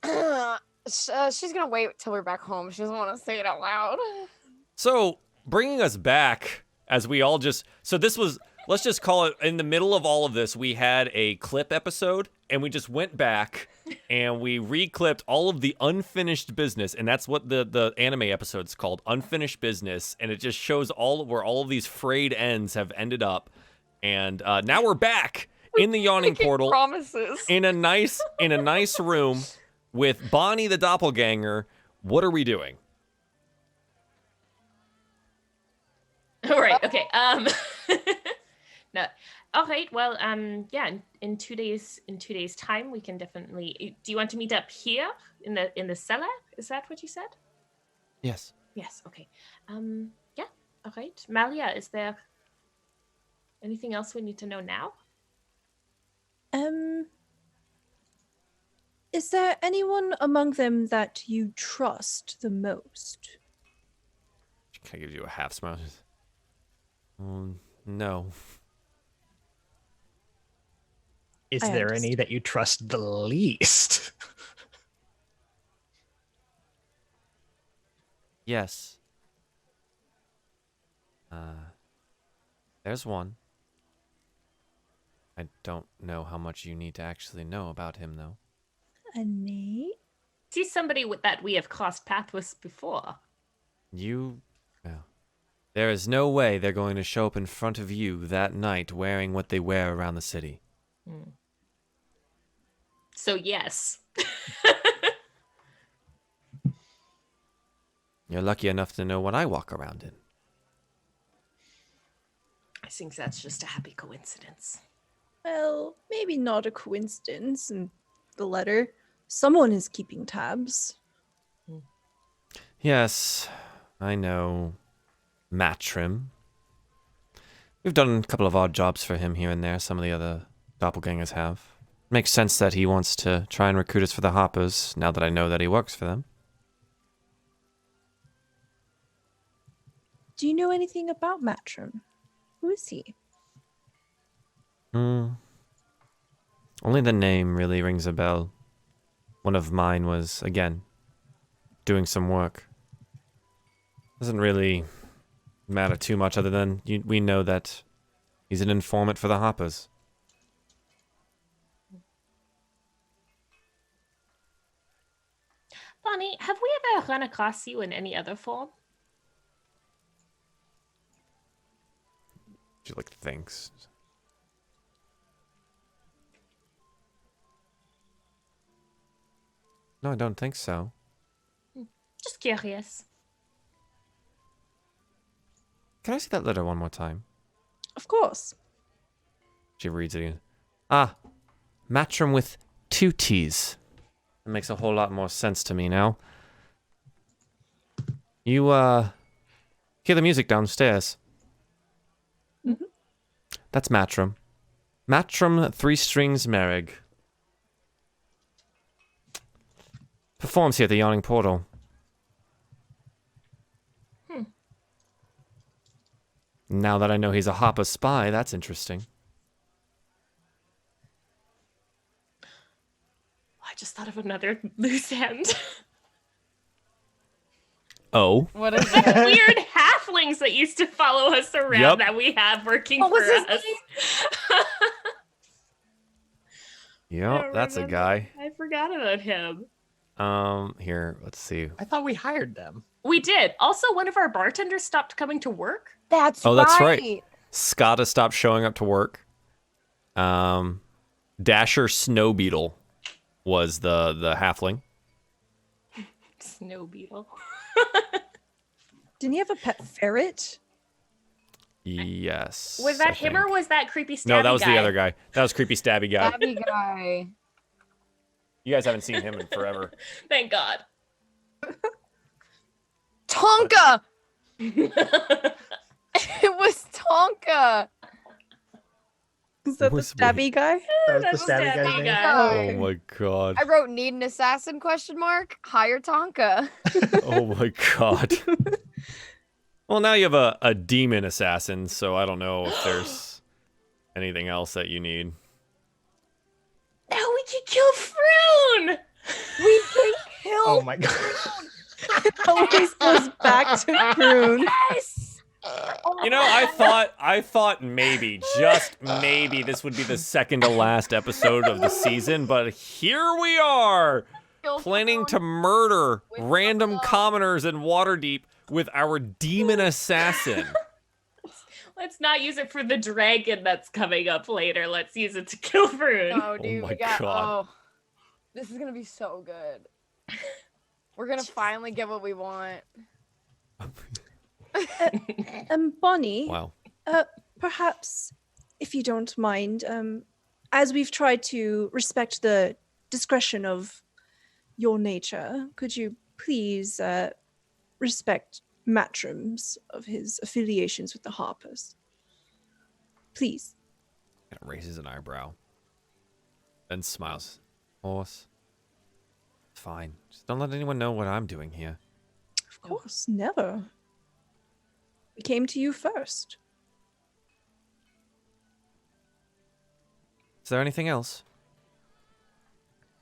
She's gonna wait till we're back home. She doesn't want to say it out loud. So, bringing us back as we all just this was, let's just call it, in the middle of all of this, we had a clip episode, and we just went back and we re-clipped all of the unfinished business, and that's what the anime episode's called, Unfinished Business, and it just shows where all of these frayed ends have ended up. And now we're back in the yawning Making portal promises. in a nice room with Bonnie the doppelganger. What are we doing? All right. Okay. No. All right. Well. Yeah. In 2 days. In 2 days' time, we can definitely. Do you want to meet up here in the cellar? Is that what you said? Yes. Yes. Okay. Yeah. All right. Malia, is there anything else we need to know now? Is there anyone among them that you trust the most? She kind of gives you a half smile. No. Is I there understand. any that you trust the least? Yes. There's one. I don't know how much you need to actually know about him, though. A name? See somebody that we have crossed paths with before. Well, there is no way they're going to show up in front of you that night wearing what they wear around the city. So yes. You're lucky enough to know what I walk around in. I think that's just a happy coincidence. Well, maybe not a coincidence in the letter. Someone is keeping tabs. Yes, I know. Matrim. We've done a couple of odd jobs for him here and there. Some of the other doppelgangers have. Makes sense that he wants to try and recruit us for the Hoppers, now that I know that he works for them. Do you know anything about Matrim? Who is he? Only the name really rings a bell. One of mine was, again, doing some work. Doesn't really matter too much other than we know that he's an informant for the Hoppers. Bonnie, have we ever run across you in any other form? She like thinks. No, I don't think so. Just curious. Can I see that letter one more time? Of course. She reads it again. Ah, Matrim with 2 T's. It makes a whole lot more sense to me now. You, hear the music downstairs. Mm-hmm. That's Matrim. Matrim 3 Strings Merrig. Performs here at the Yawning Portal. Now that I know he's a Hopper spy, that's interesting. I just thought of another loose end. Oh. What is The it? weird halflings that used to follow us around Yep. that we have working What for was his us. Yep, that's a guy. I forgot about him. Here, let's see. I thought we hired them. We did. Also, one of our bartenders stopped coming to work. That's Oh, that's right. right. Scott has stopped showing up to work. Dasher Snow Beetle was the halfling. Snow beetle. Didn't he have a pet ferret? Yes. Was that I him think. or was that creepy stabby No, that was guy? the other guy. That was creepy stabby guy. Stabby guy. You guys haven't seen him in forever. Thank God. Tonka! It was Tonka. Is that the Was- stabby guy? That That's was the stabby stabby guy's name. guy. Oh my god. I wrote need an assassin question mark. Hire Tonka. Oh my god. Well, now you have a demon assassin, so I don't know if there's anything else that you need. Now we can kill Froon! We can kill. Oh my god. It always goes back to Prune. Yes! You know, I thought maybe, just maybe, this would be the second to last episode of the season, but here we are, Kill planning Froon. to murder With random love. commoners in Waterdeep with our demon assassin. Let's not use it for the dragon that's coming up later. Let's use it to kill Froon. Oh, dude, my we got. God. Oh, this is gonna be so good. We're gonna finally get what we want. Bonnie, Wow. perhaps, if you don't mind, as we've tried to respect the discretion of your nature, could you please respect Matrim's of his affiliations with the Harpers? Please. Kind of raises an eyebrow. Then smiles. Horse. Fine. Just don't let anyone know what I'm doing here. Of course, never. We came to you first. Is there anything else?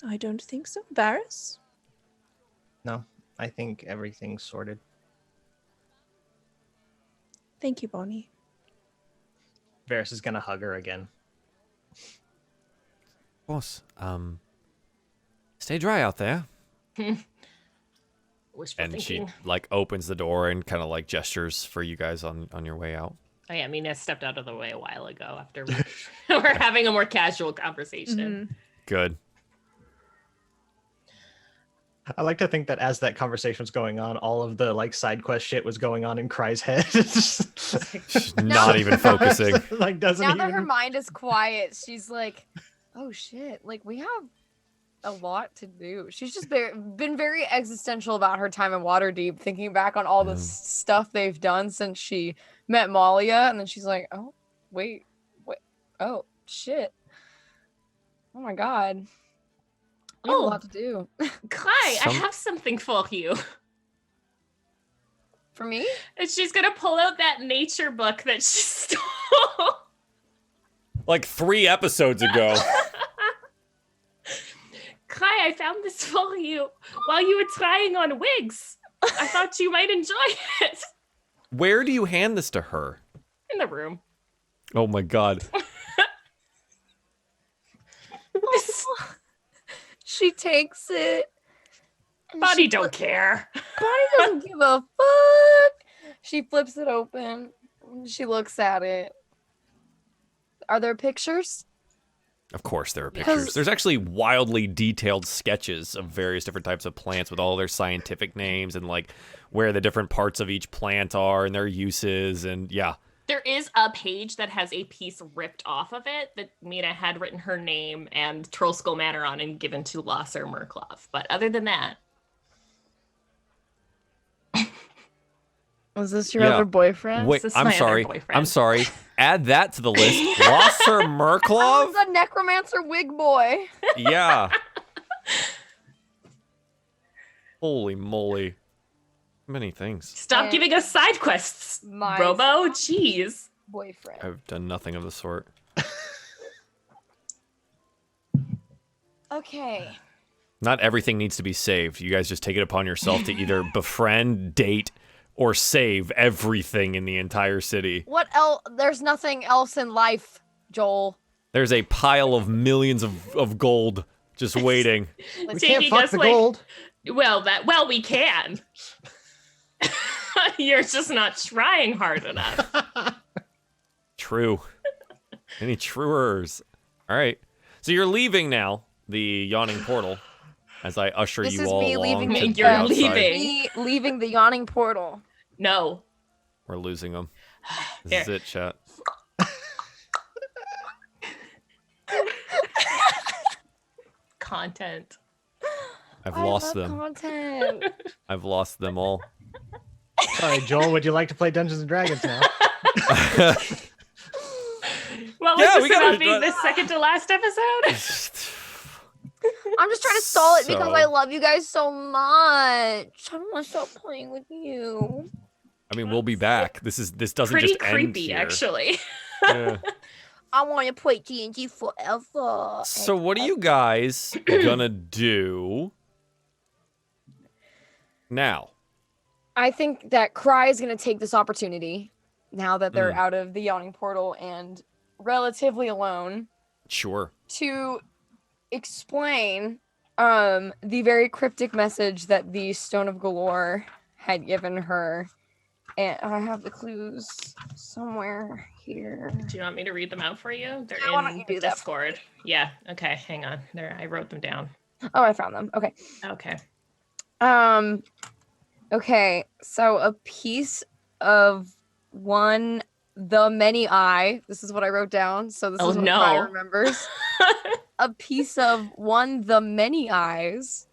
I don't think so. Varys? No, I think everything's sorted. Thank you, Bonnie. Varys is gonna hug her again. Of course. Stay dry out there. Wishful And thinking. she like opens the door and kind of like gestures for you guys on your way out. Oh yeah, Mina stepped out of the way a while ago after we're having a more casual conversation. Good. I like to think that as that conversation was going on, all of the like side quest shit was going on in Cry's head. She's not even focusing. Like doesn't Now that her even. mind is quiet, she's like, "Oh shit! Like we have a lot to do. She's just been very existential about her time in Waterdeep, thinking back on all the stuff they've done since she met Malia, and then she's like, "Oh, wait, oh shit, oh my god, we have a lot to do." Kai, I have something for you. For me? And she's gonna pull out that nature book that she stole. Like 3 episodes ago. Kai, I found this for you while you were trying on wigs. I thought you might enjoy it. Where do you hand this to her? In the room. Oh my god. She takes it. Bonnie don't care. Bonnie doesn't give a fuck. She flips it open. She looks at it. Are there pictures? Of course there are pictures. There's actually wildly detailed sketches of various different types of plants with all their scientific names and like where the different parts of each plant are and their uses, and yeah. There is a page that has a piece ripped off of it that Mina had written her name and Trollskull Manor on and given to Lasser Merklov. But other than that... Was this your other boyfriend? Wait, I'm sorry. Add that to the list. Lasser Merklov? The necromancer wig boy. Yeah. Holy moly. Many things. Stop giving us side quests, Robo. Jeez. Boyfriend. I've done nothing of the sort. Okay. Not everything needs to be saved. You guys just take it upon yourself to either befriend, date, or save everything in the entire city. What else? There's nothing else in life, Joel. There's a pile of millions of gold just waiting. We can't fuck the gold. Well, we can. You're just not trying hard enough. True. Any truers? All right. So you're leaving now, the yawning portal, as I usher you all along to the outside. Leaving the yawning portal. No. We're losing them. This is it, chat. Content. I've lost them. Content. I've lost them all. Sorry, Joel, would you like to play Dungeons & Dragons now? Well, was this about being the second to last episode? I'm just trying to stall it because I love you guys so much. I don't want to stop playing with you. I mean, we'll be back. This doesn't pretty just end creepy, here. actually. Yeah. I want to play D&D forever. So what are you guys gonna do now? I think that Cry is going to take this opportunity now that they're out of the yawning portal and relatively alone. Sure. To explain the very cryptic message that the Stone of Galore had given her. And I have the clues somewhere here. Do you want me to read them out for you? They're why don't in you the do that? Discord. Yeah. Okay. Hang on. There, I wrote them down. Oh, I found them. Okay. Okay. Okay. So a piece of one, the many eye. This is what I wrote down. So this is what Kai remembers. A piece of one, the many eyes.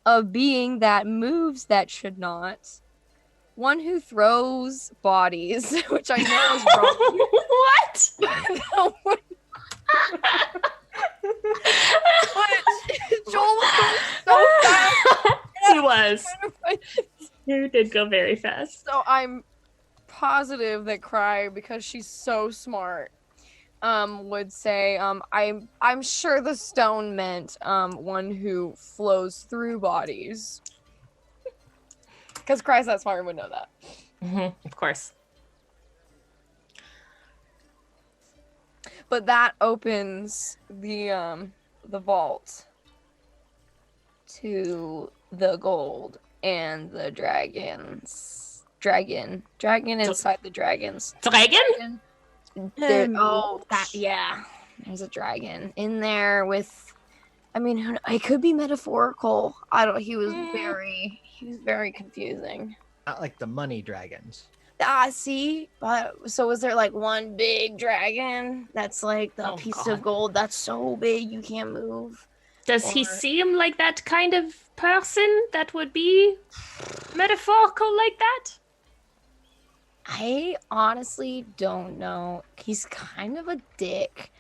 A being that moves that should not. One who throws bodies, which I know is wrong. What? Joel was going so fast. He was. You did go very fast. So I'm positive that Cry, because she's so smart, would say, I'm sure the stone meant one who flows through bodies. Because Cry's that smart and would know that. Of course. But that opens the vault to the gold and the dragons. Dragon inside the dragons. Dragon? Yeah. There's a dragon in there with. I mean, it could be metaphorical. He was very confusing. Not like the money dragons. See? But so is there like one big dragon that's like the piece of gold that's so big you can't move? Does he Or- seem like that kind of person that would be metaphorical like that? I honestly don't know. He's kind of a dick.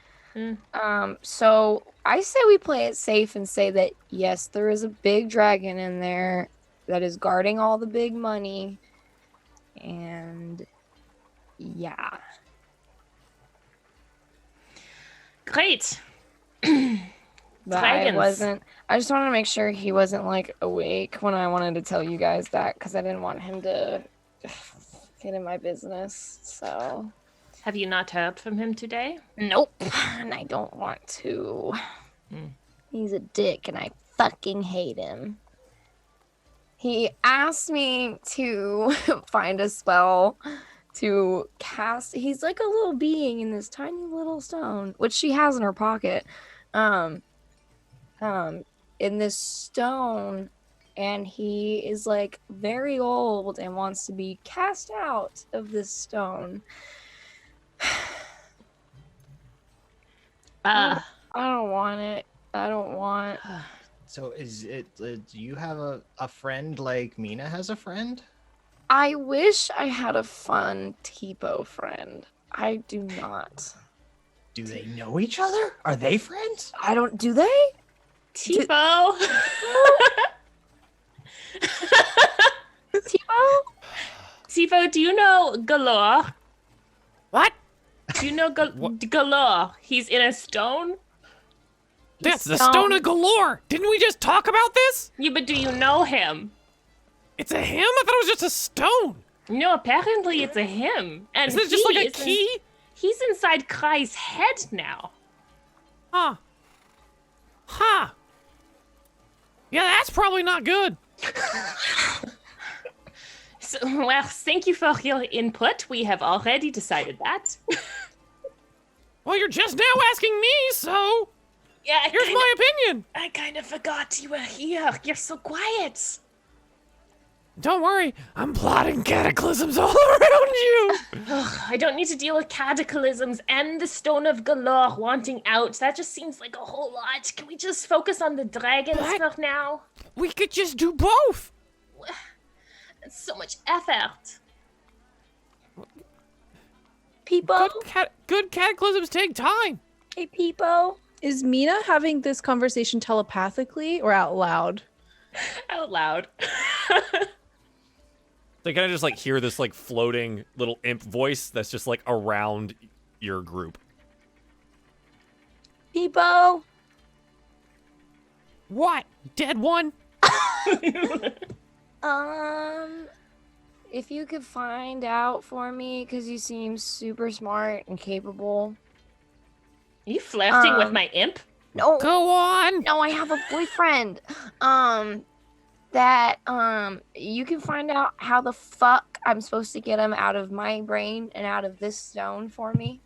So I say we play it safe and say that yes, there is a big dragon in there that is guarding all the big money. And yeah. Great. But I Dragons. just wanted to make sure he wasn't like awake when I wanted to tell you guys that because I didn't want him to get in my business. So Have you not heard from him today? nope, and I don't want to. He's a dick, and I fucking hate him. He asked me to find a spell to cast. He's like a little being in this tiny little stone, which she has in her pocket. In this stone, and he is like very old and wants to be cast out of this stone. I don't want it. I don't want. So is it? Do you have a friend like Mina has a friend? I wish I had a fun Tipo friend. I do not. Do they know each other? Are they friends? I don't. Do they? Tipo. Tipo? Tipo, do you know Galore? What? Do you know Galore? He's in a stone? That's the Stone of Galore. Didn't we just talk about this? Yeah, but do you know him? It's a him? I thought it was just a stone. No, apparently it's a him. And Isn't it just like a he is key? He's inside Kai's head now. Huh. Huh. Yeah, that's probably not good. So, well, thank you for your input. We have already decided that. Well, you're just now asking me, so Yeah, here's my opinion. I kind of forgot you were here. You're so quiet. Don't worry, I'm plotting cataclysms all around you. Ugh, I don't need to deal with cataclysms and the Stone of Galore wanting out. That just seems like a whole lot. Can we just focus on the dragons What? for now? We could just do both. It's so much effort. People? Good cataclysms take time. Hey, people. Is Mina having this conversation telepathically or out loud? Out loud. They kind of just like hear this like floating little imp voice that's just like around your group. People. What? Dead one? If you could find out for me, because you seem super smart and capable. Are you flirting with my imp? No. Go on. No, I have a boyfriend. That you can find out how the fuck I'm supposed to get him out of my brain and out of this stone for me.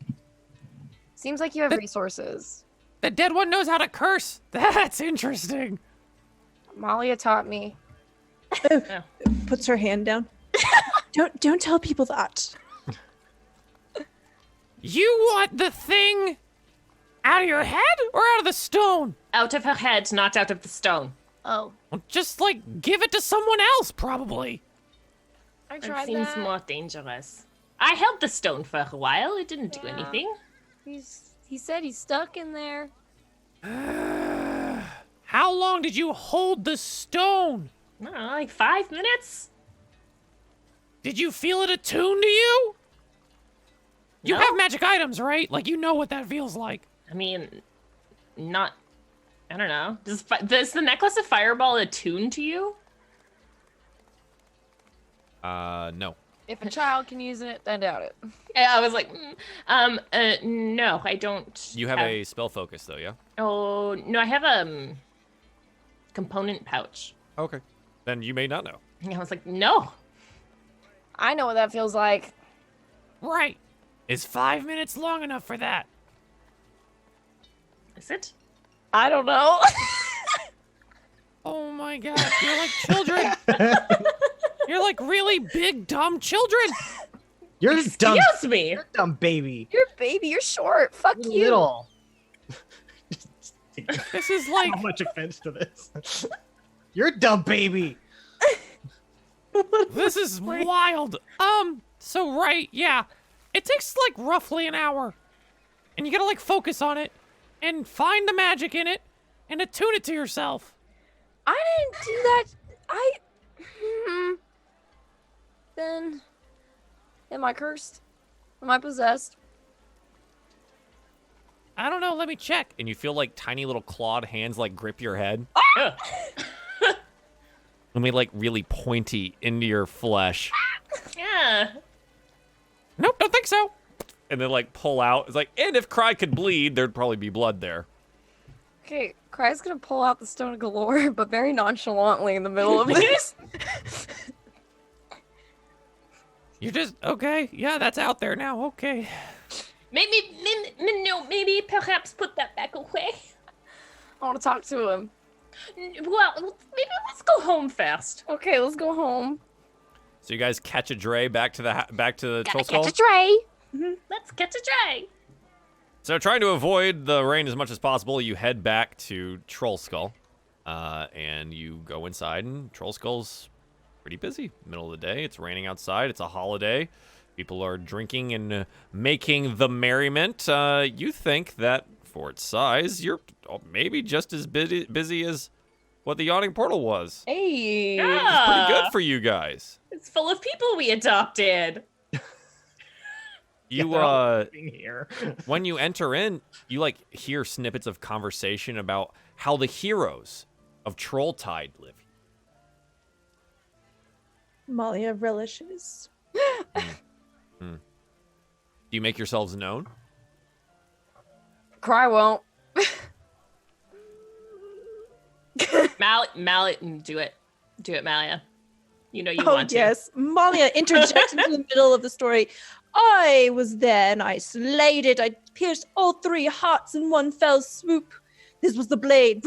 Seems like you have resources. The dead one knows how to curse. That's interesting. Malia taught me. Puts her hand down. Don't tell people that. You want the thing out of your head or out of the stone? Out of her head, not out of the stone. Oh, Well, just like give it to someone else, probably. I That tried seems that. more dangerous. I held the stone for a while. It didn't do Yeah. anything. He said he's stuck in there. How long did you hold the stone? I don't know, like 5 minutes? Did you feel it attuned to you? You No. have magic items, right? Like you know what that feels like. I mean, not. I don't know. Does the necklace of fireball attune to you? No. If a child can use it, I doubt it. Yeah, I was like, no, I don't. You have a spell focus though, yeah? Oh no, I have a component pouch. Okay. Then you may not know. And I was like, no. I know what that feels like. Right. Is 5 minutes long enough for that? Is it? I don't know. Oh my god, you're like children. You're like really big, dumb children. You're dumb. Excuse me. You're dumb baby. You're a baby. You're short. Fuck You're you. little. This is like... so much offense to this. You're a dumb baby. This is wild. So right, yeah. It takes like roughly an hour. And you gotta like focus on it and find the magic in it and attune it to yourself. I didn't do that. Then, am I cursed? Am I possessed? I don't know, let me check. And you feel like tiny little clawed hands like grip your head. And they like really pointy into your flesh. Yeah. Nope, don't think so. And then like pull out. It's like, and if Cry could bleed, there'd probably be blood there. Okay, Cry's gonna pull out the Stone of Galore, but very nonchalantly in the middle of this. You're just, okay, yeah, that's out there now, okay. Maybe perhaps put that back away. I want to talk to him. Well, maybe let's go home first. Okay, let's go home. So you guys catch a dray back to the Troll Skull? Catch a tray. Let's catch a dray. So trying to avoid the rain as much as possible, you head back to Troll Skull. And you go inside, and Troll Skull's pretty busy. Middle of the day, it's raining outside, it's a holiday. People are drinking and making the merriment. You think that for its size, you're maybe just as busy as what the Yawning Portal was. Hey. It's pretty good for you guys. It's full of people we adopted. You they're all living here. when you enter in, you like hear snippets of conversation about how the heroes of Trolltide live. Malia relishes. Do you make yourselves known? Cry won't. Mallet, do it. Do it, Malia. You know you Oh, want to. yes. Malia interjects into the middle of the story. I was there and I slayed it. I pierced all 3 hearts in one fell swoop. This was the blade.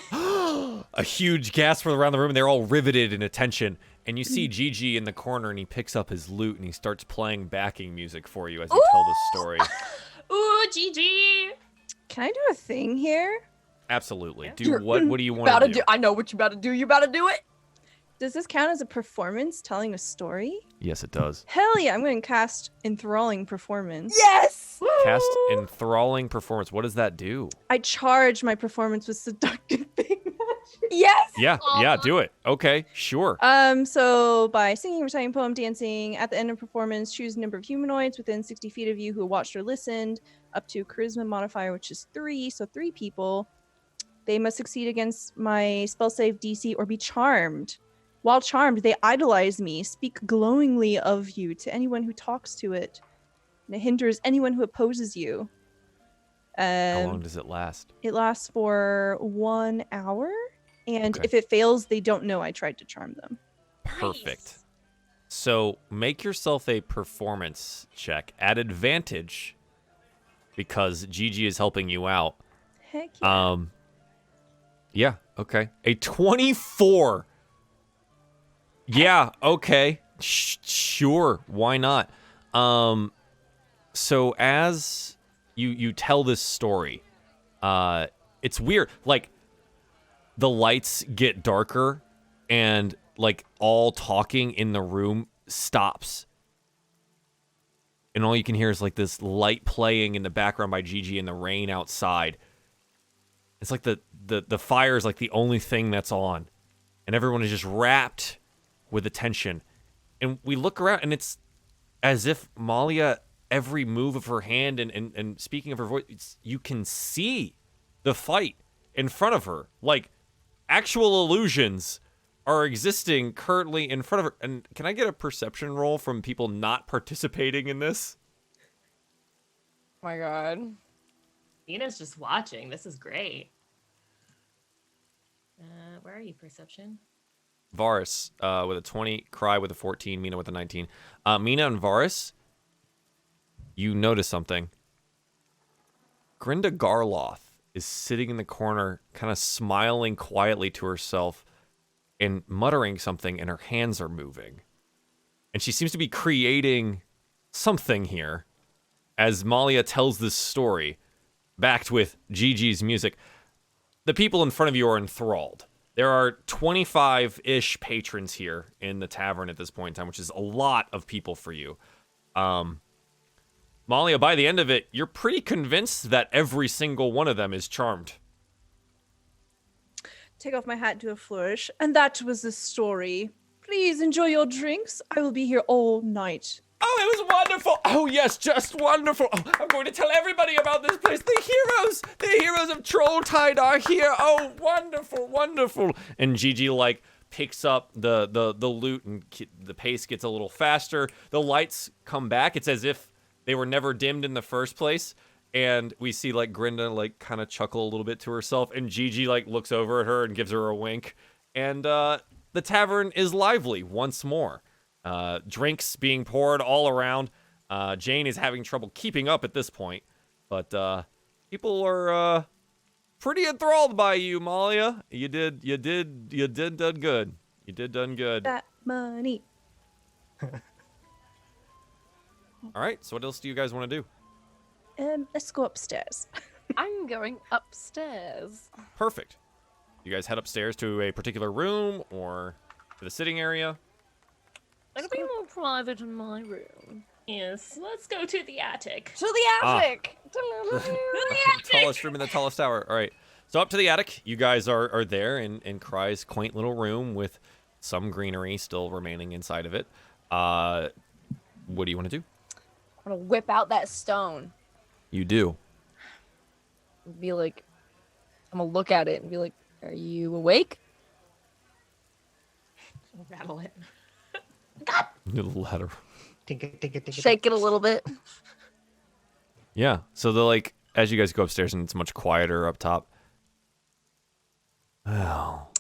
A huge gasp around the room, and they're all riveted in attention. And you see Gigi in the corner, and he picks up his lute, and he starts playing backing music for you as you tell the story. Ooh, Gigi. Can I do a thing here? Absolutely. Yeah. What do you want About to to do? do. I know what you about to do. You about to do it. Does this count as a performance telling a story? Yes, it does. Hell yeah, I'm going to cast Enthralling Performance. Yes. Cast enthralling performance. What does that do? I charge my performance with seductive big magic. Yes. Yeah, do it. Okay, sure. So by singing, reciting, poem, dancing, at the end of performance, choose a number of humanoids within 60 feet of you who watched or listened, up to a charisma modifier, which is 3, so 3 people. They must succeed against my spell save DC or be charmed. While charmed, they idolize me, speak glowingly of you to anyone who talks to it, and it hinders anyone who opposes you. How long does it last? It lasts for 1 hour, and Okay. if it fails, they don't know I tried to charm them. Perfect. Nice. So make yourself a performance check at advantage because Gigi is helping you out. Heck yeah. Yeah, okay. A 24. Yeah, okay. Sure, why not? So as you tell this story, it's weird. Like the lights get darker and like all talking in the room stops. And all you can hear is like this light playing in the background by Gigi in the rain outside. It's like the fire is like the only thing that's on. And everyone is just wrapped with attention. And we look around and it's as if Malia, every move of her hand and speaking of her voice, you can see the fight in front of her. Like actual illusions are existing currently in front of her. And can I get a perception roll from people not participating in this? Oh my god. Nina's just watching. This is great. Where are you, Perception? Varus with a 20, Cry with a 14, Mina with a 19. Mina and Varus, you notice something. Grinda Garloth is sitting in the corner, kind of smiling quietly to herself and muttering something, and her hands are moving. And she seems to be creating something here as Malia tells this story. backed with Gigi's music, the people in front of you are enthralled. There are 25-ish patrons here in the tavern at this point in time, which is a lot of people for you. Malia, by the end of it, you're pretty convinced that every single one of them is charmed. Take off my hat, do a flourish. And that was the story. Please enjoy your drinks. I will be here all night. Oh, it was wonderful. Oh, yes, just wonderful. Oh, I'm going to tell everybody about this place. The heroes of Trolltide are here. Oh, wonderful, wonderful. And Gigi, like, picks up the loot, and the pace gets a little faster. The lights come back. It's as if they were never dimmed in the first place. And we see, like, Grinda, like, kind of chuckle a little bit to herself. And Gigi, like, looks over at her and gives her a wink. And the tavern is lively once more. Drinks being poured all around. Jane is having trouble keeping up at this point. But people are pretty enthralled by you, Malia. You did done good. You did done good. That money. All right, so what else do you guys want to do? Let's go upstairs. I'm going upstairs. Perfect. You guys head upstairs to a particular room or to the sitting area? It'll be more private in my room. Yes, let's go to the attic. To the attic. Tallest room in the tallest tower. All right. So up to the attic. You guys are there in Cry's quaint little room with some greenery still remaining inside of it. What do you want to do? I'm gonna whip out that stone. You do. Be like, I'm gonna look at it and be like, "Are you awake?" Rattle it. Little ladder. Shake it a little bit. Yeah. So as you guys go upstairs and it's much quieter up top. Well.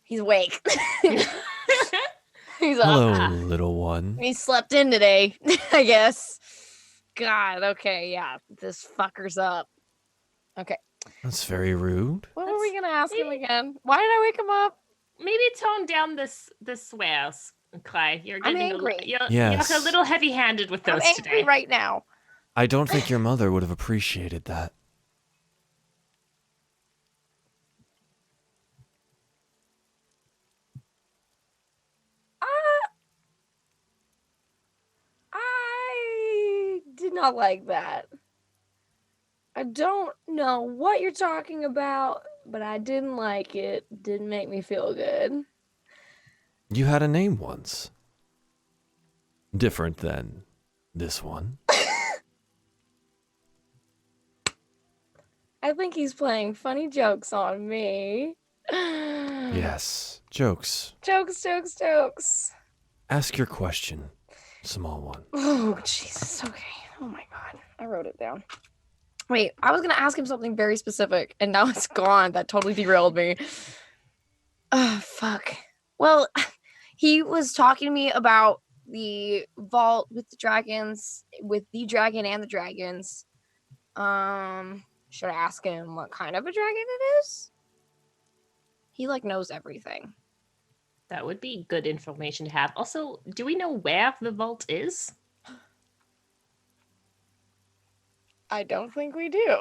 He's awake. He's Hello, up. little one. He slept in today, I guess. God, okay, yeah. This fucker's up. Okay. That's very rude. What were we gonna ask him again? Why did I wake him up? Maybe tone down the swears, Cly. You're I'm getting angry. you're Yes. a little heavy-handed with those I'm angry today. right now. I don't think your mother would have appreciated that. I did not like that. I don't know what you're talking about, but I didn't like it. Didn't make me feel good. You had a name once. Different than this one. I think he's playing funny jokes on me. Yes. Jokes. Jokes. Ask your question, small one. Oh, Jesus. Okay. Oh, my God. I wrote it down. Wait, I was going to ask him something very specific, and now it's gone. That totally derailed me. Oh, fuck. Well, he was talking to me about the vault with the dragons, with the dragon and the dragons. Should I ask him what kind of a dragon it is? He, knows everything. That would be good information to have. Also, do we know where the vault is? I don't think we do.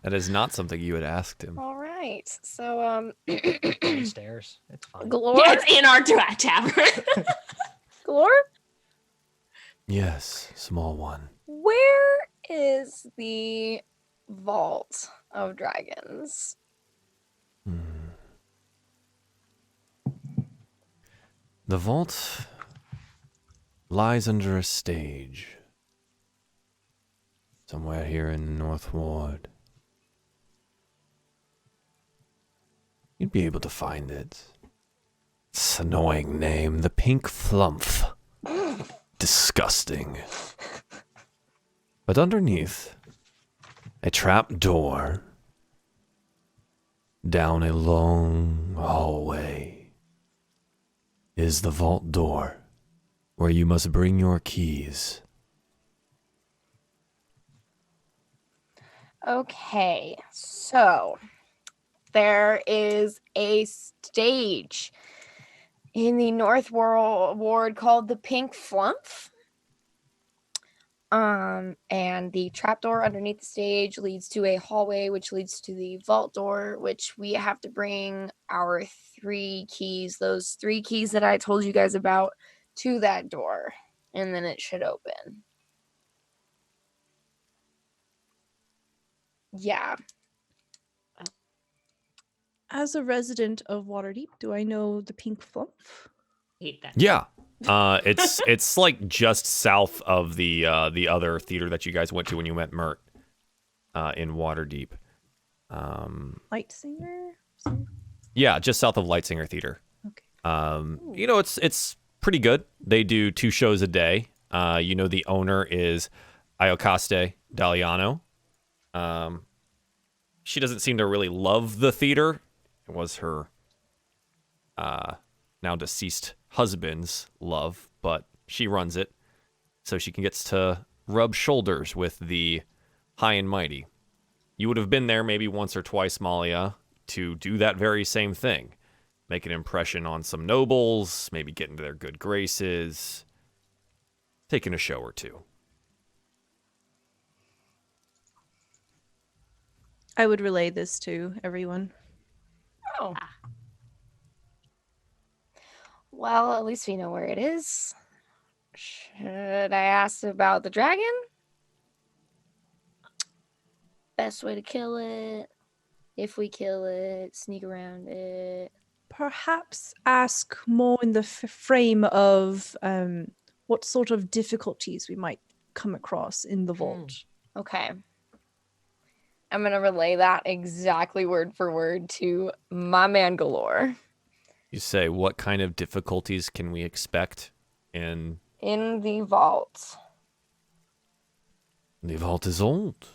That is not something you had asked him. All right. So, Downstairs. It's fine. Galore? Yeah, it's in our tavern. Galore? Yes, small one. Where is the vault of dragons? The vault lies under a stage. Somewhere here in the North Ward. You'd be able to find it. It's an annoying name. The Pink Flumph. Disgusting. But underneath, a trap door down a long hallway is the vault door where you must bring your keys. Okay, so there is a stage in the North Ward called the Pink Flumph. And the trapdoor underneath the stage leads to a hallway, which leads to the vault door, which we have to bring our 3 keys, those 3 keys that I told you guys about, to that door, and then it should open. Yeah. As a resident of Waterdeep, do I know the Pink Flump? Hate that. Yeah. It's like just south of the other theater that you guys went to when you met Mert in Waterdeep. Lightsinger? Yeah, just south of Lightsinger Theater. Okay. You know, it's pretty good. They do 2 shows a day. You know, the owner is Iocaste Daliano. She doesn't seem to really love the theater. It was her now deceased husband's love, but she runs it so she gets to rub shoulders with the high and mighty. You would have been there maybe once or twice, Malia, to do that very same thing. Make an impression on some nobles, maybe get into their good graces, taking a show or 2. I would relay this to everyone. Oh. Well, at least we know where it is. Should I ask about the dragon? Best way to kill it. If we kill it, sneak around it. Perhaps ask more in the frame of what sort of difficulties we might come across in the vault. Okay. I'm going to relay that exactly word for word to my man Galore. You say, what kind of difficulties can we expect in... In the vault. The vault is old,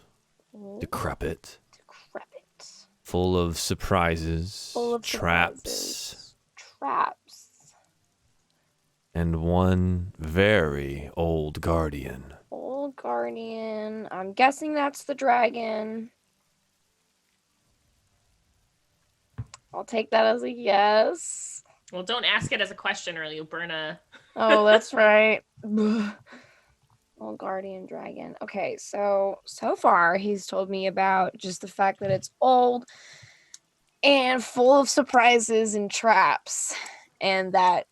decrepit, full of surprises, traps, and one very old guardian. Old guardian. I'm guessing that's the dragon. I'll take that as a yes. Well, don't ask it as a question or you'll burn a... Oh, that's right. Old guardian dragon. Okay, so far he's told me about just the fact that it's old and full of surprises and traps, and that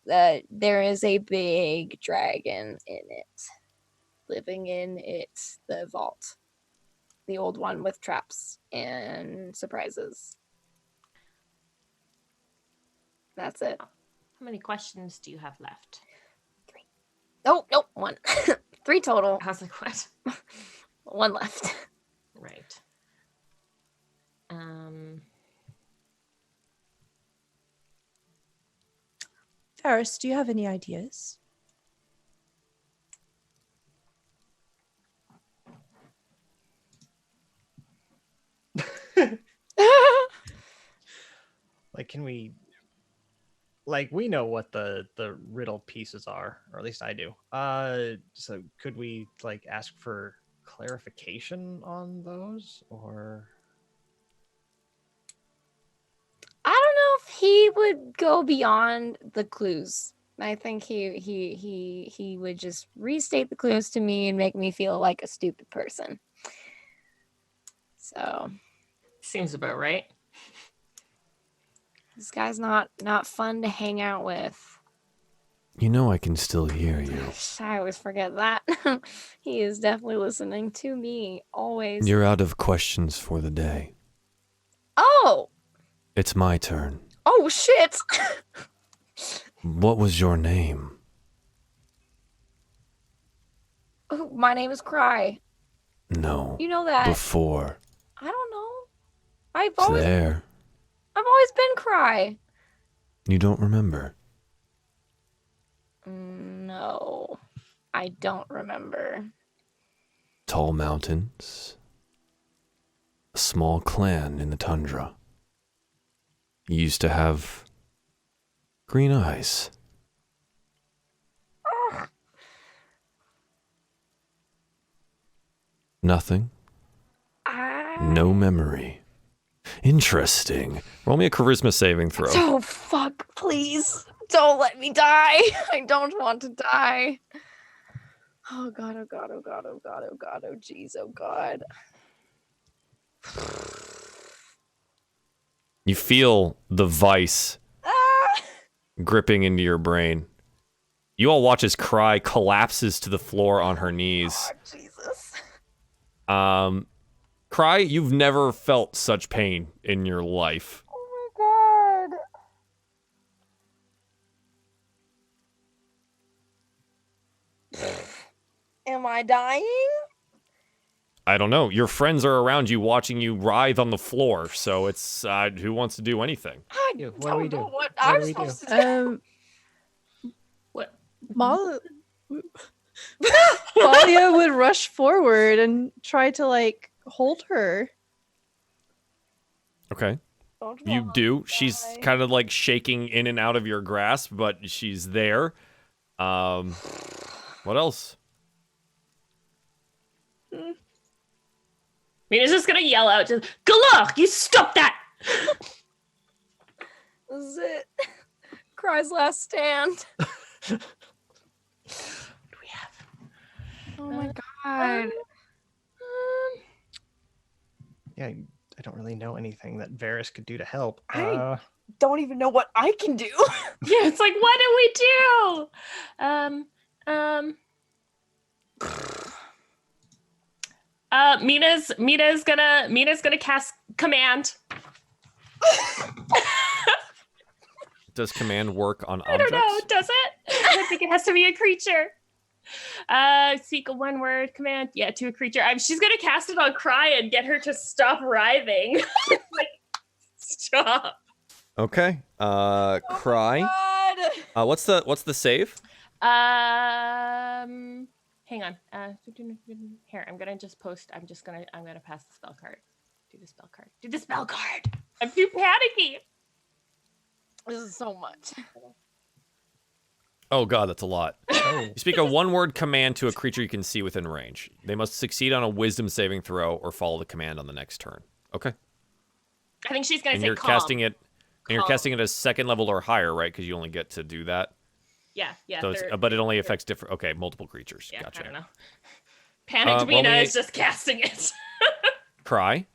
there is a big dragon in it, living in it, the vault, the old one with traps and surprises. That's it. How many questions do you have left? 3. Oh, nope, 1. 3 total. I was like, what? 1 left. Right. Ferris, do you have any ideas? Like, can we... Like, we know what the riddle pieces are, or at least I do. So could we, like, ask for clarification on those, or... I don't know if he would go beyond the clues. I think he would just restate the clues to me and make me feel like a stupid person. So Seems about right. this guy's not fun to hang out with. You know I can still hear you. I always forget that. He is definitely listening to me, always. You're out of questions for the day. Oh! It's my turn. Oh, shit! What was your name? Oh, my name is Cry. No. You know that. Before. I don't know. I've It's there. always been Cry. You don't remember. No, I don't remember. Tall mountains. A small clan in the tundra. You used to have green eyes. Nothing? No memory. Interesting. Roll me a charisma saving throw. Oh, fuck, please. Don't let me die. I don't want to die. Oh god, oh god, oh god, oh god, oh god, oh jeez, oh god. You feel the vice Ah! gripping into your brain. You all watch as Cry collapses to the floor on her knees. Oh, Jesus. Cry, you've never felt such pain in your life. Oh my god. Am I dying? I don't know. Your friends are around you watching you writhe on the floor, so it's who wants to do anything? I What do we don't do? know what What I'm do we do? supposed to do. What? Malia would rush forward and try to like hold her. Okay. Don't You want do. to She's die. kind of like shaking in and out of your grasp, but she's there. What else? Mina's just gonna yell out, just, Galach, you stop that! This is it. Cry's last stand. What do we have? Oh my god. Yeah, I don't really know anything that Varys could do to help. I- Don't even know what I can do. Yeah, it's like, what do we do? Mina's gonna cast command. Does command work on I objects? don't know, does it? I think it has to be a creature. Seek a one-word command. Yeah, to a creature. She's gonna cast it on Cry and get her to stop writhing. Like, stop. Okay. Cry. God. What's the save? Hang on. Here, I'm gonna pass the spell card. Do the spell card. Do the spell card. I'm too panicky. This is so much. Oh god, that's a lot. Oh. You speak a one-word command to a creature you can see within range. They must succeed on a wisdom saving throw or follow the command on the next turn. Okay. I think she's gonna And say you're calm. casting it and you're Calm. casting it as second level or higher, right? Because you only get to do that. Yeah. So it's, but it only affects different. Okay, multiple creatures. Yeah, Gotcha. I don't know. Panicked roll Mina me- is just casting it. Cry.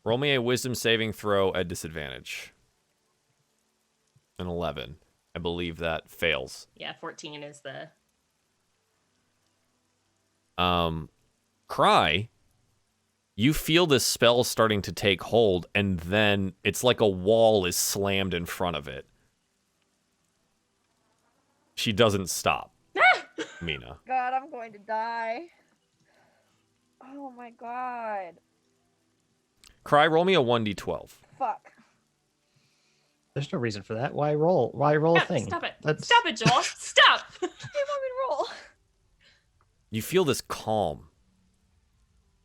Roll me a wisdom saving throw at disadvantage. An 11. I believe that fails. Yeah, 14 is the. Cry. You feel this spell starting to take hold, and then it's like a wall is slammed in front of it. She doesn't stop. Mina. God, I'm going to die. Oh my god. Cry, roll me a 1d12. Fuck. There's no reason for that. Why roll? Why roll a Yeah, thing? stop it. That's... Stop it, Joel. Stop. Hey, want me to roll? You feel this calm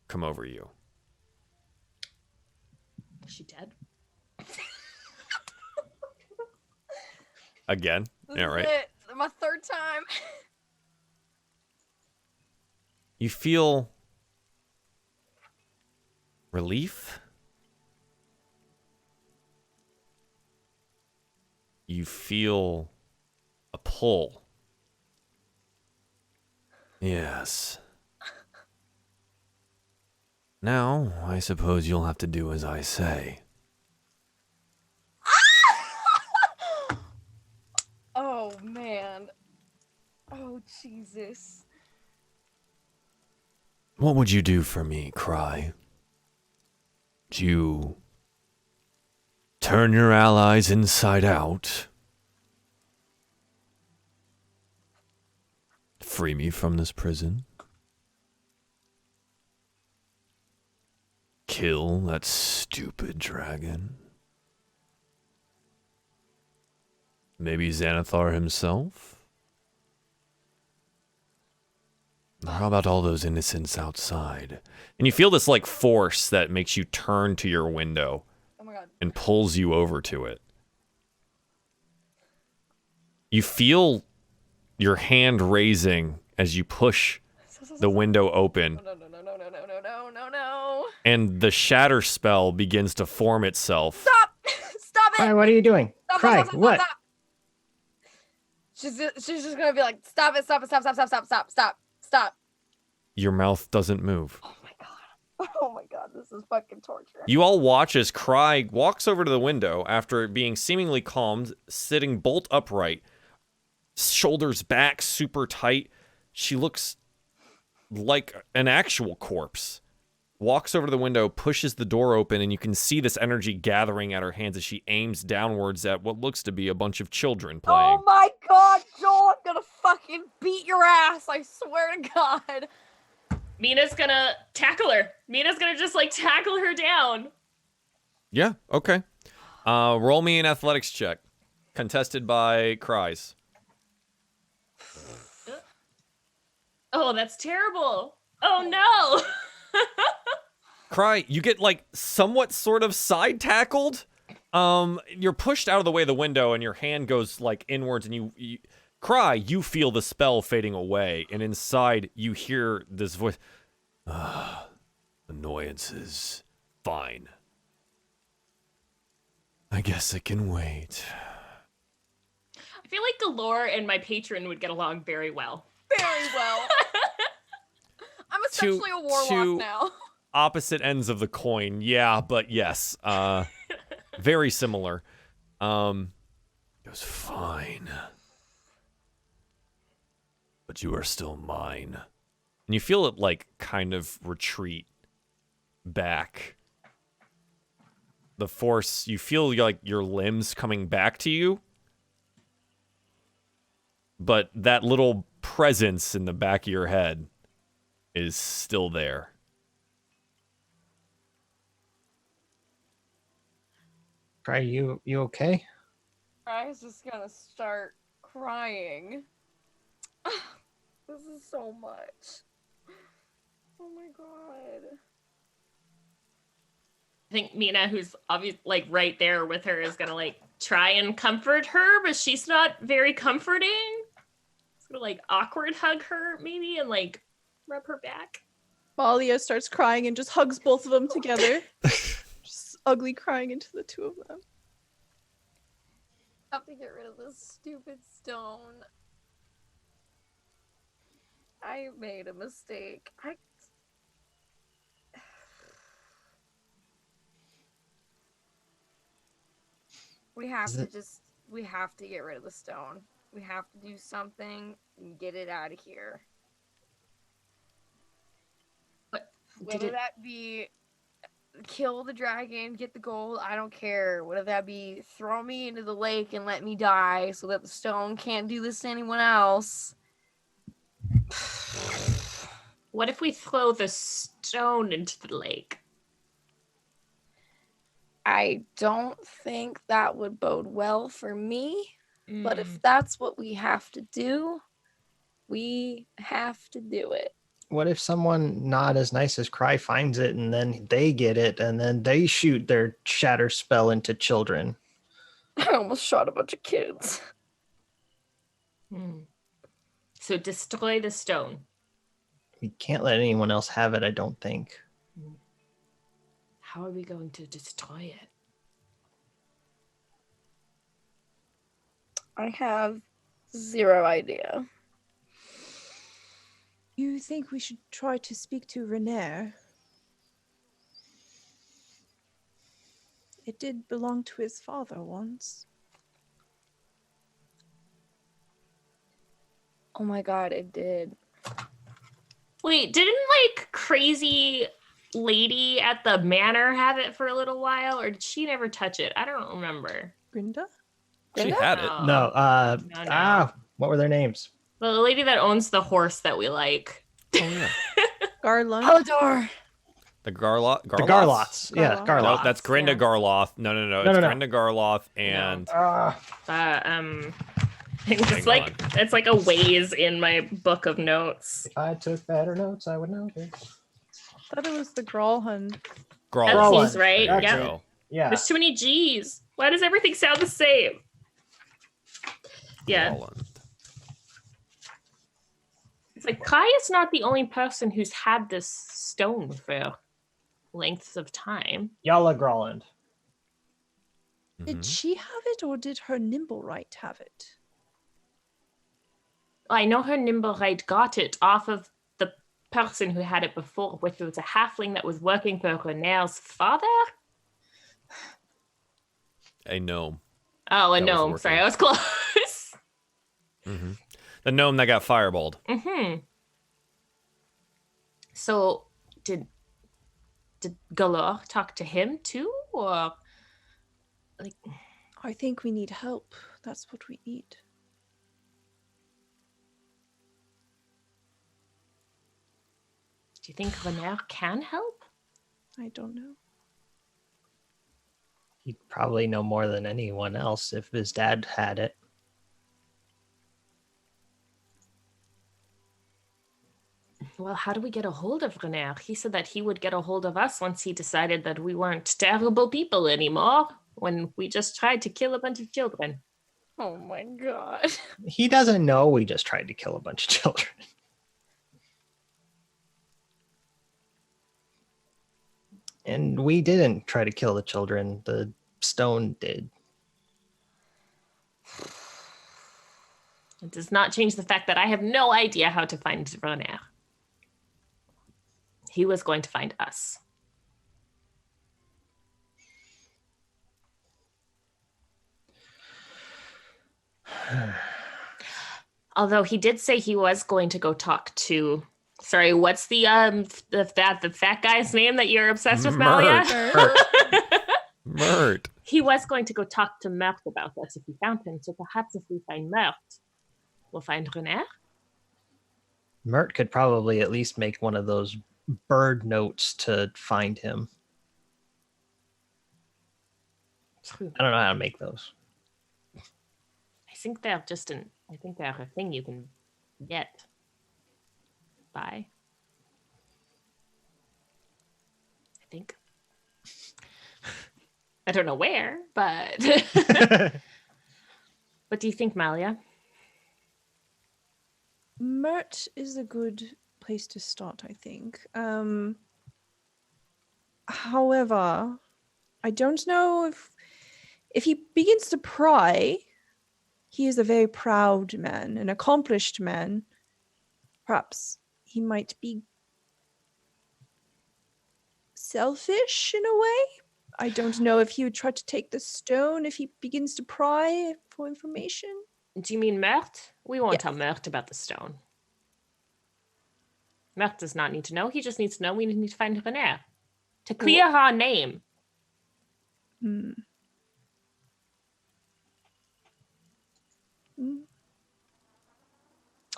come over you. Is she dead? Again. This Yeah, is right. it. My third time. You feel relief. You feel a pull. Yes. Now, I suppose you'll have to do as I say. Oh man. Oh Jesus. What would you do for me, Cry? Would you turn your allies inside out? Free me from this prison? Kill that stupid dragon? Maybe Xanathar himself? Or how about all those innocents outside? And you feel this like force that makes you turn to your window Oh my god. and pulls you over to it. You feel your hand raising as you push the window open, No, no, no, no, no, no, no, no, no, no. and the shatter spell begins to form itself. Stop! Stop it! Cry, what are you doing? Stop, Cry, stop, stop, what? Stop. She's just gonna be like, stop it, stop it, stop, stop, stop, stop, stop, stop, stop. Your mouth doesn't move. Oh my god. Oh my god, this is fucking torture. You all watch as Cry walks over to the window after being seemingly calmed, sitting bolt upright, shoulders back super tight. She looks like an actual corpse. Walks over to the window, pushes the door open, and you can see this energy gathering at her hands as she aims downwards at what looks to be a bunch of children playing. Oh my god, Joel, I'm gonna fucking beat your ass, I swear to god. Mina's gonna tackle her. Mina's gonna just like tackle her down. Yeah, okay. Roll me an athletics check. Contested by Cries. Oh, that's terrible. Oh no. Cry, you get like somewhat sort of side tackled. You're pushed out of the way of the window and your hand goes like inwards and you Cry, you feel the spell fading away, and inside you hear this voice. Annoyances. Fine. I guess it can wait. I feel like Galore and my patron would get along very well. Very well. I'm essentially a warlock now. Opposite ends of the coin, yeah, but yes. Very similar. It was fine. But you are still mine. And you feel it, like, kind of retreat back. The force, you feel like your limbs coming back to you. But that little presence in the back of your head is still there. Cry, you okay? I was just gonna start crying. This is so much. Oh my god. I think Mina, who's obviously like right there with her, is gonna like try and comfort her, but she's not very comforting. It's gonna like awkward hug her maybe and like rub her back. Malia starts crying and just hugs both of them together. Just ugly crying into the two of them. I have to get rid of this stupid stone. I made a mistake. We have to get rid of the stone. We have to do something and get it out of here. Whether that be kill the dragon, get the gold, I don't care. Whether that be throw me into the lake and let me die so that the stone can't do this to anyone else. What if we throw the stone into the lake? I don't think that would bode well for me. But if that's what we have to do, we have to do it. What if someone not as nice as Cry finds it and then they get it and then they shoot their shatter spell into children? I almost shot a bunch of kids. So destroy the stone. We can't let anyone else have it, I don't think. How are we going to destroy it? I have zero idea. You think we should try to speak to Renair? It did belong to his father once. Oh my god, it did. Wait, didn't like crazy lady at the manor have it for a little while, or did she never touch it? I don't remember. Grinda? She had it. No. No. What were their names? The lady that owns the horse that we like. Oh, yeah. Garland? Palador! The Garlots? The Garlots. Yeah, Garlots. No, Garlots. that's Grinda yeah. Garloth. No. No, It's no. Grinda Garloth and... It's like a ways in my book of notes. If I took better notes, I would know this. I thought it was the Gralhund. That Garloth. seems right. That's Yep. Go. Yeah. There's too many G's. Why does everything sound the same? Yeah. Garland. It's like Kai is not the only person who's had this stone for lengths of time. Yala Grolland. Did Mhm. she have it or did her Nimblewright have it? I know her Nimblewright got it off of person who had it before, which was a halfling that was working for Renair's father? A gnome. Oh, a That was gnome. working. Sorry, I was close. Mm-hmm. The gnome that got fireballed. Mm-hmm. So, did Galore talk to him too, or like? I think we need help. That's what we need. Do you think Renair can help? I don't know. He'd probably know more than anyone else if his dad had it. Well, how do we get a hold of Renair? He said that he would get a hold of us once he decided that we weren't terrible people anymore, when we just tried to kill a bunch of children. Oh my god. He doesn't know we just tried to kill a bunch of children. And we didn't try to kill the children. The stone did. It does not change the fact that I have no idea how to find Renair. He was going to find us. Although he did say he was going to go talk to. Sorry, what's the fat guy's name that you're obsessed with, Malia? Mert. He was going to go talk to Mert about us if we found him. So perhaps if we find Mert, we'll find Renair. Mert could probably at least make one of those bird notes to find him. I don't know how to make those. I think they're a thing you can get. Buy. I think. I don't know where, but what do you think, Malia? Mert is a good place to start, I think. However, I don't know if he begins to pry. He is a very proud man, an accomplished man. Perhaps he might be selfish in a way. I don't know if he would try to take the stone if he begins to pry for information. Do you mean Mert? We won't Yes. tell Mert about the stone. Mert does not need to know. He just needs to know we need to find Renair. To clear her name. Hmm.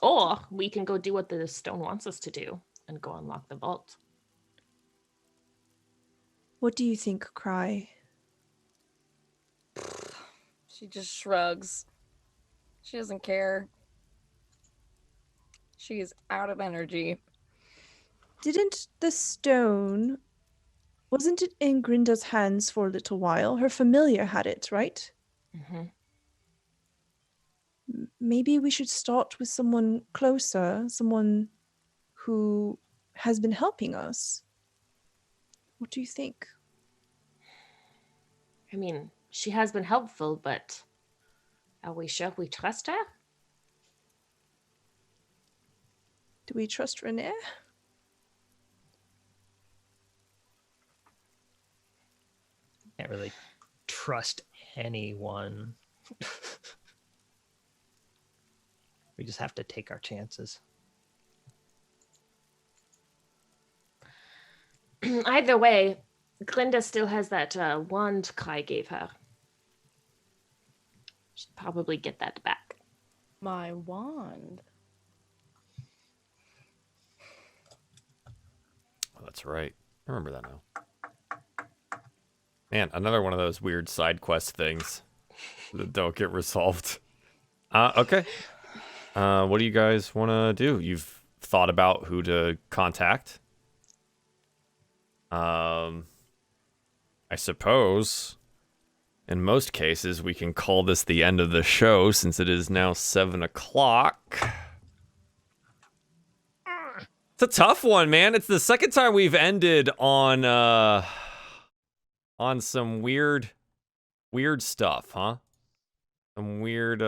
Or we can go do what the stone wants us to do and go unlock the vault. What do you think, Cry? She just shrugs. She doesn't care. She is out of energy. Didn't the stone... Wasn't it in Grinda's hands for a little while? Her familiar had it, right? Mm-hmm. Maybe we should start with someone closer, someone who has been helping us. What do you think? I mean, she has been helpful, but are we sure we trust her? Do we trust Renair? Can't really trust anyone. We just have to take our chances. Either way, Glinda still has that wand Kai gave her. Should probably get that back. My wand. Oh, that's right. I remember that now. Man, another one of those weird side quest things that don't get resolved. Okay. What do you guys want to do? You've thought about who to contact. I suppose in most cases we can call this the end of the show since it is now 7 o'clock. It's a tough one, man. It's the second time we've ended on some weird stuff, huh? Some weird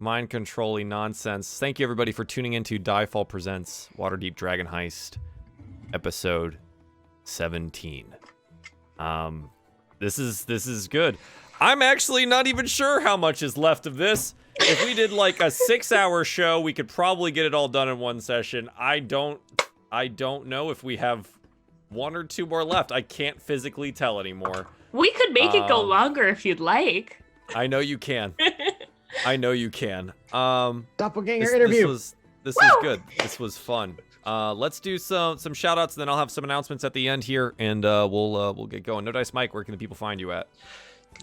mind control-y nonsense. Thank you everybody for tuning into DieFall Presents Waterdeep Dragon Heist, episode 17. This is good. I'm actually not even sure how much is left of this. If we did like a 6-hour show, we could probably get it all done in one session. I don't know if we have 1 or 2 more left. I can't physically tell anymore. We could make it go longer if you'd like. I know you can. I know you can. Doppelganger interview. This was good. This was fun. Let's do some shout outs, and then I'll have some announcements at the end here, and we'll get going. No Dice Mike, where can the people find you at?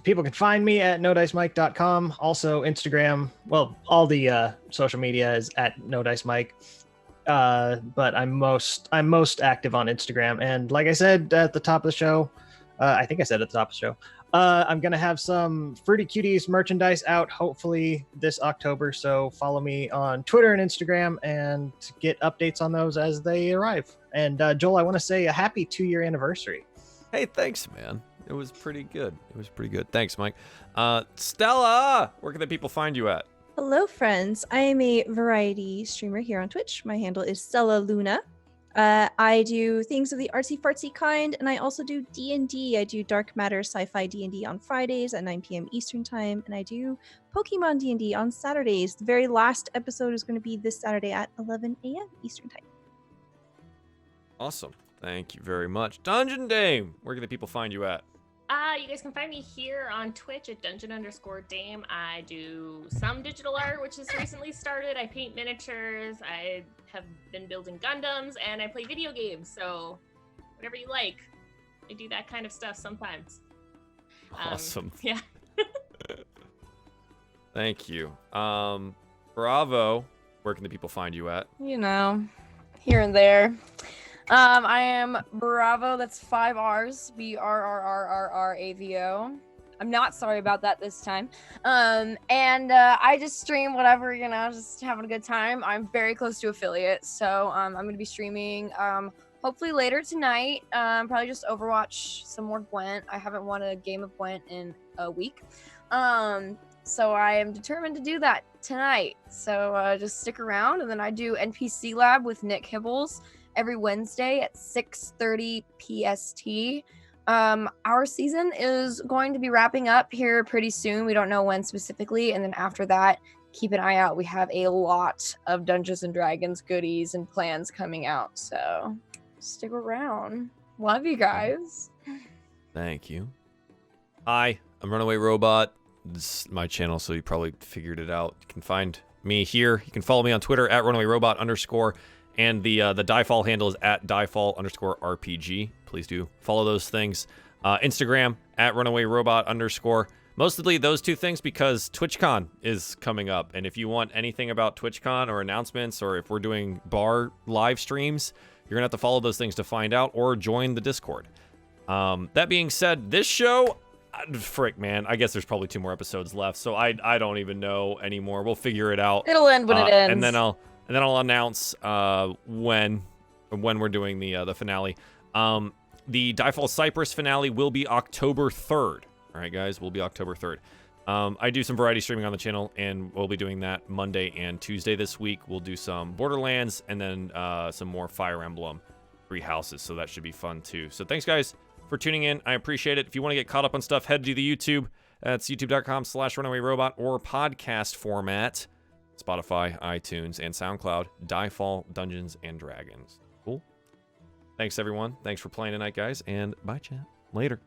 People can find me at nodicemike.com. Also Instagram. Well, all the social media is at nodicemike. But I'm most active on Instagram. And like I said at the top of the show, I think I said at the top of the show, I'm gonna have some Fruity Cuties merchandise out hopefully this October. So follow me on Twitter and Instagram and get updates on those as they arrive. And Joel, I want to say a happy 2-year anniversary. Hey, thanks, man. It was pretty good. Thanks, Mike. Stella, where can the people find you at? Hello, friends. I am a variety streamer here on Twitch. My handle is Stella Luna. I do things of the artsy-fartsy kind, and I also do D&D. I do Dark Matter Sci-Fi D&D on Fridays at 9 p.m. Eastern Time, and I do Pokemon D&D on Saturdays. The very last episode is going to be this Saturday at 11 a.m. Eastern Time. Awesome. Thank you very much. Dungeon Dame, where can the people find you at? You guys can find me here on Twitch at dungeon_dame. I do some digital art, which has recently started. I paint miniatures. I have been building Gundams, and I play video games. So whatever you like, I do that kind of stuff sometimes. Awesome. Yeah. Thank you. Bravo, where can the people find you at? You know, here and there. I am Bravo, that's 5 R's, BRRRRRAVO. I'm not sorry about that this time. I just stream whatever, just having a good time. I'm very close to affiliate, so I'm going to be streaming hopefully later tonight. Probably just Overwatch, some more Gwent. I haven't won a game of Gwent in a week. So I am determined to do that tonight. So just stick around, and then I do NPC Lab with Nick Hibbles every Wednesday at 6:30 PST. Our season is going to be wrapping up here pretty soon. We don't know when specifically. And then after that, keep an eye out. We have a lot of Dungeons and Dragons goodies and plans coming out. So stick around. Love you guys. Thank you. Hi, I'm RunawayRobot. This is my channel, so you probably figured it out. You can find me here. You can follow me on Twitter at RunawayRobot_. And the DieFall handle is at DieFall_RPG. Please do follow those things. Instagram at RunawayRobot_. Mostly those 2 things because TwitchCon is coming up. And if you want anything about TwitchCon or announcements, or if we're doing bar live streams, you're going to have to follow those things to find out, or join the Discord. That being said, this show, frick, man, I guess there's probably 2 more episodes left. So I don't even know anymore. We'll figure it out. It'll end when it ends. And then I'll announce when we're doing the finale. The DieFall Cyprus finale will be October 3rd. All right, guys, will be October 3rd. I do some variety streaming on the channel, and we'll be doing that Monday and Tuesday this week. We'll do some Borderlands, and then some more Fire Emblem 3 Houses, so that should be fun too. So thanks, guys, for tuning in. I appreciate it. If you want to get caught up on stuff, head to the YouTube. That's youtube.com/RunawayRobot, or podcast format. Spotify, iTunes, and SoundCloud, DieFall Dungeons and Dragons. Cool. Thanks, everyone. Thanks for playing tonight, guys, and bye, chat. Later.